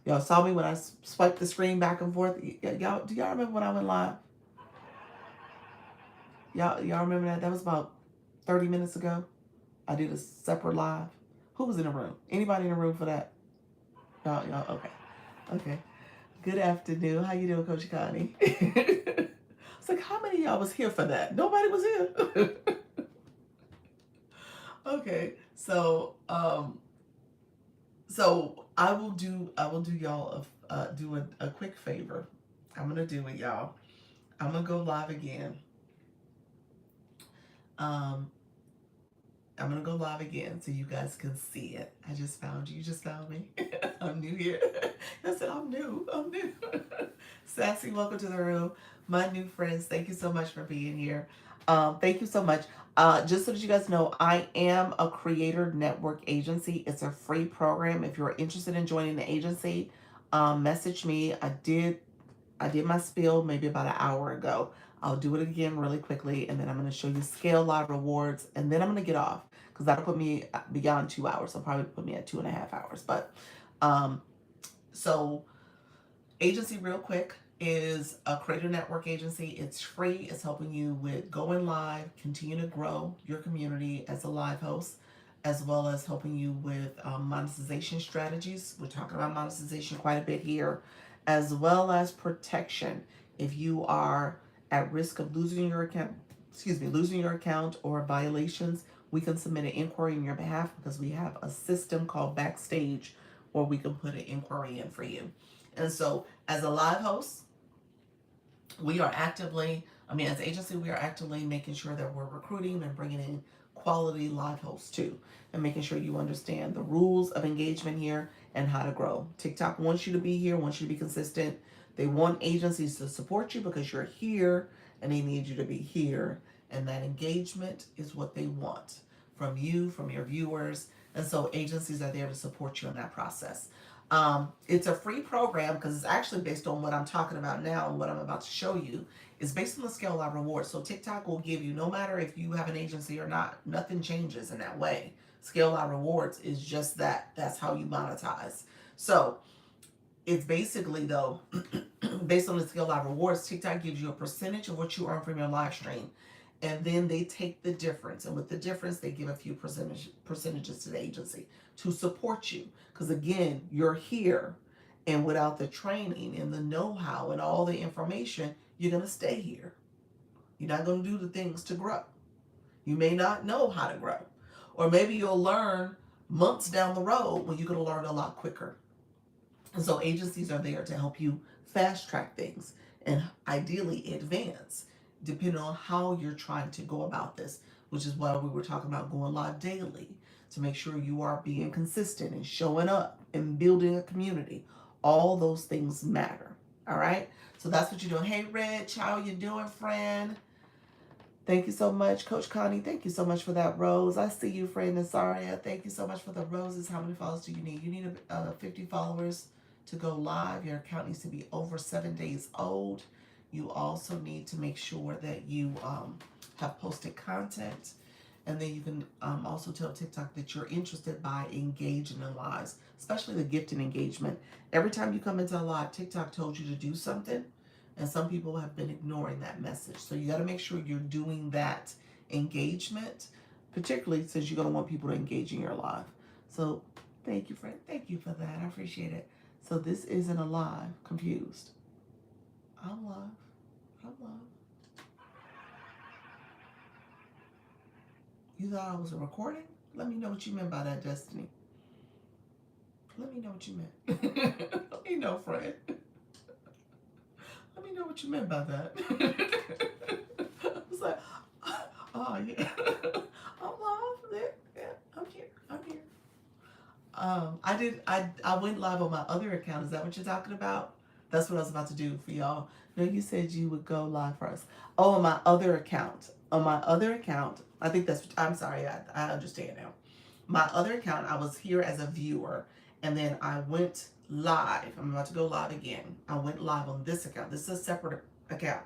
S1: Y'all saw me when I swiped the screen back and forth. Y'all, do y'all remember when I went live? Y'all remember that? That was about 30 minutes ago. I did a separate live. Who was in the room? Anybody in the room for that? Y'all, okay. Good afternoon. How you doing, Coach Connie? It's like, how many of y'all was here for that? Nobody was here. Okay, so I will do y'all a quick favor. I'm gonna do it, y'all. I'm gonna go live again. I'm gonna go live again so you guys can see it. I just found you. You just found me. I'm new here. I said I'm new. Sassy, welcome to the room. My new friends, thank you so much for being here. Thank you so much. Just so that you guys know, I am a creator network agency. It's a free program. If you're interested in joining the agency, message me. I did my spiel maybe about an hour ago. I'll do it again really quickly, and then I'm going to show you Scale Live rewards, and then I'm going to get off because that'll put me beyond 2 hours. So probably put me at 2.5 hours. But so agency real quick is a creator network agency. It's free. It's helping you with going live, continue to grow your community as a live host, as well as helping you with monetization strategies. We're talking about monetization quite a bit here, as well as protection. If you are at risk of losing your account or violations, we can submit an inquiry on your behalf because we have a system called Backstage where we can put an inquiry in for you. And so as a live host, we are actively, as an agency, we are actively making sure that we're recruiting and bringing in quality live hosts too, and making sure you understand the rules of engagement here and how to grow. TikTok wants you to be here, wants you to be consistent. They want agencies to support you because you're here, and they need you to be here. And that engagement is what they want. from you, from your viewers. And so agencies are there to support you in that process. It's a free program because it's actually based on what I'm talking about now and what I'm about to show you. It's based on the Scale Live Rewards. So TikTok will give you, no matter if you have an agency or not, nothing changes in that way. Scale Live Rewards is just that. That's how you monetize. So it's basically, though, based on the Scale Live Rewards, TikTok gives you a percentage of what you earn from your live stream. And then they take the difference. And with the difference, they give a few percentages to the agency to support you. Because again, you're here. And without the training and the know-how and all the information, you're going to stay here. You're not going to do the things to grow. You may not know how to grow. Or maybe you'll learn months down the road when you're going to learn a lot quicker. And so agencies are there to help you fast track things and ideally advance, depending on how you're trying to go about this, which is why we were talking about going live daily to make sure you are being consistent and showing up and building a community. All those things matter. All right. So that's what you're doing. Hey, Rich, how you doing, friend? Thank you so much, Coach Connie. Thank you so much for that rose. I see you, friend Nasaria. Thank you so much for the roses. How many followers do you need? You need 50 followers to go live. Your account needs to be over 7 days old. You also need to make sure that you have posted content. And then you can also tell TikTok that you're interested by engaging in lives, especially the gifted engagement. Every time you come into a live, TikTok told you to do something. And some people have been ignoring that message. So you got to make sure you're doing that engagement, particularly since you're going to want people to engage in your live. So thank you, friend. Thank you for that. I appreciate it. So this isn't a live. Confused. I'm live. I'm live. You thought I was a recording? Let me know what you meant by that, Destiny. Let me know what you meant. Let me know, friend. Let me know what you meant by that. I was like, oh yeah, I'm live. Yeah, I'm here. I'm here. I went live on my other account. Is that what you're talking about? That's what I was about to do for y'all. No, you said you would go live first. Oh, on my other account. On my other account, I think that's. I'm sorry. I understand now. My other account, I was here as a viewer, and then I went live. I'm about to go live again. I went live on this account. This is a separate account,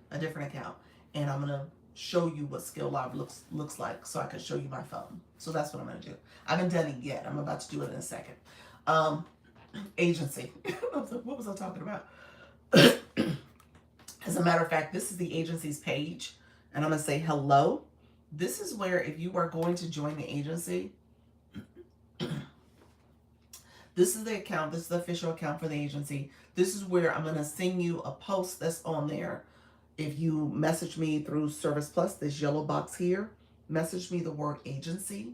S1: a different account, and I'm gonna show you what Scale Live looks like, so I can show you my phone. So that's what I'm gonna do. I haven't done it yet. I'm about to do it in a second. Agency. What was I talking about? As a matter of fact, this is the agency's page, and I'm gonna say hello. This is where, if you are going to join the agency, this is the account. This is the official account for the agency. This is where I'm going to send you a post that's on there. If you message me through Service Plus, this yellow box here, message me the word agency,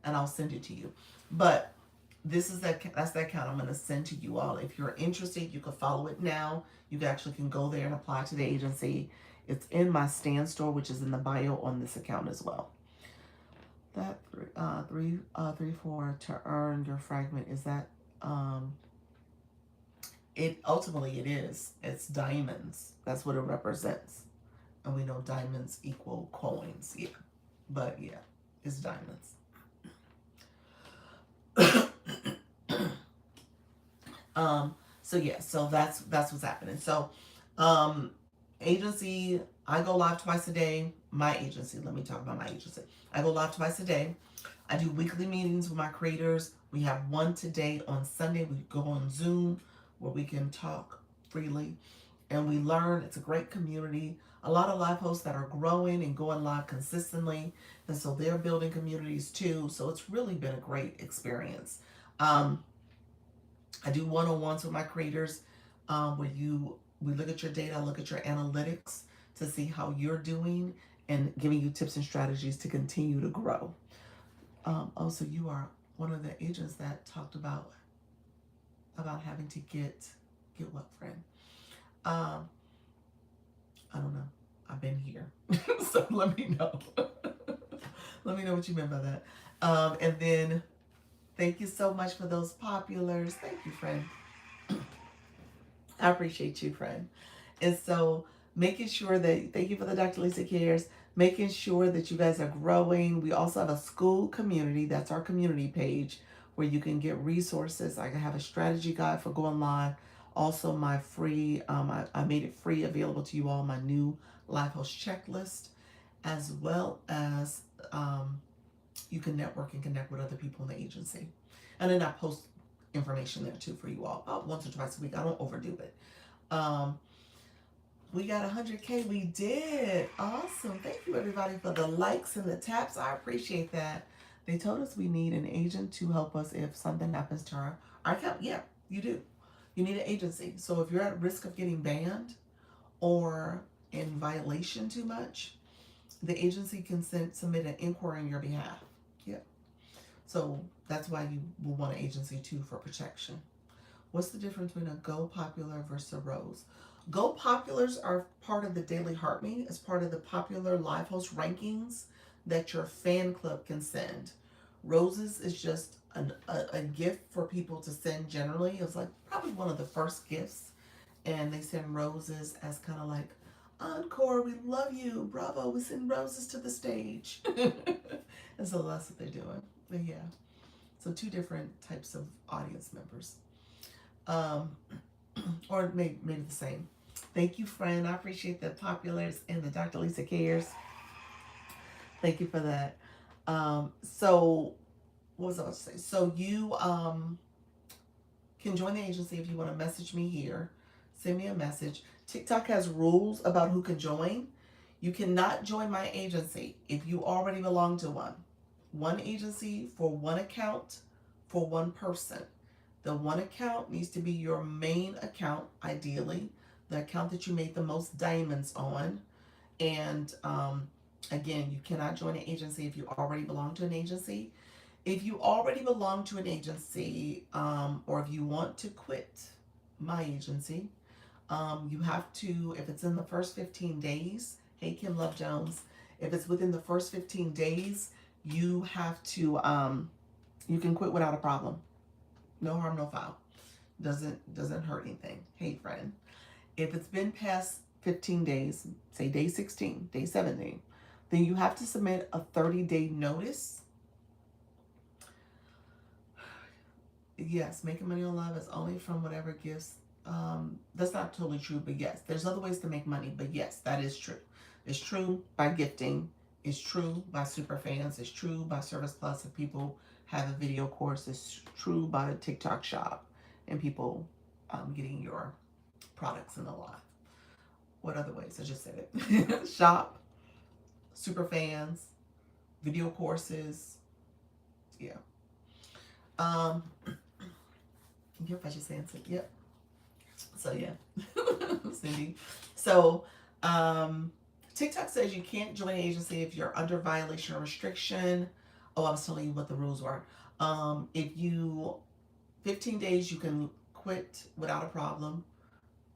S1: and I'll send it to you. But that's the account I'm going to send to you all. If you're interested, you can follow it now. You actually can go there and apply to the agency. It's in my Stand store, which is in the bio on this account as well. That 3-4 to earn your fragment, is that it ultimately it is. It's diamonds. That's what it represents. And we know diamonds equal coins. Yeah. But yeah, it's diamonds. So yeah, so that's what's happening. So agency, I go live twice a day. My agency, let me talk about my agency. I go live twice a day. I do weekly meetings with my creators. We have one today on Sunday. We go on Zoom where we can talk freely and we learn. It's a great community. A lot of live hosts that are growing and going live consistently. And so they're building communities too. So it's really been a great experience. I do one-on-ones with my creators where we look at your data, look at your analytics to see how you're doing and giving you tips and strategies to continue to grow. Also, you are one of the agents that talked about having to get what, friend? I don't know. I've been here. So let me know. Let me know what you meant by that. And then thank you so much for those populars. Thank you, friend. I appreciate you, friend. And so making sure that, thank you for the Dr. Lisa Cares, making sure that you guys are growing. We also have a school community. That's our community page where you can get resources. I have a strategy guide for going live. Also, my free, I made it free available to you all, my new Life Host checklist, as well as you can network and connect with other people in the agency. And then I post information there too for you all about once or twice a week. I don't overdo it. Um, we got 100K. We did. Awesome. Thank you, everybody, for the likes and the taps. I appreciate that. They told us we need an agent to help us if something happens to our account. Yeah, you do. You need an agency. So if you're at risk of getting banned or in violation too much, the agency can submit an inquiry on your behalf. Yeah. So that's why you will want an agency too for protection. What's the difference between a Go Popular versus a Rose? Go Populars are part of the Daily Heartbeat. It's part of the popular live host rankings that your fan club can send. Roses is just a gift for people to send generally. It was like probably one of the first gifts. And they send roses as kind of like, encore, we love you. Bravo, we send roses to the stage. And so that's what they're doing. But yeah. So two different types of audience members. Or maybe the same. Thank you, friend. I appreciate the populars and the Dr. Lisa Cares. Thank you for that. So what was I about to say? So you can join the agency if you want to message me here. Send me a message. TikTok has rules about who can join. You cannot join my agency if you already belong to one. One agency for one account for one person. The one account needs to be your main account, ideally, the account that you made the most diamonds on. And again, you cannot join an agency if you already belong to an agency. If you already belong to an agency, or if you want to quit my agency, you have to, if it's in the first 15 days, hey, Kim Love Jones, if it's within the first 15 days, you have to, you can quit without a problem. No harm, no foul. Doesn't hurt anything. Hey, friend. If it's been past 15 days, say day 16, day 17, then you have to submit a 30-day notice. Yes, making money on love is only from whatever gifts. That's not totally true, but yes, there's other ways to make money, but yes, that is true. It's true by gifting. It's true by super fans. It's true by Service Plus if people have a video course. It's true by TikTok Shop and people getting your products in the live. What other ways? I just said it. Shop, super fans, video courses. Yeah. Yep, I just answered. Yep. So yeah, Cindy. So TikTok says you can't join an agency if you're under violation or restriction. Oh, I was telling you what the rules were. If you 15 days, you can quit without a problem.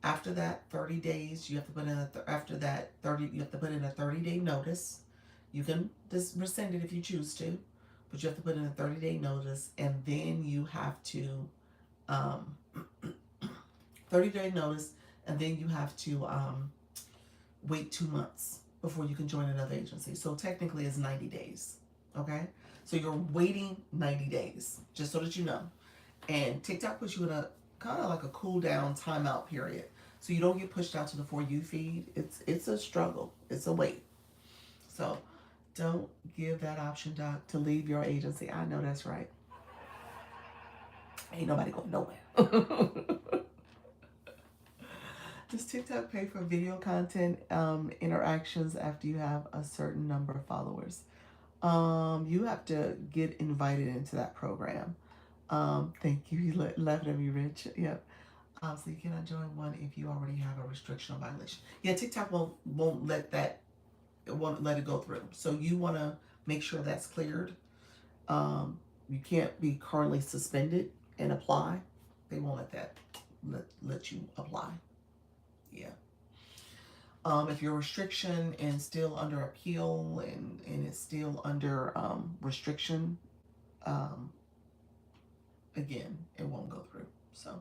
S1: After that, 30 days, you have to put in after that 30, you have to put in a 30-day notice. You can just rescind it if you choose to, but you have to put in a 30-day notice, and then you have to 30-day notice, and then you have to wait 2 months before you can join another agency. So technically, it's 90 days. Okay, so you're waiting 90 days, just so that you know. And TikTok puts you in a kind of like a cool down timeout period, so you don't get pushed out to the For You feed. It's a struggle. It's a wait. So don't give that option, Doc, to leave your agency. I know that's right. Ain't nobody going nowhere. Does TikTok pay for video content interactions after you have a certain number of followers? You have to get invited into that program. Thank you. You left at me, Rich. Yep. So you cannot join one if you already have a restriction or violation. Yeah, TikTok won't let that. It won't let it go through. So you want to make sure that's cleared. You can't be currently suspended and apply. They won't let that let you apply. Yeah. If your restriction and still under appeal and it's still under restriction, again, it won't go through. So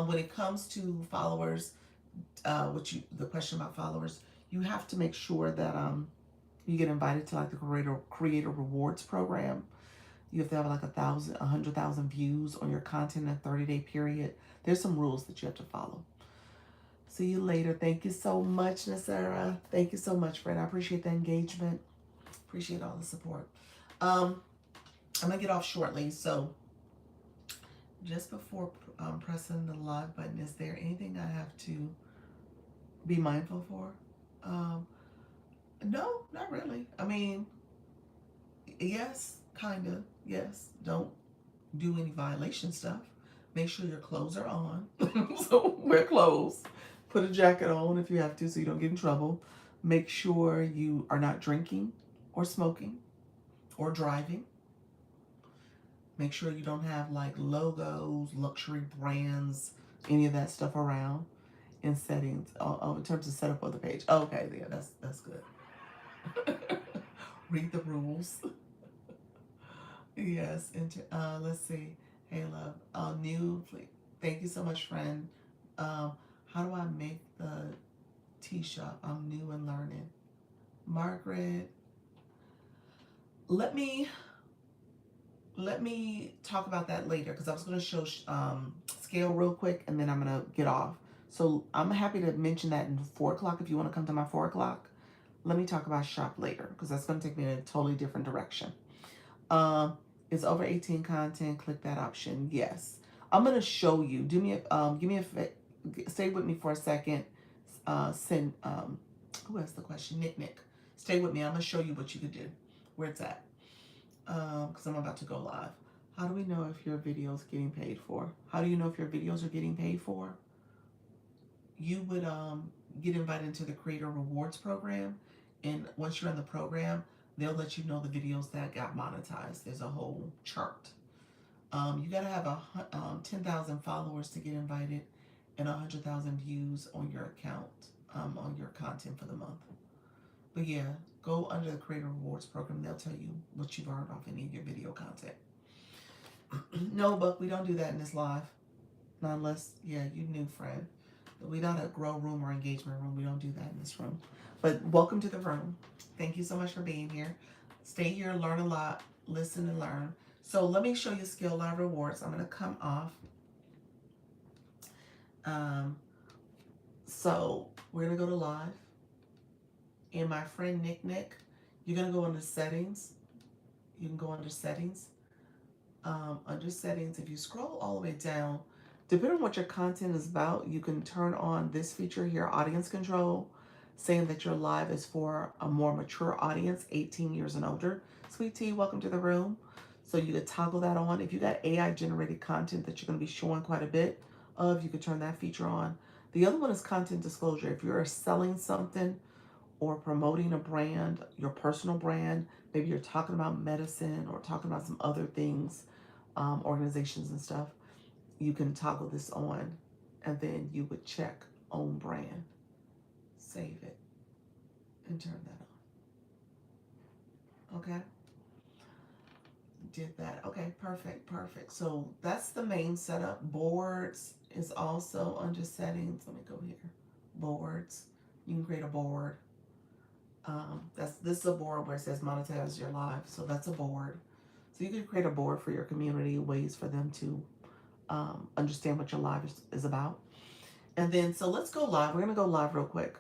S1: when it comes to followers, the question about followers, you have to make sure that you get invited to like the creator rewards program. You have to have like 100,000 views on your content in a 30-day period. There's some rules that you have to follow. See you later. Thank you so much, Nasara. Thank you so much, friend. I appreciate the engagement. Appreciate all the support. I'm gonna get off shortly. So just before pressing the live button, is there anything I have to be mindful for? No, not really. I mean, yes, kind of. Yes. Don't do any violation stuff. Make sure your clothes are on. So wear clothes. Put a jacket on if you have to so you don't get in trouble. Make sure you are not drinking or smoking or driving. Make sure you don't have like logos, luxury brands, any of that stuff around in settings. In terms of setup of the page. Okay, yeah, that's good. Read the rules. Yes. Let's see. Hey, love. New. Thank you so much, friend. How do I make the tea shop? I'm new and learning. Margaret, let me talk about that later because I was going to show scale real quick and then I'm going to get off. So I'm happy to mention that in 4 o'clock if you want to come to my 4 o'clock. Let me talk about shop later because that's going to take me in a totally different direction. It's over 18 content. Click that option. Yes. I'm going to show you. Give me stay with me for a second. Who asked the question? Nick. Stay with me. I'm going to show you what you could do. Where it's at. Because I'm about to go live. How do we know if your video is getting paid for? How do you know if your videos are getting paid for? You would get invited into the Creator Rewards program. And once you're in the program, they'll let you know the videos that got monetized. There's a whole chart. You got to have 10,000 followers to get invited and 100,000 views on your account, on your content for the month. But yeah, go under the Creator Rewards program. They'll tell you what you've earned off any of your video content. No, Buck, we don't do that in this live. Not unless, yeah, you new friend. We not a grow room or engagement room. We don't do that in this room. But welcome to the room. Thank you so much for being here. Stay here, learn a lot, listen and learn. So let me show you Skill Live Rewards. I'm going to come off. So we're going to go to live. And my friend Nick, you're going to go under settings. You can go under settings. Under settings, if you scroll all the way down, depending on what your content is about, you can turn on this feature here, audience control, saying that your live is for a more mature audience, 18 years and older. Sweet Tea, welcome to the room. So you could toggle that on. If you got AI generated content that you're going to be showing quite a bit of, you could turn that feature on. The other one is content disclosure. If you're selling something or promoting a brand, your personal brand, maybe you're talking about medicine or talking about some other things, organizations and stuff, you can toggle this on and then you would check own brand, save it, and turn that on. Okay? Did that. Okay, perfect. So that's the main setup. Boards is also under settings. Let me go here. Boards. You can create a board. This is a board where it says monetize your live. So that's a board. So you can create a board for your community, ways for them to understand what your live is about. And then, so let's go live. We're going to go live real quick.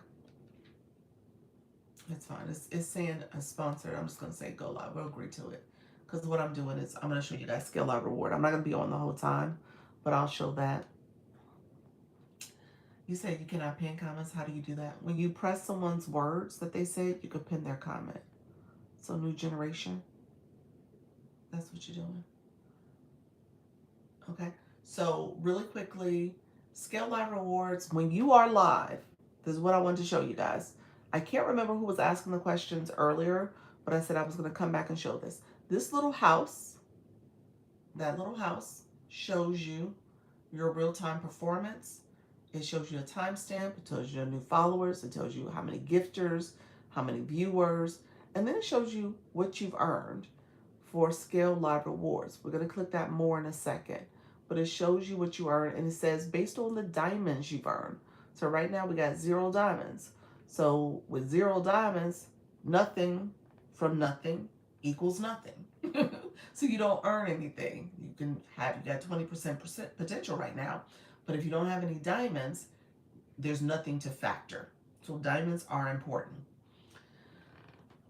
S1: It's fine. It's saying a sponsor. I'm just going to say go live. We'll agree to it. Because what I'm doing is I'm going to show you guys Skill Live Reward. I'm not going to be on the whole time, but I'll show that. You said you cannot pin comments. How do you do that? When you press someone's words that they said, you could pin their comment. So new generation. That's what you're doing. Okay. So really quickly, Skill Live Rewards. When you are live, this is what I wanted to show you guys. I can't remember who was asking the questions earlier, but I said I was going to come back and show this. This little house, that little house shows you your real-time performance. It shows you a timestamp. It tells you your new followers. It tells you how many gifters, how many viewers, and then it shows you what you've earned for Skill Live Rewards. We're going to click that more in a second, but it shows you what you earn, and it says based on the diamonds you've earned. So right now we got 0 diamonds. So with 0 diamonds, nothing from nothing equals nothing. So you don't earn anything. You got 20% potential right now. But if you don't have any diamonds, there's nothing to factor. So diamonds are important.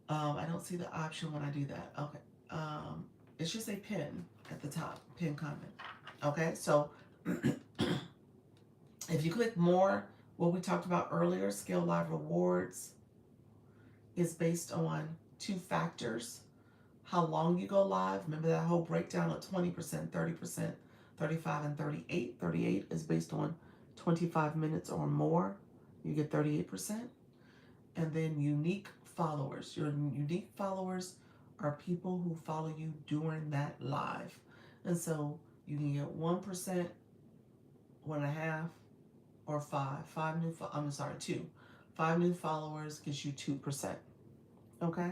S1: I don't see the option when I do that. Okay. It should say pin at the top, pin comment. Okay, so if you click more, what we talked about earlier, Scale Live Rewards is based on 2 factors. How long you go live. Remember that whole breakdown of 20%, 30%, 35, and 38. 38 is based on 25 minutes or more. You get 38%. And then unique followers. Your unique followers are people who follow you during that live. And so you can get 1%, 1.5, or 5. 2. 5 new followers gives you 2%. Okay?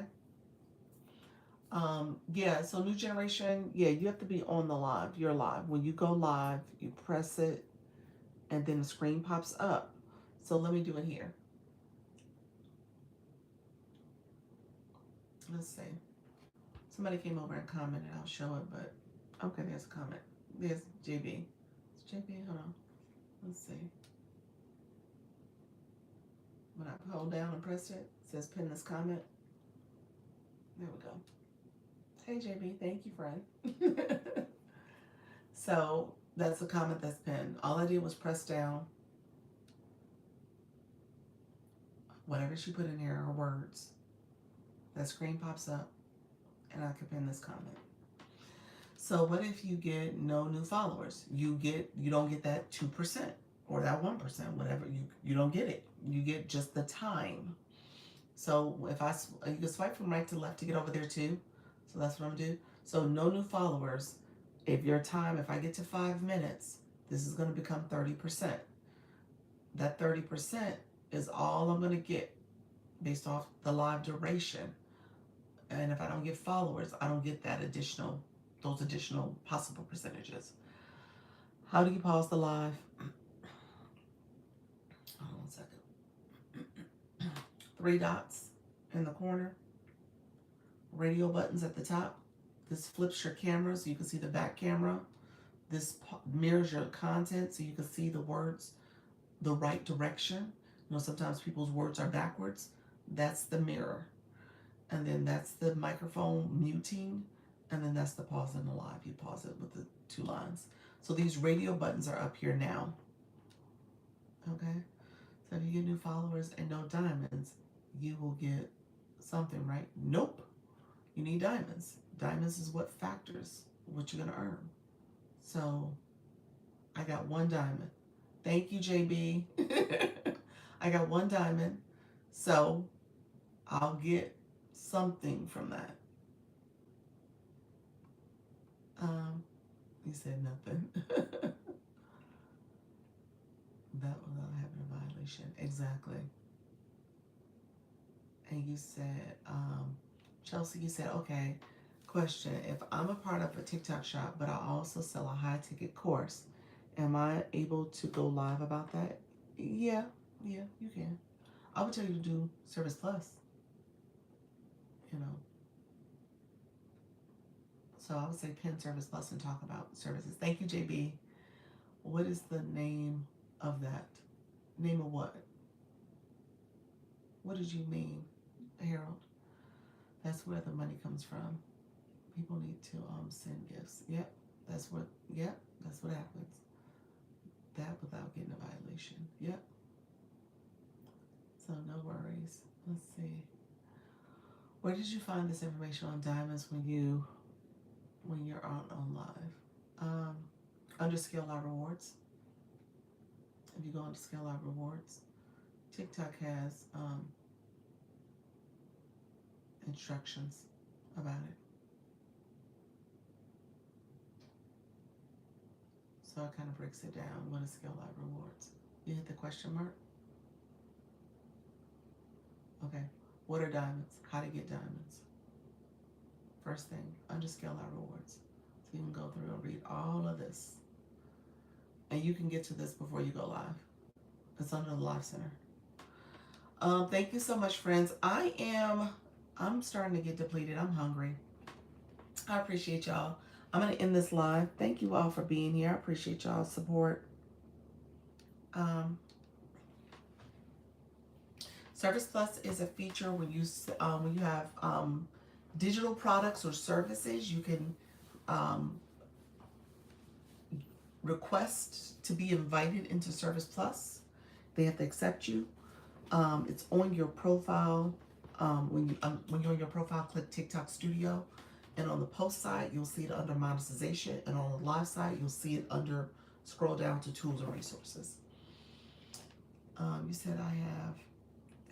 S1: Yeah, so new generation, yeah, you have to be on the live. You're live. When you go live, you press it and then the screen pops up. So let me do it here. Let's see. Somebody came over and commented. I'll show it, but okay, there's a comment. There's JB. It's JB, hold on. Let's see. When I hold down and press it, it says pin this comment. There we go. Hey JB, thank you, friend. So that's the comment that's pinned. All I did was press down. Whatever she put in here are words. That screen pops up and I can pin this comment. So what if you get no new followers? You don't get that 2% or that 1%, whatever. You don't get it. You get just the time. So if you can swipe from right to left to get over there too. So that's what I'm gonna do. So no new followers. If I get to 5 minutes, this is gonna become 30%. That 30% is all I'm gonna get based off the live duration. And if I don't get followers, I don't get those additional possible percentages. How do you pause the live? Hold on 1 second. 3 dots in the corner. Radio buttons at the top. This flips your camera so you can see the back camera. This mirrors your content so you can see the words the right direction. Sometimes people's words are backwards. That's the mirror. And then that's the microphone muting. And then that's the pause in the live. You pause it with the 2 lines. So these radio buttons are up here now. Okay? So if you get new followers and no diamonds, you will get something, right? Nope. You need diamonds. Diamonds is what factors what you're going to earn. So I got 1 diamond. Thank you, JB. I got 1 diamond. So I'll get something from that. You said nothing. That without having a violation. Exactly. And you said, Chelsea, you said, okay, question. If I'm a part of a TikTok shop, but I also sell a high ticket course, am I able to go live about that? Yeah, you can. I would tell you to do Service Plus. So I would say pin Service Plus and talk about services. Thank you, JB. What is the name of that? Name of what? What did you mean, Harold? That's where the money comes from. People need to send gifts. Yep, that's what happens. That without getting a violation. Yep. So no worries. Let's see. Where did you find this information on diamonds when you're on live? Under Scale Live Rewards. If you go into Scale Live Rewards, TikTok has instructions about it. So it kind of breaks it down. What is Scale Live Rewards? You hit the question mark. Okay. What are diamonds? How to get diamonds? First thing, under Scale Live Rewards. So you can go through and read all of this. And you can get to this before you go live. It's under the Life Center. Thank you so much, friends. I'm starting to get depleted. I'm hungry. I appreciate y'all. I'm going to end this live. Thank you all for being here. I appreciate y'all's support. Um, Service Plus is a feature when you have digital products or services. You can um, request to be invited into Service Plus. They have to accept you. It's on your profile. When you're on your profile, click TikTok Studio, and on the post side, you'll see it under monetization, and on the live side, you'll see it under scroll down to tools and resources. You said I have.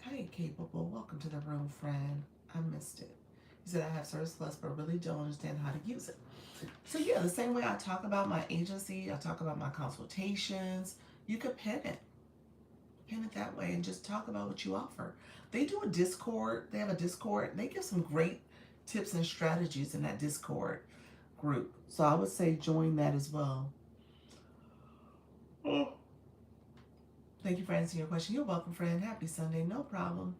S1: Hey, capable. Welcome to the room, friend. I missed it. You said I have Service Plus, but really don't understand how to use it. So yeah, the same way I talk about my agency, I talk about my consultations. You could pin it that way and just talk about what you offer. They do a Discord. They have a Discord. They give some great tips and strategies in that Discord group. So I would say join that as well. Oh. Thank you for answering your question. You're welcome, friend. Happy Sunday. No problem.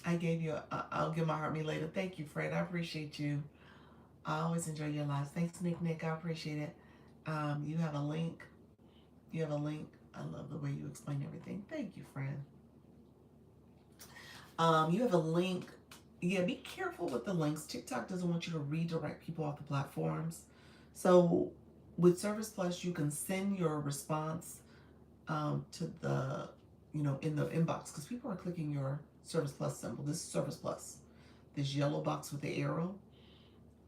S1: I'll give my heart me later. Thank you, Fred. I appreciate you. I always enjoy your lives. Thanks, Nick. I appreciate it. You have a link. I love the way you explain everything. Thank you, friend. You have a link. Yeah, be careful with the links. TikTok doesn't want you to redirect people off the platforms. So with Service Plus, you can send your response to the, in the inbox, because people are clicking your Service Plus symbol. This is Service Plus, this yellow box with the arrow.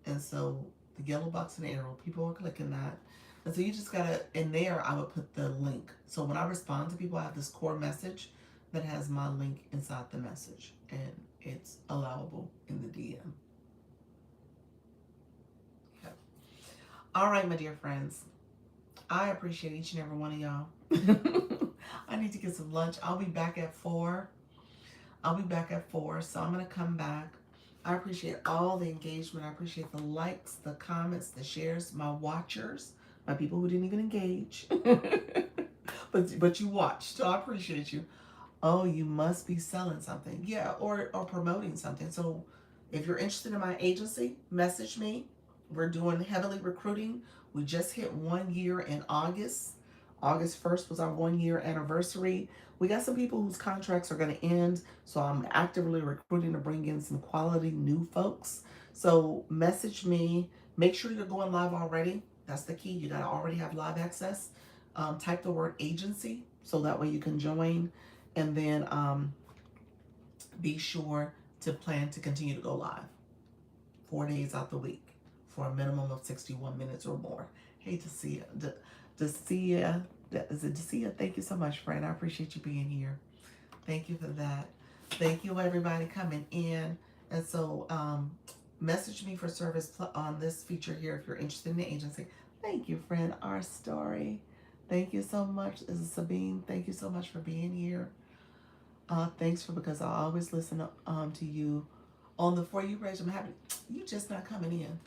S1: And so the yellow box and the arrow, people are clicking that. And so you just gotta, in there, I would put the link. So when I respond to people, I have this core message that has my link inside the message, and it's allowable in the DM. Okay. All right, my dear friends. I appreciate each and every one of y'all. I need to get some lunch. I'll be back at 4. So I'm going to come back. I appreciate all the engagement. I appreciate the likes, the comments, the shares, my watchers, my people who didn't even engage. but you watched, so I appreciate you. Oh, you must be selling something. Yeah, or promoting something. So if you're interested in my agency, message me. We're doing heavily recruiting. We just hit 1 year in August. August 1st was our 1 year anniversary. We got some people whose contracts are going to end, so I'm actively recruiting to bring in some quality new folks. So message me. Make sure you're going live already. That's the key. You got to already have live access. Type the word agency so that way you can join. And then be sure to plan to continue to go live 4 days out the week for a minimum of 61 minutes or more. Hey, Dacia. Is it Dacia? Thank you so much, friend. I appreciate you being here. Thank you for that. Thank you, everybody, coming in. And so message me for service on this feature here if you're interested in the agency. Thank you, friend. Our story. Thank you so much. This is Sabine. Thank you so much for being here. Because I always listen to you on the For You page. I'm happy. You just not coming in.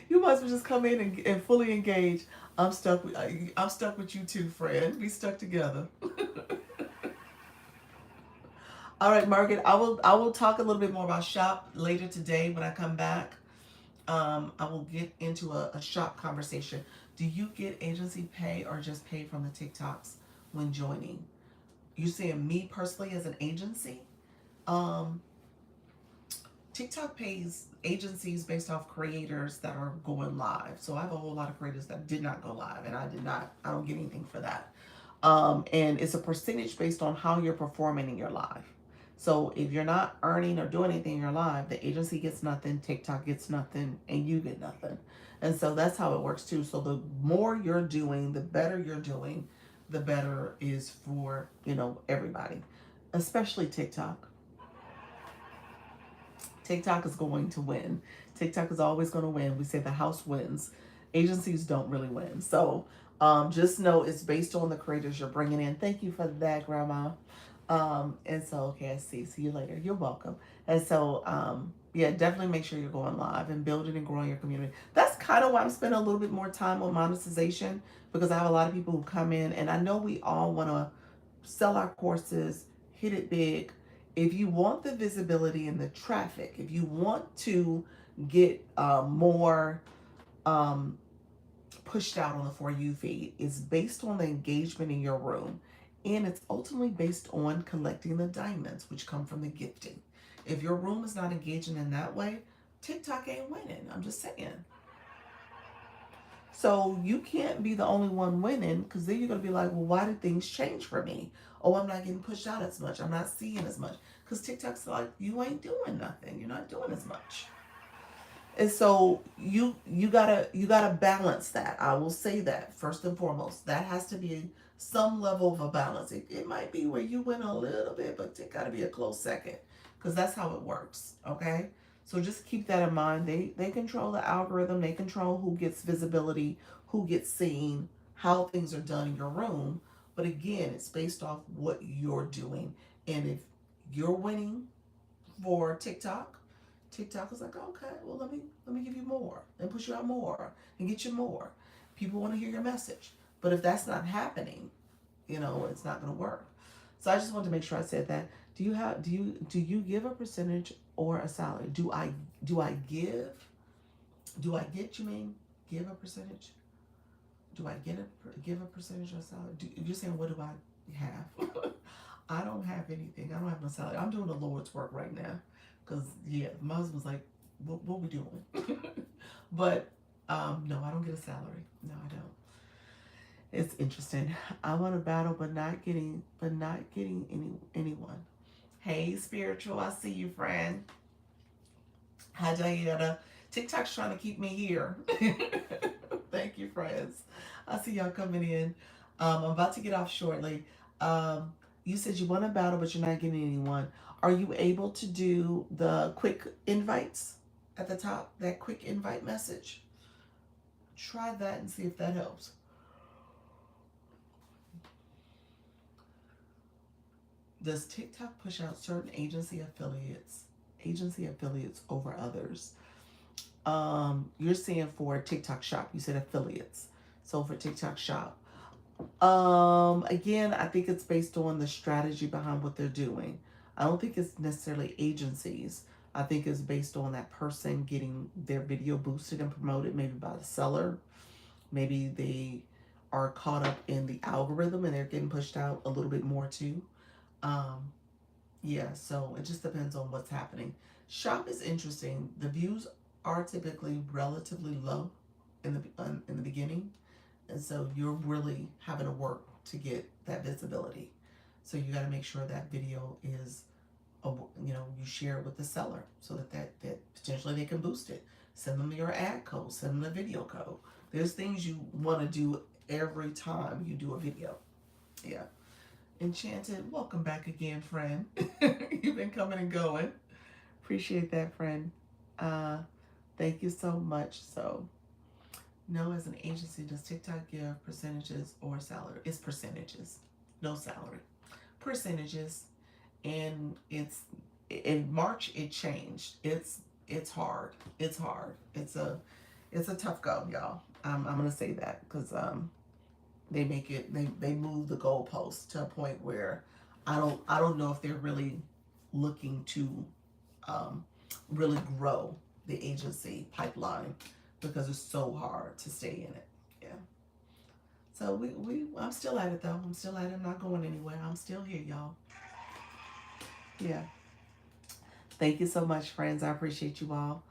S1: You must have just come in and fully engaged. I'm stuck with you too, friend. We stuck together. All right, Margaret. I will talk a little bit more about shop later today when I come back. I will get into a shop conversation. Do you get agency pay or just pay from the TikToks when joining? You saying me personally as an agency? TikTok pays agencies based off creators that are going live. So I have a whole lot of creators that did not go live, and I don't get anything for that. And it's a percentage based on how you're performing in your live. So if you're not earning or doing anything in your live, the agency gets nothing, TikTok gets nothing, and you get nothing. And so that's how it works too. So the more you're doing, the better you're doing, the better is for, everybody, especially TikTok. TikTok is going to win. TikTok is always going to win. We say the house wins. Agencies don't really win. So just know it's based on the creators you're bringing in. Thank you for that, Grandma. And so, okay, I see. See you later. You're welcome. And so, yeah, definitely make sure you're going live and building and growing your community. That's kind of why I'm spending a little bit more time on monetization, because I have a lot of people who come in, and I know we all want to sell our courses, hit it big. If you want the visibility and the traffic, if you want to get more um, pushed out on the For You feed, it's based on the engagement in your room. And it's ultimately based on collecting the diamonds, which come from the gifting. If your room is not engaging in that way, TikTok ain't winning. I'm just saying. So you can't be the only one winning, because then you're going to be like, well, why did things change for me? Oh, I'm not getting pushed out as much. I'm not seeing as much. Because TikTok's like, you ain't doing nothing. You're not doing as much. And so you gotta balance that. I will say that first and foremost. That has to be some level of a balance. It might be where you win a little bit, but it gotta be a close second. Because that's how it works. Okay? So just keep that in mind. They control the algorithm, they control who gets visibility, who gets seen, how things are done in your room. But again, it's based off what you're doing. And if you're winning for TikTok, TikTok is like, okay, well let me give you more and push you out more and get you more. People want to hear your message. But if that's not happening, it's not gonna work. So I just wanted to make sure I said that. Do you give a percentage or a salary? Do I get, you mean give a percentage? Do I give a percentage or salary? You're saying, what do I have? I don't have anything. I don't have no salary. I'm doing the Lord's work right now. Because, yeah, my husband's like, what we doing? But, no, I don't get a salary. No, I don't. It's interesting. I want to battle, but not getting anyone. Hey, spiritual, I see you, friend. Hi, Diana. TikTok's trying to keep me here. Thank you, friends. I see y'all coming in. I'm about to get off shortly. You said you want to battle, but you're not getting anyone. Are you able to do the quick invites at the top? That quick invite message? Try that and see if that helps. Does TikTok push out certain agency affiliates over others? You're saying for TikTok Shop, you said affiliates. So for TikTok Shop, again, I think it's based on the strategy behind what they're doing. I don't think it's necessarily agencies. I think it's based on that person getting their video boosted and promoted, maybe by the seller. Maybe they are caught up in the algorithm and they're getting pushed out a little bit more too. Um, yeah, so it just depends on what's happening. Shop is interesting. The views are typically relatively low in the beginning, and so you're really having to work to get that visibility. So you got to make sure that video is, you share it with the seller so that potentially they can boost it. Send them your ad code. Send them the video code. There's things you want to do every time you do a video. Yeah. Enchanted, welcome back again, friend. You've been coming and going. Appreciate that, friend. Uh, Thank you so much. So, no, as an agency, does TikTok give percentages or salary? It's percentages, no salary. Percentages, and it's in March. It changed. It's hard. It's hard. It's a tough go, y'all. I'm gonna say that because they move the goalposts to a point where I don't know if they're really looking to um, really grow the agency pipeline, because it's so hard to stay in it. Yeah. So I'm still at it though. I'm still at it. I'm not going anywhere. I'm still here, y'all. Yeah. Thank you so much, friends. I appreciate you all.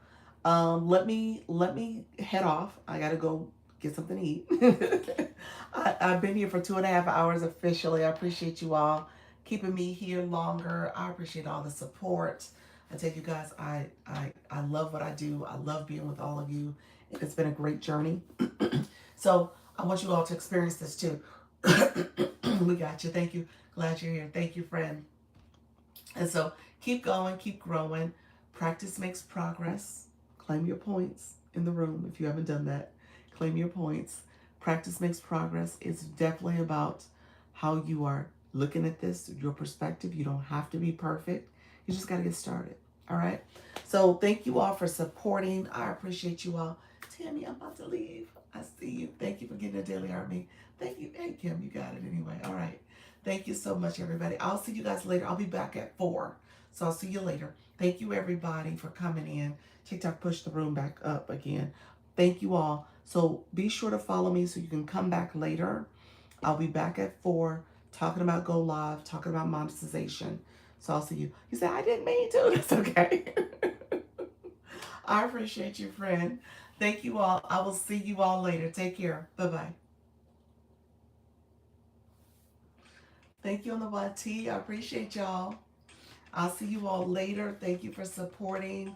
S1: Let me head off. I gotta go get something to eat. I've been here for 2.5 hours officially. I appreciate you all keeping me here longer. I appreciate all the support. I tell you guys, I love what I do. I love being with all of you. It's been a great journey. So I want you all to experience this too. We got you. Thank you. Glad you're here. Thank you, friend. And so keep going, keep growing. Practice makes progress. Claim your points in the room if you haven't done that. Claim your points. Practice makes progress. It's definitely about how you are looking at this, your perspective. You don't have to be perfect. You just got to get started. All right. So thank you all for supporting. I appreciate you all. Tammy, I'm about to leave. I see you. Thank you for getting a daily art me. Thank you. Hey, Kim, you got it anyway. All right. Thank you so much, everybody. I'll see you guys later. I'll be back at 4. So I'll see you later. Thank you, everybody, for coming in. TikTok pushed the room back up again. Thank you all. So be sure to follow me so you can come back later. I'll be back at 4 talking about Go Live, talking about monetization. So I'll see you. You said, I didn't mean to. That's okay. I appreciate you, friend. Thank you all. I will see you all later. Take care. Bye-bye. Thank you on the YT. I appreciate y'all. I'll see you all later. Thank you for supporting.